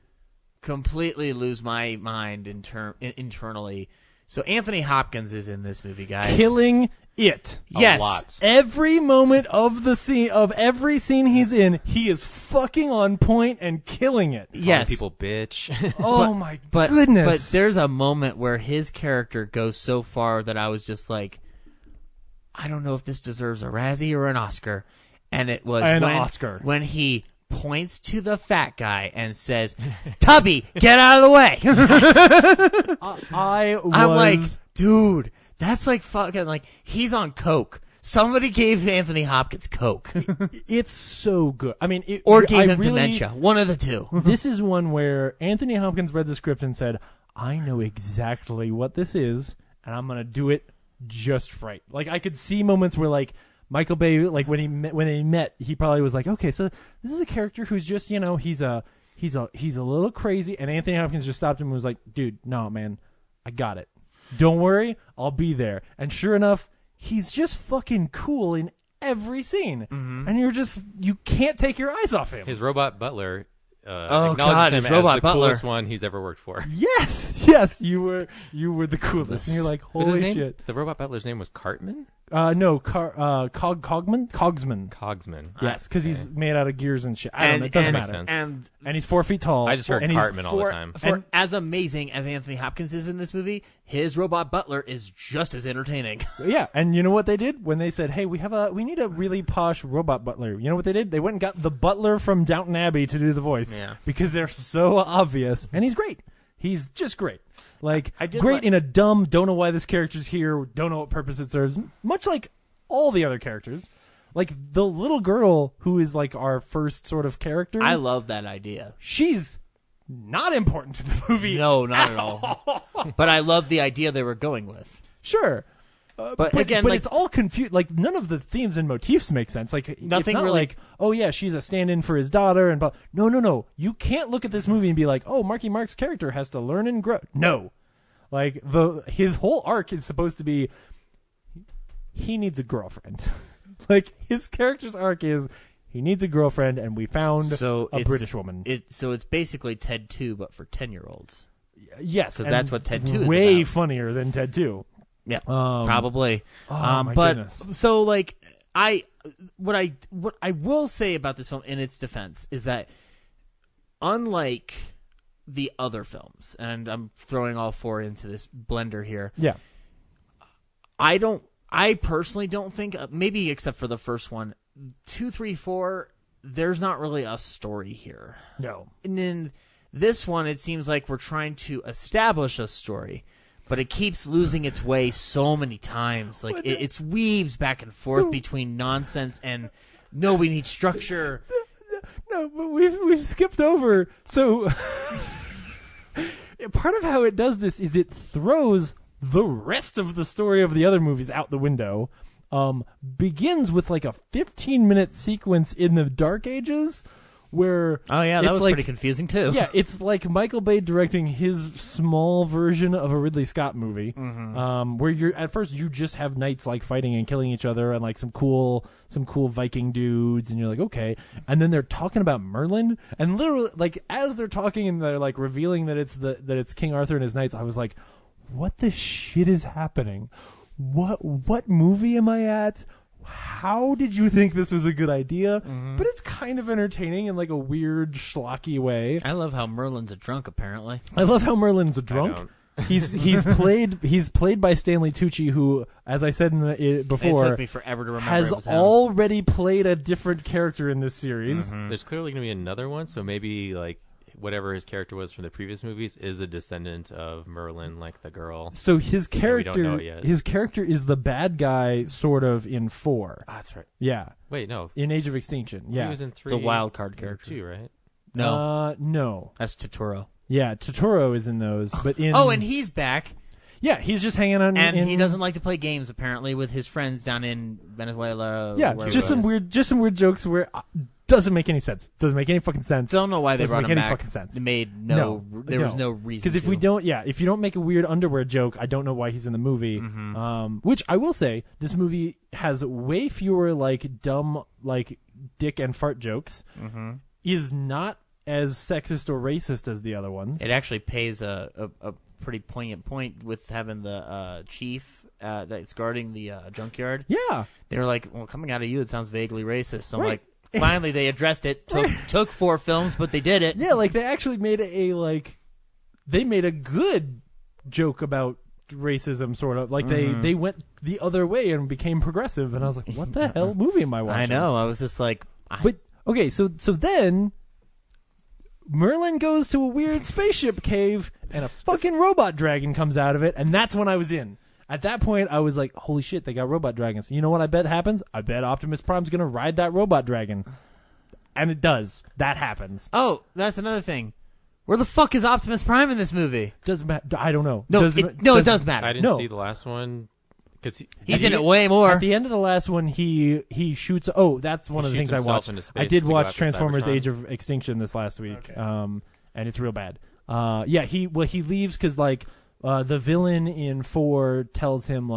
completely lose my mind internally. So Anthony Hopkins is in this movie, guys. Killing it. Yes. A lot. Every moment of the scene, of every scene he's in, he is fucking on point and killing it. Yes. Calling people bitch. Oh my goodness. But there's a moment where his character goes so far that I was just like, I don't know if this deserves a Razzie or an Oscar. And it was Oscar. When he points to the fat guy and says, "Tubby, get out of the way." I'm like, dude, that's like fucking like he's on coke. Somebody gave Anthony Hopkins coke. It's so good. I mean, or gave him dementia. One of the two. This is one where Anthony Hopkins read the script and said, "I know exactly what this is, and I'm gonna do it just right." Like I could see moments where like Michael Bay, like when they met, he probably was like, okay, so this is a character who's just, he's a little crazy, and Anthony Hopkins just stopped him and was like, dude, no, man, I got it. Don't worry, I'll be there. And sure enough, he's just fucking cool in every scene, and you can't take your eyes off him. His robot butler his acknowledges him as robot the butler. coolest one he's ever worked for. Yes, you were the coolest. And you're like, What's his holy name? shit. The robot butler's name was Cartman? No, Cogsman. Cogsman. Yes, because he's made out of gears and shit. I don't know. It doesn't matter. And he's 4 feet tall. I just heard and Cartman all the time. For as amazing as Anthony Hopkins is in this movie, his robot butler is just as entertaining. Yeah, and you know what they did when they said, "Hey, we need a really posh robot butler." You know what they did? They went and got the butler from Downton Abbey to do the voice. Yeah. Because they're so obvious, and he's great. He's just great. Like I did great like- in a dumb, don't know why this character's here, don't know what purpose it serves. Much like all the other characters. Like the little girl who is like our first sort of character. I love that idea. She's not important to the movie. No, not at all. But I love the idea they were going with. Sure. But again, like, it's all confused. Like none of the themes and motifs make sense. Like Nothing it's not really- like, oh yeah, she's a stand-in for his daughter, and no. You can't look at this movie and be like, oh, Marky Mark's character has to learn and grow. No, like his whole arc is supposed to be he needs a girlfriend. Like his character's arc is he needs a girlfriend, and we found a British woman. So it's basically Ted 2, but for 10-year-olds. Yes, because that's what Ted 2 is way about. funnier than Ted 2. Yeah, probably. My but goodness. so like what I will say about this film in its defense is that unlike the other films, and I'm throwing all four into this blender here. Yeah. I personally don't think, maybe except for the first one, 2, 3, 4, there's not really a story here. No. And then this one, it seems like we're trying to establish a story, but it keeps losing its way so many times. Like it weaves back and forth between nonsense and no, we need structure. No, but we've skipped over. So part of how it does this is it throws the rest of the story of the other movies out the window. Begins with like a 15-minute sequence in the Dark Ages where that was like, pretty confusing too. Yeah, it's like Michael Bay directing his small version of a Ridley Scott movie, where you're at first you just have knights like fighting and killing each other and like some cool Viking dudes, and you're like, okay, and then they're talking about Merlin, and literally like as they're talking and they're like revealing that it's King Arthur and his knights, I was like, what the shit is happening? What movie am I at? How did you think this was a good idea? But it's kind of entertaining in like a weird schlocky way. I love how Merlin's a drunk. Apparently, I love how Merlin's a drunk. He's played by Stanley Tucci, who, as I said before, it took me forever to remember has it was him. already played a different character in this series. There's clearly going to be another one, so maybe like whatever his character was from the previous movies is a descendant of Merlin, like the girl. So his character, we don't know it yet. his character is the bad guy, sort of in 4. Ah, that's right. Yeah. Wait, no. In Age of Extinction. Yeah. He was in 3. The wild card character. 2, right? No. No. That's Totoro. Yeah, Totoro is in those, but in and he's back. Yeah, he's just hanging on. And he doesn't like to play games apparently with his friends down in Venezuela. Yeah, just some weird jokes where doesn't make any sense. Doesn't make any fucking sense. Don't know why they doesn't brought make him any back. fucking sense. It made there was no reason. Because if you don't make a weird underwear joke, I don't know why he's in the movie. Mm-hmm. Which I will say, this movie has way fewer like dumb like dick and fart jokes. Mm-hmm. Is not as sexist or racist as the other ones. It actually pays a pretty poignant point with having the chief that's guarding the junkyard. Yeah. They were like, well, coming out of you, it sounds vaguely racist. So I'm Right. like, finally they addressed it. Took 4 films, but they did it. Yeah, like they actually made they made a good joke about racism, sort of. Like they went the other way and became progressive, and I was like, what the hell movie am I watching? I know. I was just like... But, okay, so then... Merlin goes to a weird spaceship cave, and a fucking robot dragon comes out of it, and that's when I was in. At that point, I was like, holy shit, they got robot dragons. You know what I bet happens? I bet Optimus Prime's going to ride that robot dragon. And it does. That happens. Oh, that's another thing. Where the fuck is Optimus Prime in this movie? Doesn't matter. I don't know. No, it does matter. I didn't see the last one. He's in it way more. At the end of the last one, he shoots. Oh, that's one of the things I watched. I did watch Transformers: Age of Extinction this last week, and it's real bad. He leaves because the villain in 4 tells him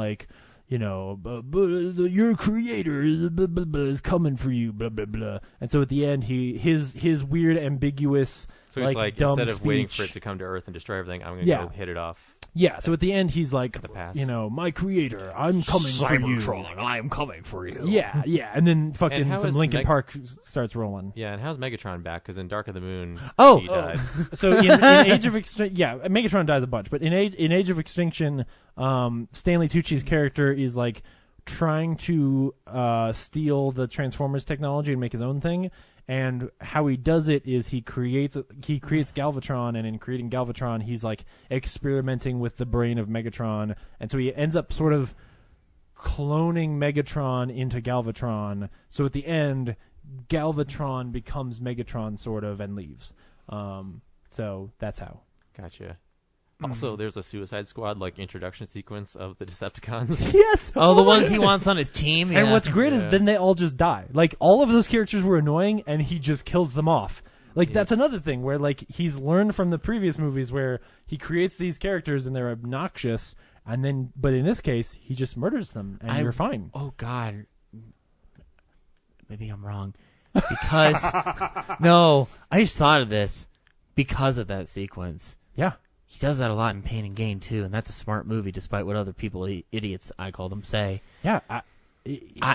your creator is coming for you, blah blah blah. And so at the end, his weird ambiguous so he's like dumb instead of speech, waiting for it to come to Earth and destroy everything, I'm gonna go hit it off. Yeah, so at the end he's like, pass. my creator, I'm coming for you. Cybertron, I'm coming for you. Yeah, and then fucking And some Linkin Park starts rolling. Yeah, and how's Megatron back? Because in Dark of the Moon, he died. So in Age of Extinction, Megatron dies a bunch, but in Age of Extinction, Stanley Tucci's character is like trying to steal the Transformers technology and make his own thing. And how he does it is he creates Galvatron, and in creating Galvatron, he's like experimenting with the brain of Megatron, and so he ends up sort of cloning Megatron into Galvatron. So at the end, Galvatron becomes Megatron, sort of, and leaves. So that's how. Gotcha. Also, there's a Suicide Squad introduction sequence of the Decepticons. Yes. The ones he wants on his team. Yeah. And what's great is then they all just die. Like all of those characters were annoying, and he just kills them off. That's another thing where he's learned from the previous movies where he creates these characters and they're obnoxious, but in this case he just murders them and you're fine. Oh God, maybe I'm wrong because no, I just thought of this because of that sequence. Yeah. He does that a lot in Pain and Gain, too, and that's a smart movie, despite what other people, idiots, I call them, say. Yeah.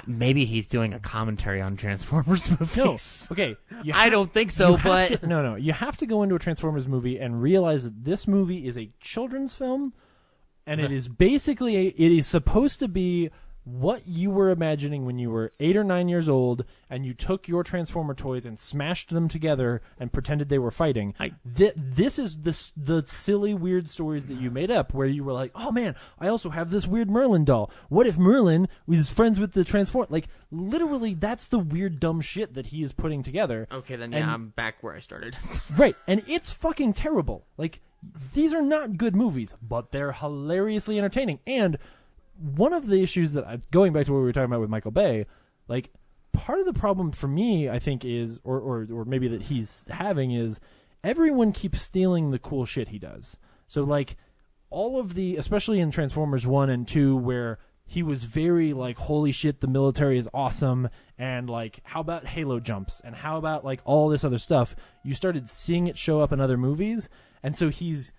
Maybe he's doing a commentary on Transformers movies. No. Okay. I don't think so, but... No. You have to go into a Transformers movie and realize that this movie is a children's film, and it is basically, it is supposed to be what you were imagining when you were 8 or 9 years old and you took your Transformer toys and smashed them together and pretended they were fighting. This is the silly, weird stories that you made up where you were like, oh man, I also have this weird Merlin doll. What if Merlin was friends with the Transformer? Literally, that's the weird, dumb shit that he is putting together. Okay, then I'm back where I started. Right, and it's fucking terrible. These are not good movies, but they're hilariously entertaining. And one of the issues that, going back to what we were talking about with Michael Bay, part of the problem for me, I think, is, or maybe that he's having, is everyone keeps stealing the cool shit he does. So, all of the, especially in Transformers 1 and 2, where he was very, holy shit, the military is awesome, and, how about Halo jumps, and how about, all this other stuff, you started seeing it show up in other movies, and so he's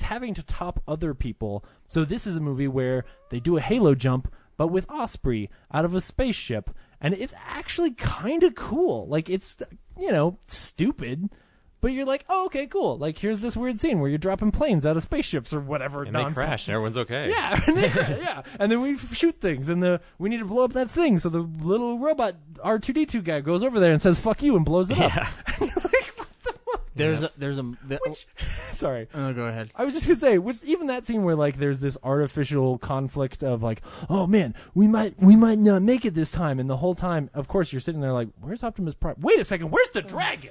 having to top other people. So this is a movie where they do a Halo jump, but with Osprey out of a spaceship, and it's actually kind of cool. It's stupid, but you're like, oh, okay, cool. Here's this weird scene where you're dropping planes out of spaceships or whatever. And nonsense. they crash, and everyone's okay. Yeah, yeah. And then we shoot things, and we need to blow up that thing. So the little robot R2D2 guy goes over there and says "fuck you" and blows it up. And you're like, what the fuck? Sorry. Oh, go ahead. I was just gonna say, even that scene where like there's this artificial conflict of like, oh man, we might not make it this time, and the whole time, of course, you're sitting there like, where's Optimus Prime? Wait a second, where's the dragon?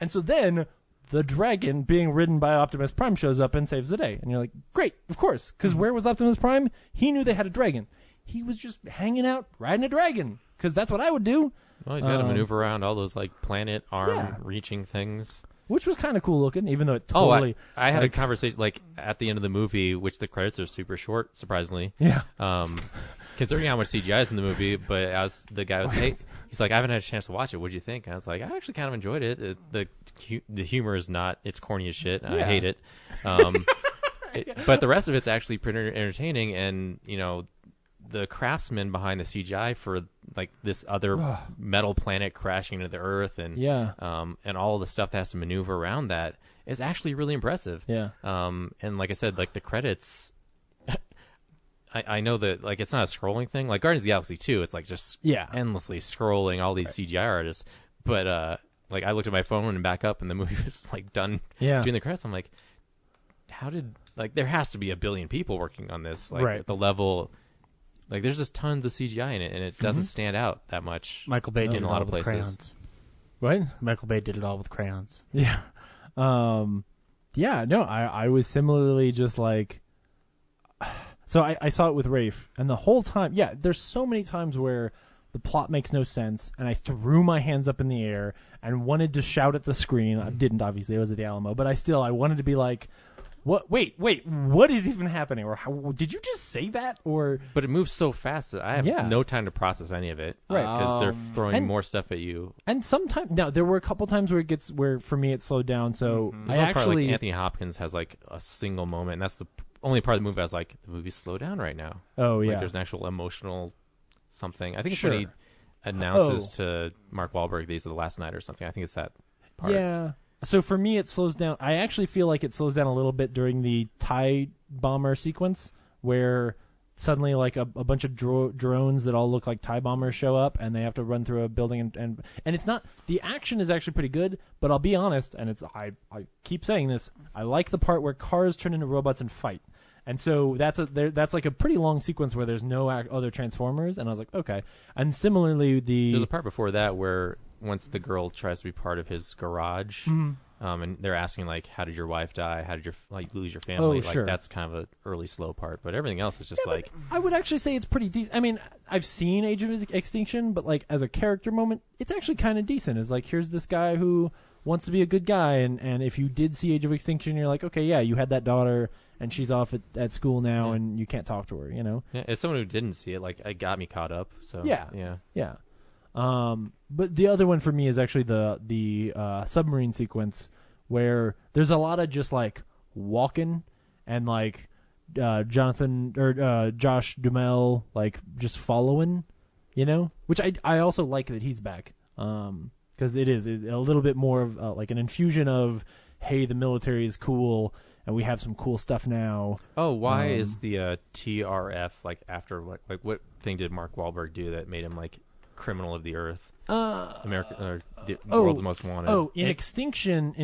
And so then the dragon being ridden by Optimus Prime shows up and saves the day, and you're like, great, of course, because where was Optimus Prime? He knew they had a dragon. He was just hanging out riding a dragon, because that's what I would do. Well, he's got to maneuver around all those like planet arm-reaching things. Which was kind of cool looking, even though it totally... I had a conversation, like, at the end of the movie, which the credits are super short, surprisingly. Yeah. Considering how much CGI is in the movie, but the guy was, hey, he's like, I haven't had a chance to watch it. What'd you think? And I was like, I actually kind of enjoyed it. The humor is not, it's corny as shit. I hate it. But the rest of it's actually pretty entertaining, and, you know, the craftsmen behind the CGI for like this other metal planet crashing into the Earth and all the stuff that has to maneuver around that is actually really impressive. Yeah. And like I said, like the credits, I know that like it's not a scrolling thing. Like Guardians of the Galaxy 2, it's like just endlessly scrolling all these CGI artists. But like I looked at my phone and back up, and the movie was like done doing the credits. I'm like, how did there has to be a billion people working on this? Like at the level. Like, there's just tons of CGI in it, and it doesn't stand out that much. Michael Bay did in it a lot all of with places. crayons. What? Michael Bay did it all with crayons. Yeah. Yeah, no, I was similarly just like... So I saw it with Rafe, and the whole time... Yeah, there's so many times where the plot makes no sense, and I threw my hands up in the air and wanted to shout at the screen. I didn't, obviously. I was at the Alamo. But I wanted to be like... What? Wait! What is even happening? Or did you just say that? Or but it moves so fast that I have no time to process any of it, right? Because they're throwing more stuff at you. And sometimes, now there were a couple times where for me it slowed down. So I actually, like Anthony Hopkins has like a single moment, and that's the only part of the movie I was like, the movie's slow down right now. Oh like, yeah, there's an actual emotional something. I think it's when he announces to Mark Wahlberg these are the last night or something. I think it's that part. Yeah. So for me, it slows down. I actually feel like it slows down a little bit during the TIE bomber sequence, where suddenly like a bunch of drones that all look like TIE bombers show up, and they have to run through a building, and it's not, the action is actually pretty good, but I'll be honest, and I keep saying this, I like the part where cars turn into robots and fight. And so that's like a pretty long sequence where there's no other Transformers, and I was like, okay. And similarly, there's a part before that where once the girl tries to be part of his garage, and they're asking like, how did your wife die? How did you lose your family? That's kind of an early slow part, but everything else is just like. I would actually say it's pretty decent. I mean, I've seen Age of Extinction, but like as a character moment, it's actually kind of decent. It's like, here's this guy who wants to be a good guy, and if you did see Age of Extinction, you're like, okay, yeah, you had that daughter, and she's off at school now, and you can't talk to her, you know? Yeah, as someone who didn't see it, like, it got me caught up, so... Yeah. But the other one for me is actually the submarine sequence, where there's a lot of just, like, walking, and, like, Josh Duhamel, like, just following, you know? Which I also like that he's back, because it's a little bit more of, like, an infusion of, hey, the military is cool, and we have some cool stuff now. Oh, why is the TRF like after what thing did Mark Wahlberg do that made him like criminal of the earth? America, the world's most wanted. Oh, in Extinction,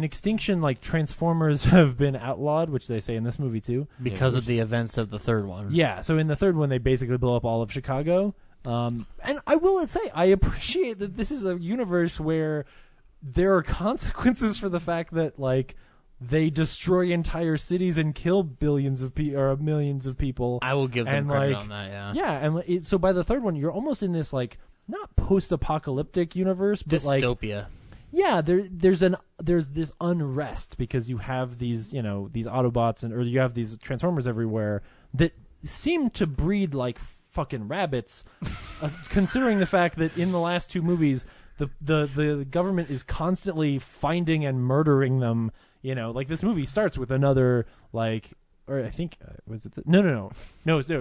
like Transformers have been outlawed, which they say in this movie too, because of the events of the third one. Yeah, so in the third one, they basically blow up all of Chicago. And I will say, I appreciate that this is a universe where there are consequences for the fact that like. They destroy entire cities and kill billions of or millions of people. I will give them credit on that, yeah. Yeah, and so by the third one, you're almost in this, like, not post-apocalyptic universe, but dystopia. Yeah, there's this unrest because you have these, you know, these Autobots or you have these Transformers everywhere that seem to breed like fucking rabbits, considering the fact that in the last two movies, the government is constantly finding and murdering them. You know, like this movie starts with another, like, or I think, was it? No,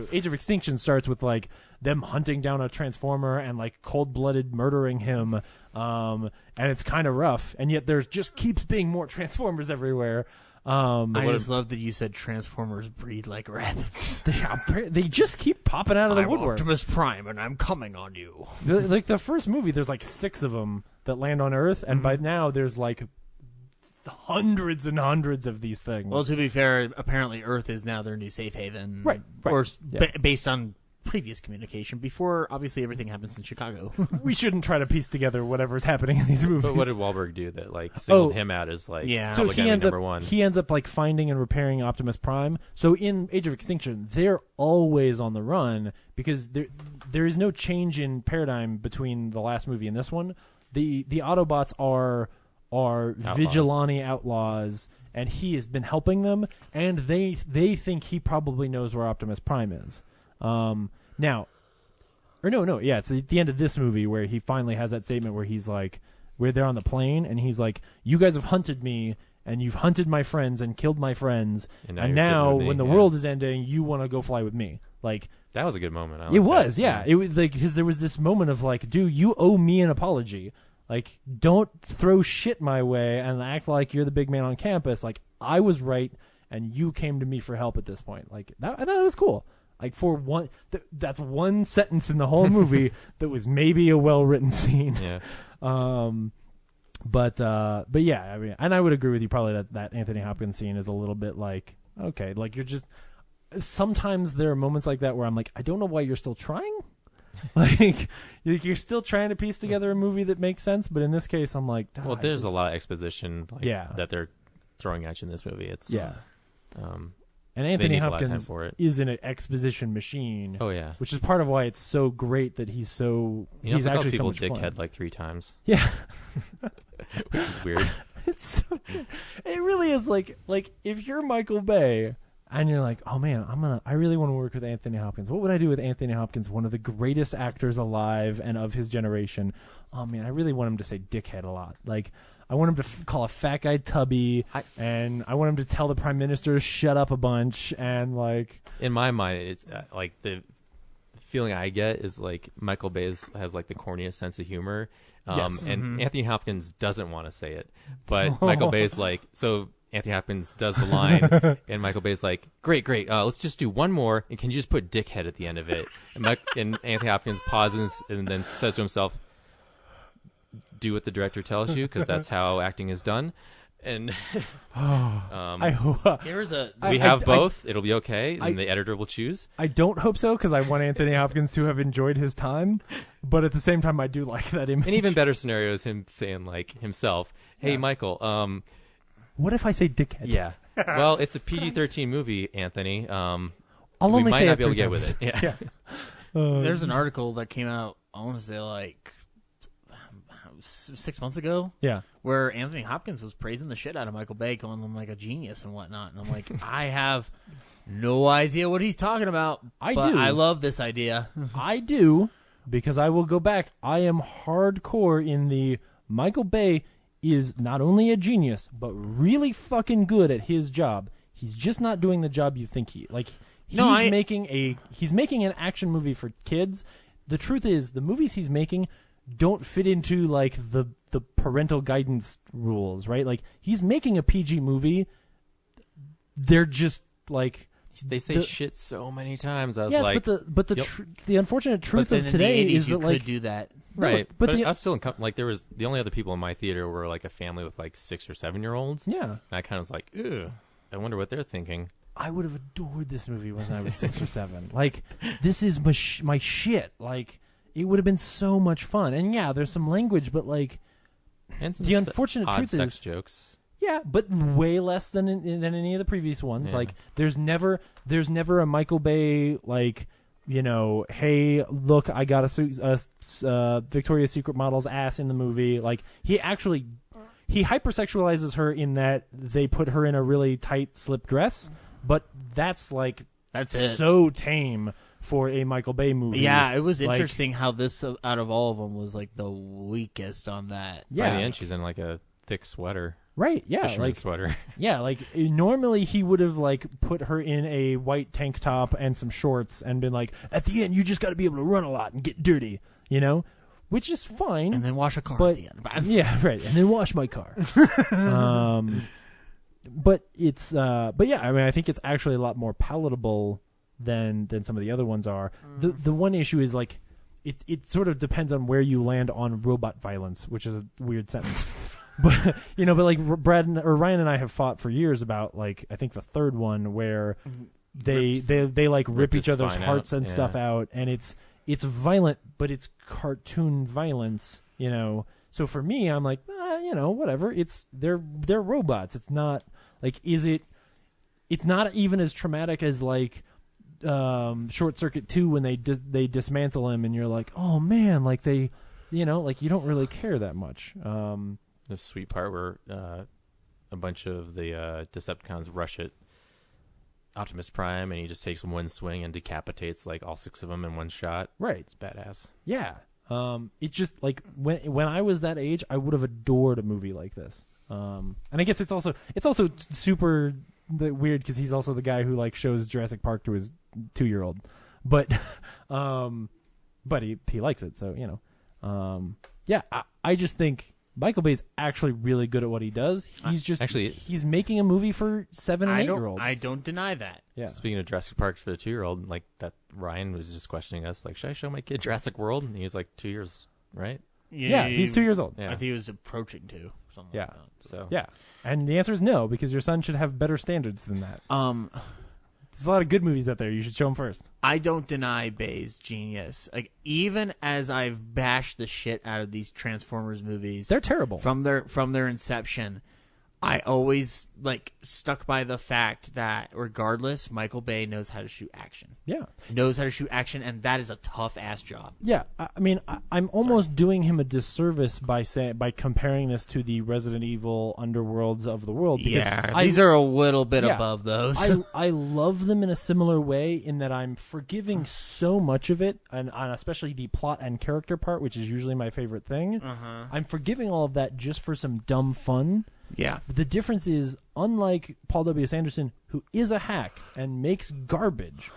Age of Extinction starts with, like, them hunting down a Transformer and, like, cold-blooded murdering him, and it's kind of rough, and yet there's just keeps being more Transformers everywhere. I just love that you said Transformers breed like rabbits. They just keep popping out of the woodwork. Optimus Prime, and I'm coming on you. Like, the first movie, there's, like, 6 of them that land on Earth, and by now there's, like... hundreds and hundreds of these things. Well, to be fair, apparently Earth is now their new safe haven. Right. Or based on previous communication before, obviously, everything happens in Chicago. We shouldn't try to piece together whatever's happening in these movies. But what did Wahlberg do that singled him out as so public he enemy ends number up one? he ends up finding and repairing Optimus Prime. So in Age of Extinction, they're always on the run because there is no change in paradigm between the last movie and this one. The Autobots are vigilante outlaws, and he has been helping them, and they think he probably knows where Optimus Prime is. It's at the end of this movie where he finally has that statement where he's like, where they're on the plane, and he's like, you guys have hunted me, and you've hunted my friends and killed my friends, and now when the world is ending, you want to go fly with me. That was a good moment. It was, yeah. It was because there was this moment of dude, you owe me an apology. Don't throw shit my way and act like you're the big man on campus. I was right, and you came to me for help at this point. I thought that was cool. For one, that's one sentence in the whole movie that was maybe a well-written scene. Yeah. But yeah, I mean, and I would agree with you probably that Anthony Hopkins scene is a little bit okay, you're just. Sometimes there are moments like that where I'm like, I don't know why you're still trying. You're still trying to piece together a movie that makes sense, but in this case, I'm like, well, there's a lot of exposition, that they're throwing at you in this movie. It's and Anthony Hopkins is an exposition machine. Oh yeah, which is part of why it's so great that he's he's actually people so much dickhead fun. 3 times. Yeah, which is weird. It's so good. It really is like if you're Michael Bay. And you're like, oh man, I really want to work with Anthony Hopkins. What would I do with Anthony Hopkins, one of the greatest actors alive and of his generation? Oh man, I really want him to say dickhead a lot. I want him to call a fat guy tubby, and I want him to tell the prime minister to shut up a bunch. And in my mind, it's the feeling I get is Michael Bay has the corniest sense of humor. Yes. And Anthony Hopkins doesn't want to say it, but Michael Bay's so. Anthony Hopkins does the line, and Michael Bay's like, great, let's just do one more, and can you just put dickhead at the end of it? And Anthony Hopkins pauses and then says to himself, do what the director tells you, because that's how acting is done. And we have both. It'll be okay, and the editor will choose. I don't hope so, because I want Anthony Hopkins to have enjoyed his time, but at the same time, I do like that image. An even better scenario is him saying himself, hey, Michael, what if I say dickhead? Yeah. Well, it's a PG-13 movie, Anthony. I'll only we might say not it be able to 3 get with it. Yeah. There's an article that came out, I want to say 6 months ago. Yeah. Where Anthony Hopkins was praising the shit out of Michael Bay, calling him a genius and whatnot. And I'm like, I have no idea what he's talking about. I do. I love this idea. I do, because I will go back. I am hardcore in the Michael Bay is not only a genius, but really fucking good at his job. He's just not doing the job you think he's making an action movie for kids. The truth is, the movies he's making don't fit into the parental guidance rules, right? He's making a PG movie. They're just they say shit so many times. I was the unfortunate truth of today is that could do that. Right, but I was still there was the only other people in my theater were a family with 6 or 7 year olds. Yeah, and I kind of was ew, I wonder what they're thinking. I would have adored this movie when I was 6 or 7. This is my shit. It would have been so much fun. And yeah, there's some language, but and some the unfortunate truth sex is jokes. Yeah, but way less than any of the previous ones. Yeah. There's never a Michael Bay hey, look, I got a Victoria's Secret model's ass in the movie. He hypersexualizes her in that they put her in a really tight slip dress, but that's so tame for a Michael Bay movie. Yeah, it was interesting how this out of all of them was the weakest on that. Yeah, by the end she's in a thick sweater. Right, yeah, fisherman sweater. Yeah, normally he would have put her in a white tank top and some shorts and been at the end you just got to be able to run a lot and get dirty, which is fine. And then wash a car at the end. Yeah, right, and then wash my car. But it's but yeah, I mean, I think it's actually a lot more palatable than some of the other ones are. The one issue is it sort of depends on where you land on robot violence, which is a weird sentence. But but like Ryan and I have fought for years about like I think the third one where they like rip each other's hearts and stuff out, and it's violent, but it's cartoon violence, So for me, I'm like, whatever. They're robots. It's not like it's not even as traumatic as like Short Circuit 2 when they dismantle him and you're like, oh man, like they, like you don't really care that much. The sweet part where a bunch of the Decepticons rush at Optimus Prime and he just takes one swing and decapitates like all 6 of them in one shot. Right. It's badass. Yeah. It's just like when I was that age, I would have adored a movie like this. And I guess it's also super weird because he's also the guy who like shows Jurassic Park to his 2-year-old, but he likes it, so yeah. I just think Michael Bay's actually really good at what he does. He's just he's making a movie for 7 and 8-year-olds. I don't deny that. Yeah. Speaking of Jurassic Park for the 2-year-old, like that Ryan was just questioning us, like, should I show my kid Jurassic World? And he was like 2 years, right? Yeah, he's 2 years old. Yeah. I think he was approaching 2. Something like that. So yeah, and the answer is no, because your son should have better standards than that. There's a lot of good movies out there. You should show them first. I don't deny Bay's genius. Like even as I've bashed the shit out of these Transformers movies, they're terrible from their inception. I always like stuck by the fact that regardless, Michael Bay knows how to shoot action. Yeah, knows how to shoot action, and that is a tough ass job. Yeah, I mean, I'm almost doing him a disservice by comparing this to the Resident Evil underworlds of the world. Because these are a little bit above those. I love them in a similar way in that I'm forgiving so much of it, and especially the plot and character part, which is usually my favorite thing. I'm forgiving all of that just for some dumb fun. Yeah. The difference is, unlike Paul W. Sanderson, who is a hack and makes garbage,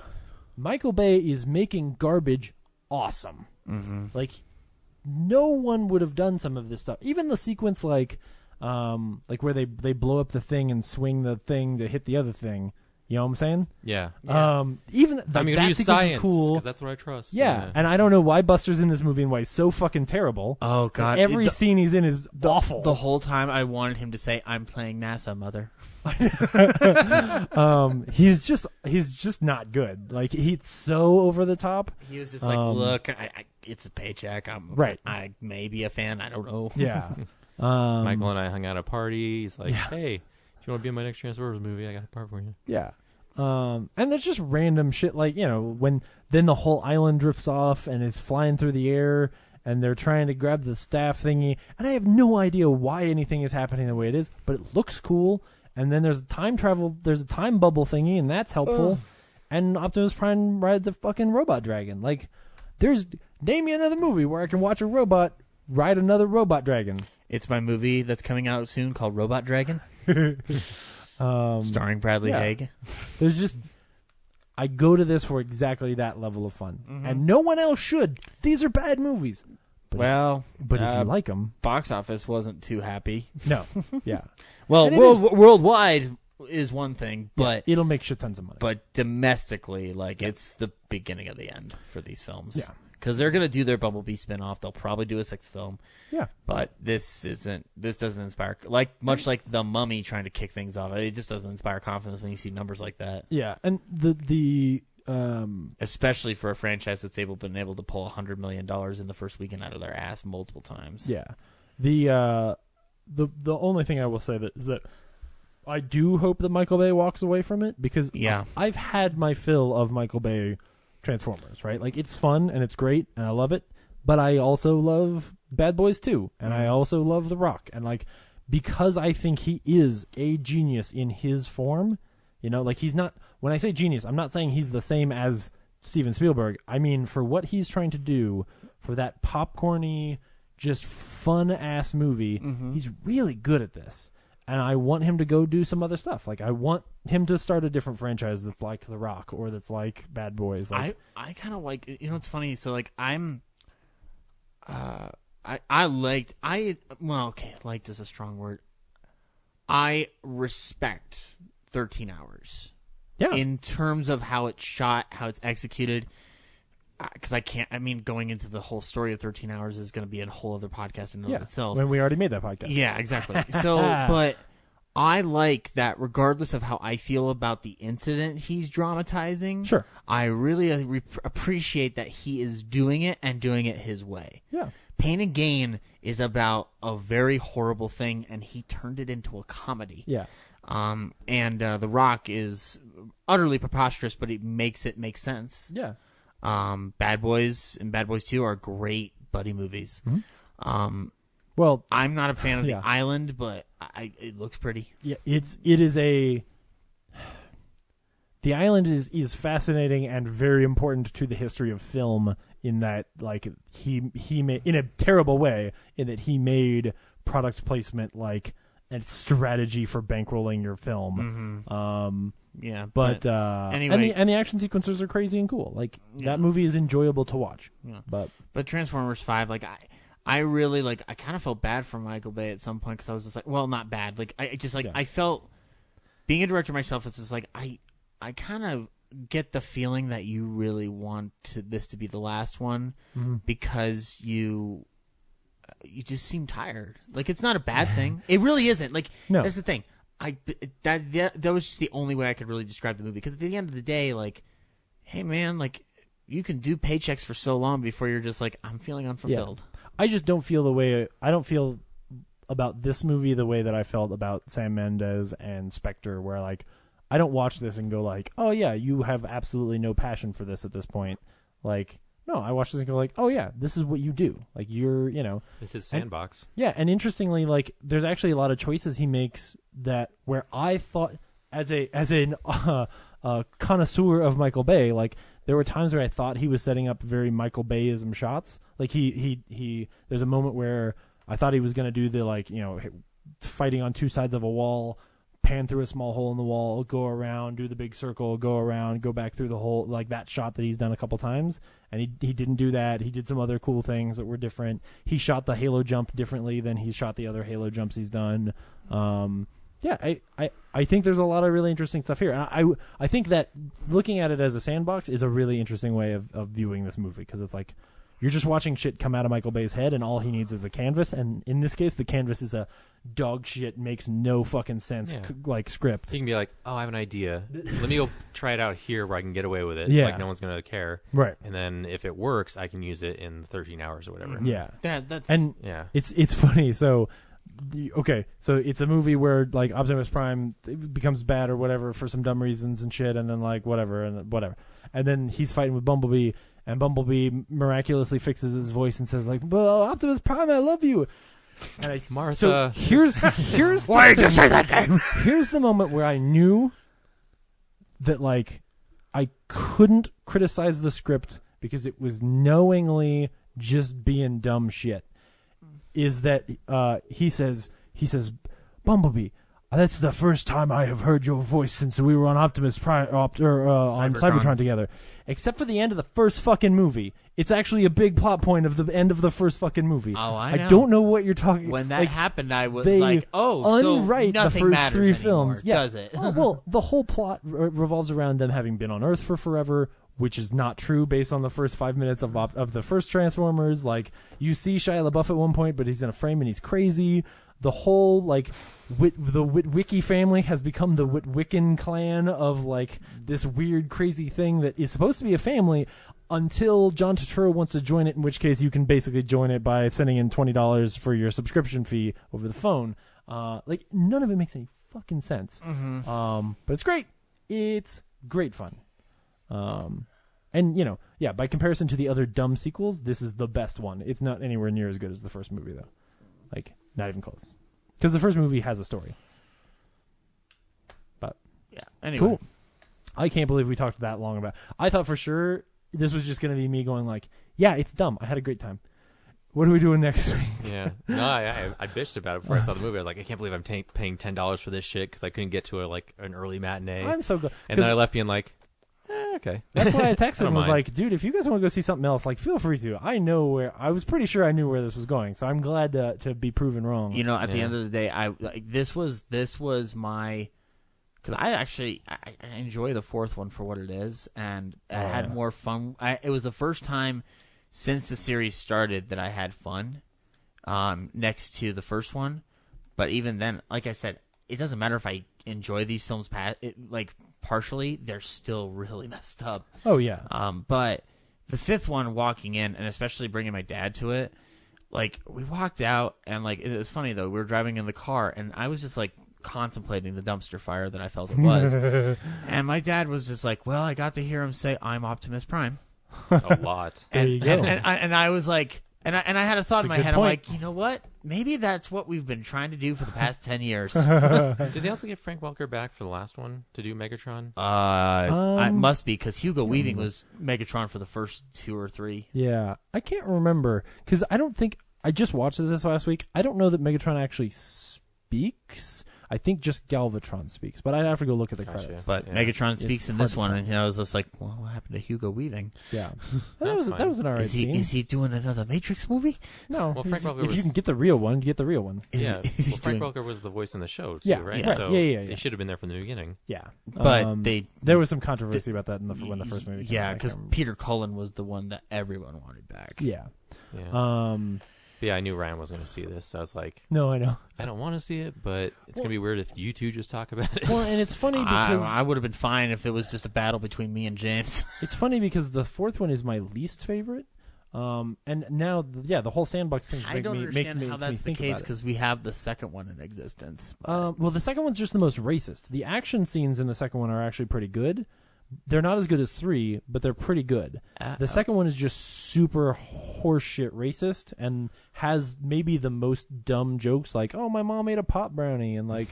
Michael Bay is making garbage awesome. Like, no one would have done some of this stuff. Even the sequence, like where they blow up the thing and swing the thing to hit the other thing. You know what I'm saying? Yeah. Even I'm going to use science because that's what I trust. Yeah, and I don't know why Buster's in this movie and why he's so fucking terrible. Oh God! Every scene he's in is awful. The whole time I wanted him to say, "I'm playing NASA, mother." He's just not good. Like he's so over the top. He was just like, "Look, it's a paycheck. I may be a fan. I don't know." Yeah. Michael and I hung out at a party. He's like, "Hey, if you want to be in my next Transformers movie, I got a part for you." Yeah. And there's just random shit like, when then the whole island drifts off and is flying through the air and they're trying to grab the staff thingy. And I have no idea why anything is happening the way it is, but it looks cool. And then there's a time bubble thingy, and that's helpful. And Optimus Prime rides a fucking robot dragon. Like, name me another movie where I can watch a robot ride another robot dragon. It's my movie that's coming out soon called Robot Dragon. Starring Bradley Haig. There's just, I go to this for exactly that level of fun, and no one else should. These are bad movies. But if you like them, box office wasn't too happy. No, yeah. Well, worldwide is one thing, but it'll make shit tons of money. But domestically, it's the beginning of the end for these films. Yeah. Because they're going to do their Bumblebee spinoff. They'll probably do a 6th film. Yeah. But this doesn't inspire, much like The Mummy trying to kick things off. It just doesn't inspire confidence when you see numbers like that. Yeah. And especially for a franchise that's been able to pull $100 million in the first weekend out of their ass multiple times. Yeah. The only thing I will say is that I do hope that Michael Bay walks away from it, because I've had my fill of Michael Bay Transformers, right? Like, it's fun and it's great and I love it, but I also love Bad Boys 2 and I also love The Rock, and because I think he is a genius in his form, he's not, when I say genius, I'm not saying he's the same as Steven Spielberg. I mean, for what he's trying to do for that popcorny, just fun ass movie, he's really good at this. And I want him to go do some other stuff. I want him to start a different franchise that's like The Rock or that's like Bad Boys. I kind of like, it's funny. So liked is a strong word. I respect 13 Hours. Yeah. In terms of how it's shot, how it's executed. because I can't. I mean, going into the whole story of 13 Hours is going to be a whole other podcast in and of itself. When we already made that podcast. Yeah, exactly. So, but I like that regardless of how I feel about the incident he's dramatizing. Sure. I really appreciate that he is doing it and doing it his way. Yeah. Pain and Gain is about a very horrible thing, and he turned it into a comedy. Yeah. And The Rock is utterly preposterous, but he makes it make sense. Yeah. Bad Boys and Bad Boys 2 are great buddy movies. Mm-hmm. Well, I'm not a fan of The Island, but it looks pretty. Yeah, The Island is fascinating and very important to the history of film in that, like, he made, in a terrible way, in that he made product placement like a strategy for bankrolling your film. Mm-hmm. Yeah, but anyway, and the action sequences are crazy and cool. Like that movie is enjoyable to watch. Yeah. But Transformers 5, like I really like. I kind of felt bad for Michael Bay at some point because I was just like, well, not bad. Like I just like I felt being a director myself. It's just like I kind of get the feeling that you really want this to be the last one because you just seem tired. Like it's not a bad thing. It really isn't. Like that's the thing. That was just the only way I could really describe the movie because at the end of the day, like, hey man, like you can do paychecks for so long before you're just like, I'm feeling unfulfilled. Yeah. I just don't feel the way I don't feel about this movie the way that I felt about Sam Mendes and Spectre, where like I don't watch this and go like, oh yeah, you have absolutely no passion for this at this point. Like, no, I watch this and go like, oh yeah, this is what you do. Like you're, it's his sandbox. And interestingly, like there's actually a lot of choices he makes that where I thought as a connoisseur of Michael Bay, like there were times where I thought he was setting up very Michael Bayism shots. Like he there's a moment where I thought he was going to do the like, fighting on two sides of a wall, pan through a small hole in the wall, go around, do the big circle, go around, go back through the hole, like that shot that he's done a couple times. And he didn't do that. He did some other cool things that were different. He shot the Halo jump differently than he shot the other Halo jumps he's done. I think there's a lot of really interesting stuff here. And I think that looking at it as a sandbox is a really interesting way of viewing this movie because it's like you're just watching shit come out of Michael Bay's head and all he needs is a canvas. And in this case, the canvas is a dog shit, makes no fucking sense like script. So you can be like, oh, I have an idea. Let me go try it out here where I can get away with it. Yeah. Like no one's going to care. Right. And then if it works, I can use it in 13 hours or whatever. Yeah. That's It's funny. So so it's a movie where like Optimus Prime becomes bad or whatever for some dumb reasons and shit, and then like whatever, and then he's fighting with Bumblebee, and Bumblebee miraculously fixes his voice and says like, "Well, Optimus Prime, I love you." And Martha. So here's why did you say that name? Here's the moment where I knew that like I couldn't criticize the script because it was knowingly just being dumb shit. Is that he says, Bumblebee, that's the first time I have heard your voice since we were on Optimus Prime on Cybertron together. Except for the end of the first fucking movie. It's actually a big plot point of the end of the first fucking movie. Oh, I know. I don't know what you're talking about. When that happened, I was they like, oh, so unwrite nothing the first three matters anymore, films. Yeah. does it? Well, the whole plot revolves around them having been on Earth for forever, which is not true based on the first 5 minutes of the first Transformers. Like, you see Shia LaBeouf at one point, but he's in a frame and he's crazy. The whole, like, the Witwicky family has become the Witwiccan clan of, like, this weird, crazy thing that is supposed to be a family until John Turturro wants to join it, in which case you can basically join it by sending in $20 for your subscription fee over the phone. Like, none of it makes any fucking sense. Mm-hmm. But it's great. It's great fun. And, by comparison to the other dumb sequels, this is the best one. It's not anywhere near as good as the first movie, though. Like, not even close. Because the first movie has a story. But, yeah, anyway. Cool. I can't believe we talked that long about it. I thought for sure this was just going to be me going like, yeah, it's dumb. I had a great time. What are we doing next week? Yeah. No, I bitched about it before I saw the movie. I was like, I can't believe I'm paying $10 for this shit because I couldn't get to an early matinee. I'm so good. And then I left being like, okay. That's why I texted him and was like, dude, if you guys want to go see something else, like, feel free to. I was pretty sure I knew where this was going, so I'm glad to be proven wrong. At the end of the day, this was my Because I enjoy the fourth one for what it is, and I had more fun. It was the first time since the series started that I had fun next to the first one. But even then, like I said, it doesn't matter if I enjoy these films partially, they're still really messed up. Oh, yeah. But the fifth one, walking in, and especially bringing my dad to it, like, we walked out, and, like, it was funny, though. We were driving in the car, and I was just, like, contemplating the dumpster fire that I felt it was. And my dad was just like, well, I got to hear him say, I'm Optimus Prime. A lot. There you go. And I was like, and I had a thought in my head. Point. I'm like, you know what? Maybe that's what we've been trying to do for the past 10 years. Did they also get Frank Welker back for the last one to do Megatron? It must be, because Hugo Weaving was Megatron for the first 2 or 3. Yeah, I can't remember, because I just watched this last week. I don't know that Megatron actually speaks. I think just Galvatron speaks, but I'd have to go look at the credits. But Megatron speaks in this one, and I was just like, well, what happened to Hugo Weaving? Yeah. that was an alright scene. Is he doing another Matrix movie? No. Well, Frank Welker if you can get the real one, you get the real one. Frank Welker was the voice in the show, too, right? Yeah. So yeah. they should have been there from the beginning. Yeah. But there was some controversy about that when the first movie came out. Yeah, because Peter Cullen was the one that everyone wanted back. Yeah. Yeah, I knew Ryan was going to see this, so I was like, no, I know. I don't want to see it, but it's going to be weird if you two just talk about it. Well, and it's funny because I would have been fine if it was just a battle between me and James. It's funny because the fourth one is my least favorite. And now, the whole sandbox things I make don't me understand make how me that's the think case, about it. because we have the second one in existence. Well, the second one's just the most racist. The action scenes in the second one are actually pretty good. They're not as good as 3, but they're pretty good. The second one is just super horseshit racist and has maybe the most dumb jokes, like, oh, my mom ate a pot brownie, and like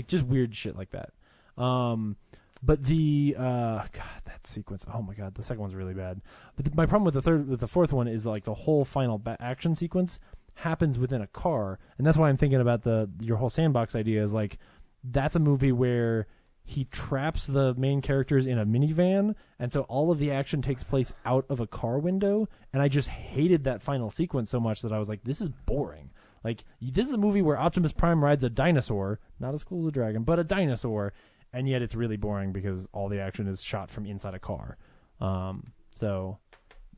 just weird shit like that. But the God, that sequence, oh my god, the second one's really bad. But my problem with the fourth one is like the whole final action sequence happens within a car, and that's why I'm thinking about your whole sandbox idea is like that's a movie where he traps the main characters in a minivan, and so all of the action takes place out of a car window, and I just hated that final sequence so much that I was like, this is boring. Like, this is a movie where Optimus Prime rides a dinosaur, not as cool as a dragon, but a dinosaur, and yet it's really boring because all the action is shot from inside a car. So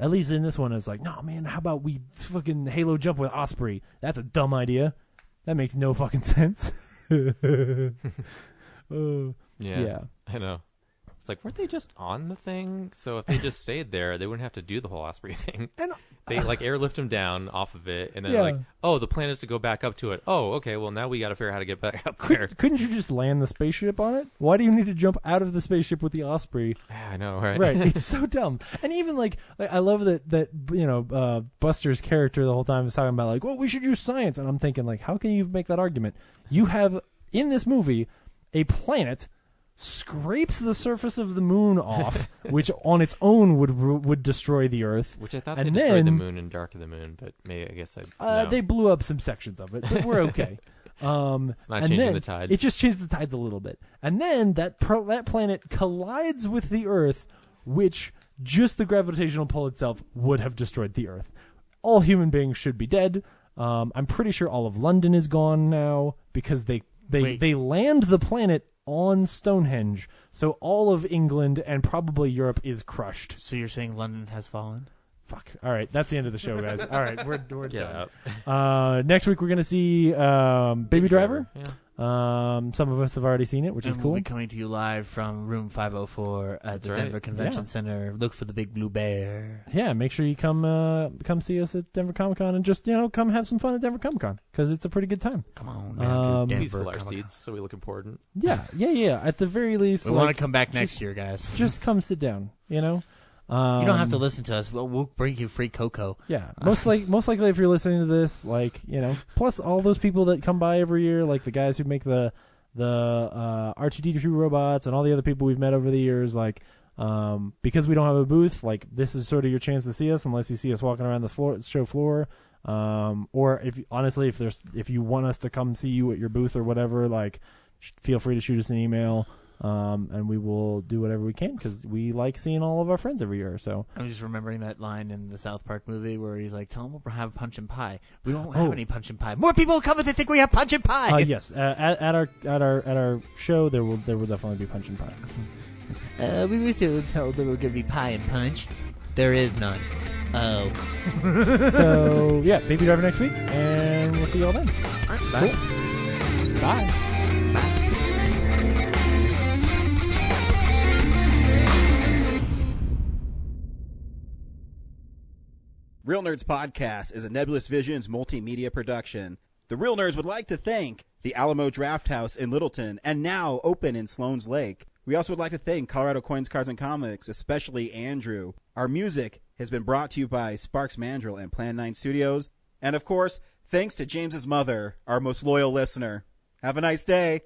at least in this one, it's like, no, man, how about we fucking Halo jump with Osprey? That's a dumb idea. That makes no fucking sense. Yeah, I know. It's like, weren't they just on the thing? So if they just stayed there, they wouldn't have to do the whole Osprey thing. And they like airlift them down off of it, and then like, oh, the plan is to go back up to it. Oh, okay, well now we got to figure out how to get back up there. Couldn't you just land the spaceship on it? Why do you need to jump out of the spaceship with the Osprey? I know, right? Right, it's so dumb. And even like I love that Buster's character the whole time is talking about like, well, we should use science, and I'm thinking like, how can you make that argument? You have in this movie a planet scrapes the surface of the moon off, which on its own would destroy the Earth. Which I thought they destroyed the moon in Dark of the Moon, but maybe I guess no. They blew up some sections of it, but we're okay. It's not changing the tides. It just changed the tides a little bit, and then that planet collides with the Earth, which just the gravitational pull itself would have destroyed the Earth. All human beings should be dead. I'm pretty sure all of London is gone now because they land the planet on Stonehenge, so all of England and probably Europe is crushed. So you're saying London has fallen? Fuck. All right, that's the end of the show, guys. All right, we're done. Next week we're gonna see Baby Driver. Yeah. Some of us have already seen it, which is cool. We'll be coming to you live from room 504 at the Denver Convention Center. Look for the big blue bear. Yeah, make sure you come see us at Denver Comic Con and just come have some fun at Denver Comic Con because it's a pretty good time. Come on, man, please fill our seats so we look important. Yeah. At the very least, we want to come back next year, guys. Just come sit down. You don't have to listen to us. We'll bring you free cocoa. Yeah, most likely if you're listening to this, plus all those people that come by every year, like the guys who make the R2-D2 robots and all the other people we've met over the years, because we don't have a booth, this is sort of your chance to see us, unless you see us walking around the show floor, or if you want us to come see you at your booth or whatever, feel free to shoot us an email. And we will do whatever we can because we like seeing all of our friends every year. So I'm just remembering that line in the South Park movie where he's like, "Tell them we'll have punch and pie. We don't have any punch and pie. More people will come if they think we have punch and pie." Yes, at our show there will definitely be punch and pie. We were so told there were going to be pie and punch. There is none. Oh. So yeah, Baby Driver next week, and we'll see you all then. All right, bye. Cool. Bye. Real Nerds Podcast is a Nebulous Visions multimedia production. The Real Nerds would like to thank the Alamo Drafthouse in Littleton and now open in Sloan's Lake. We also would like to thank Colorado Coins, Cards, and Comics, especially Andrew. Our music has been brought to you by Sparks Mandrill and Plan 9 Studios. And of course, thanks to James's mother, our most loyal listener. Have a nice day.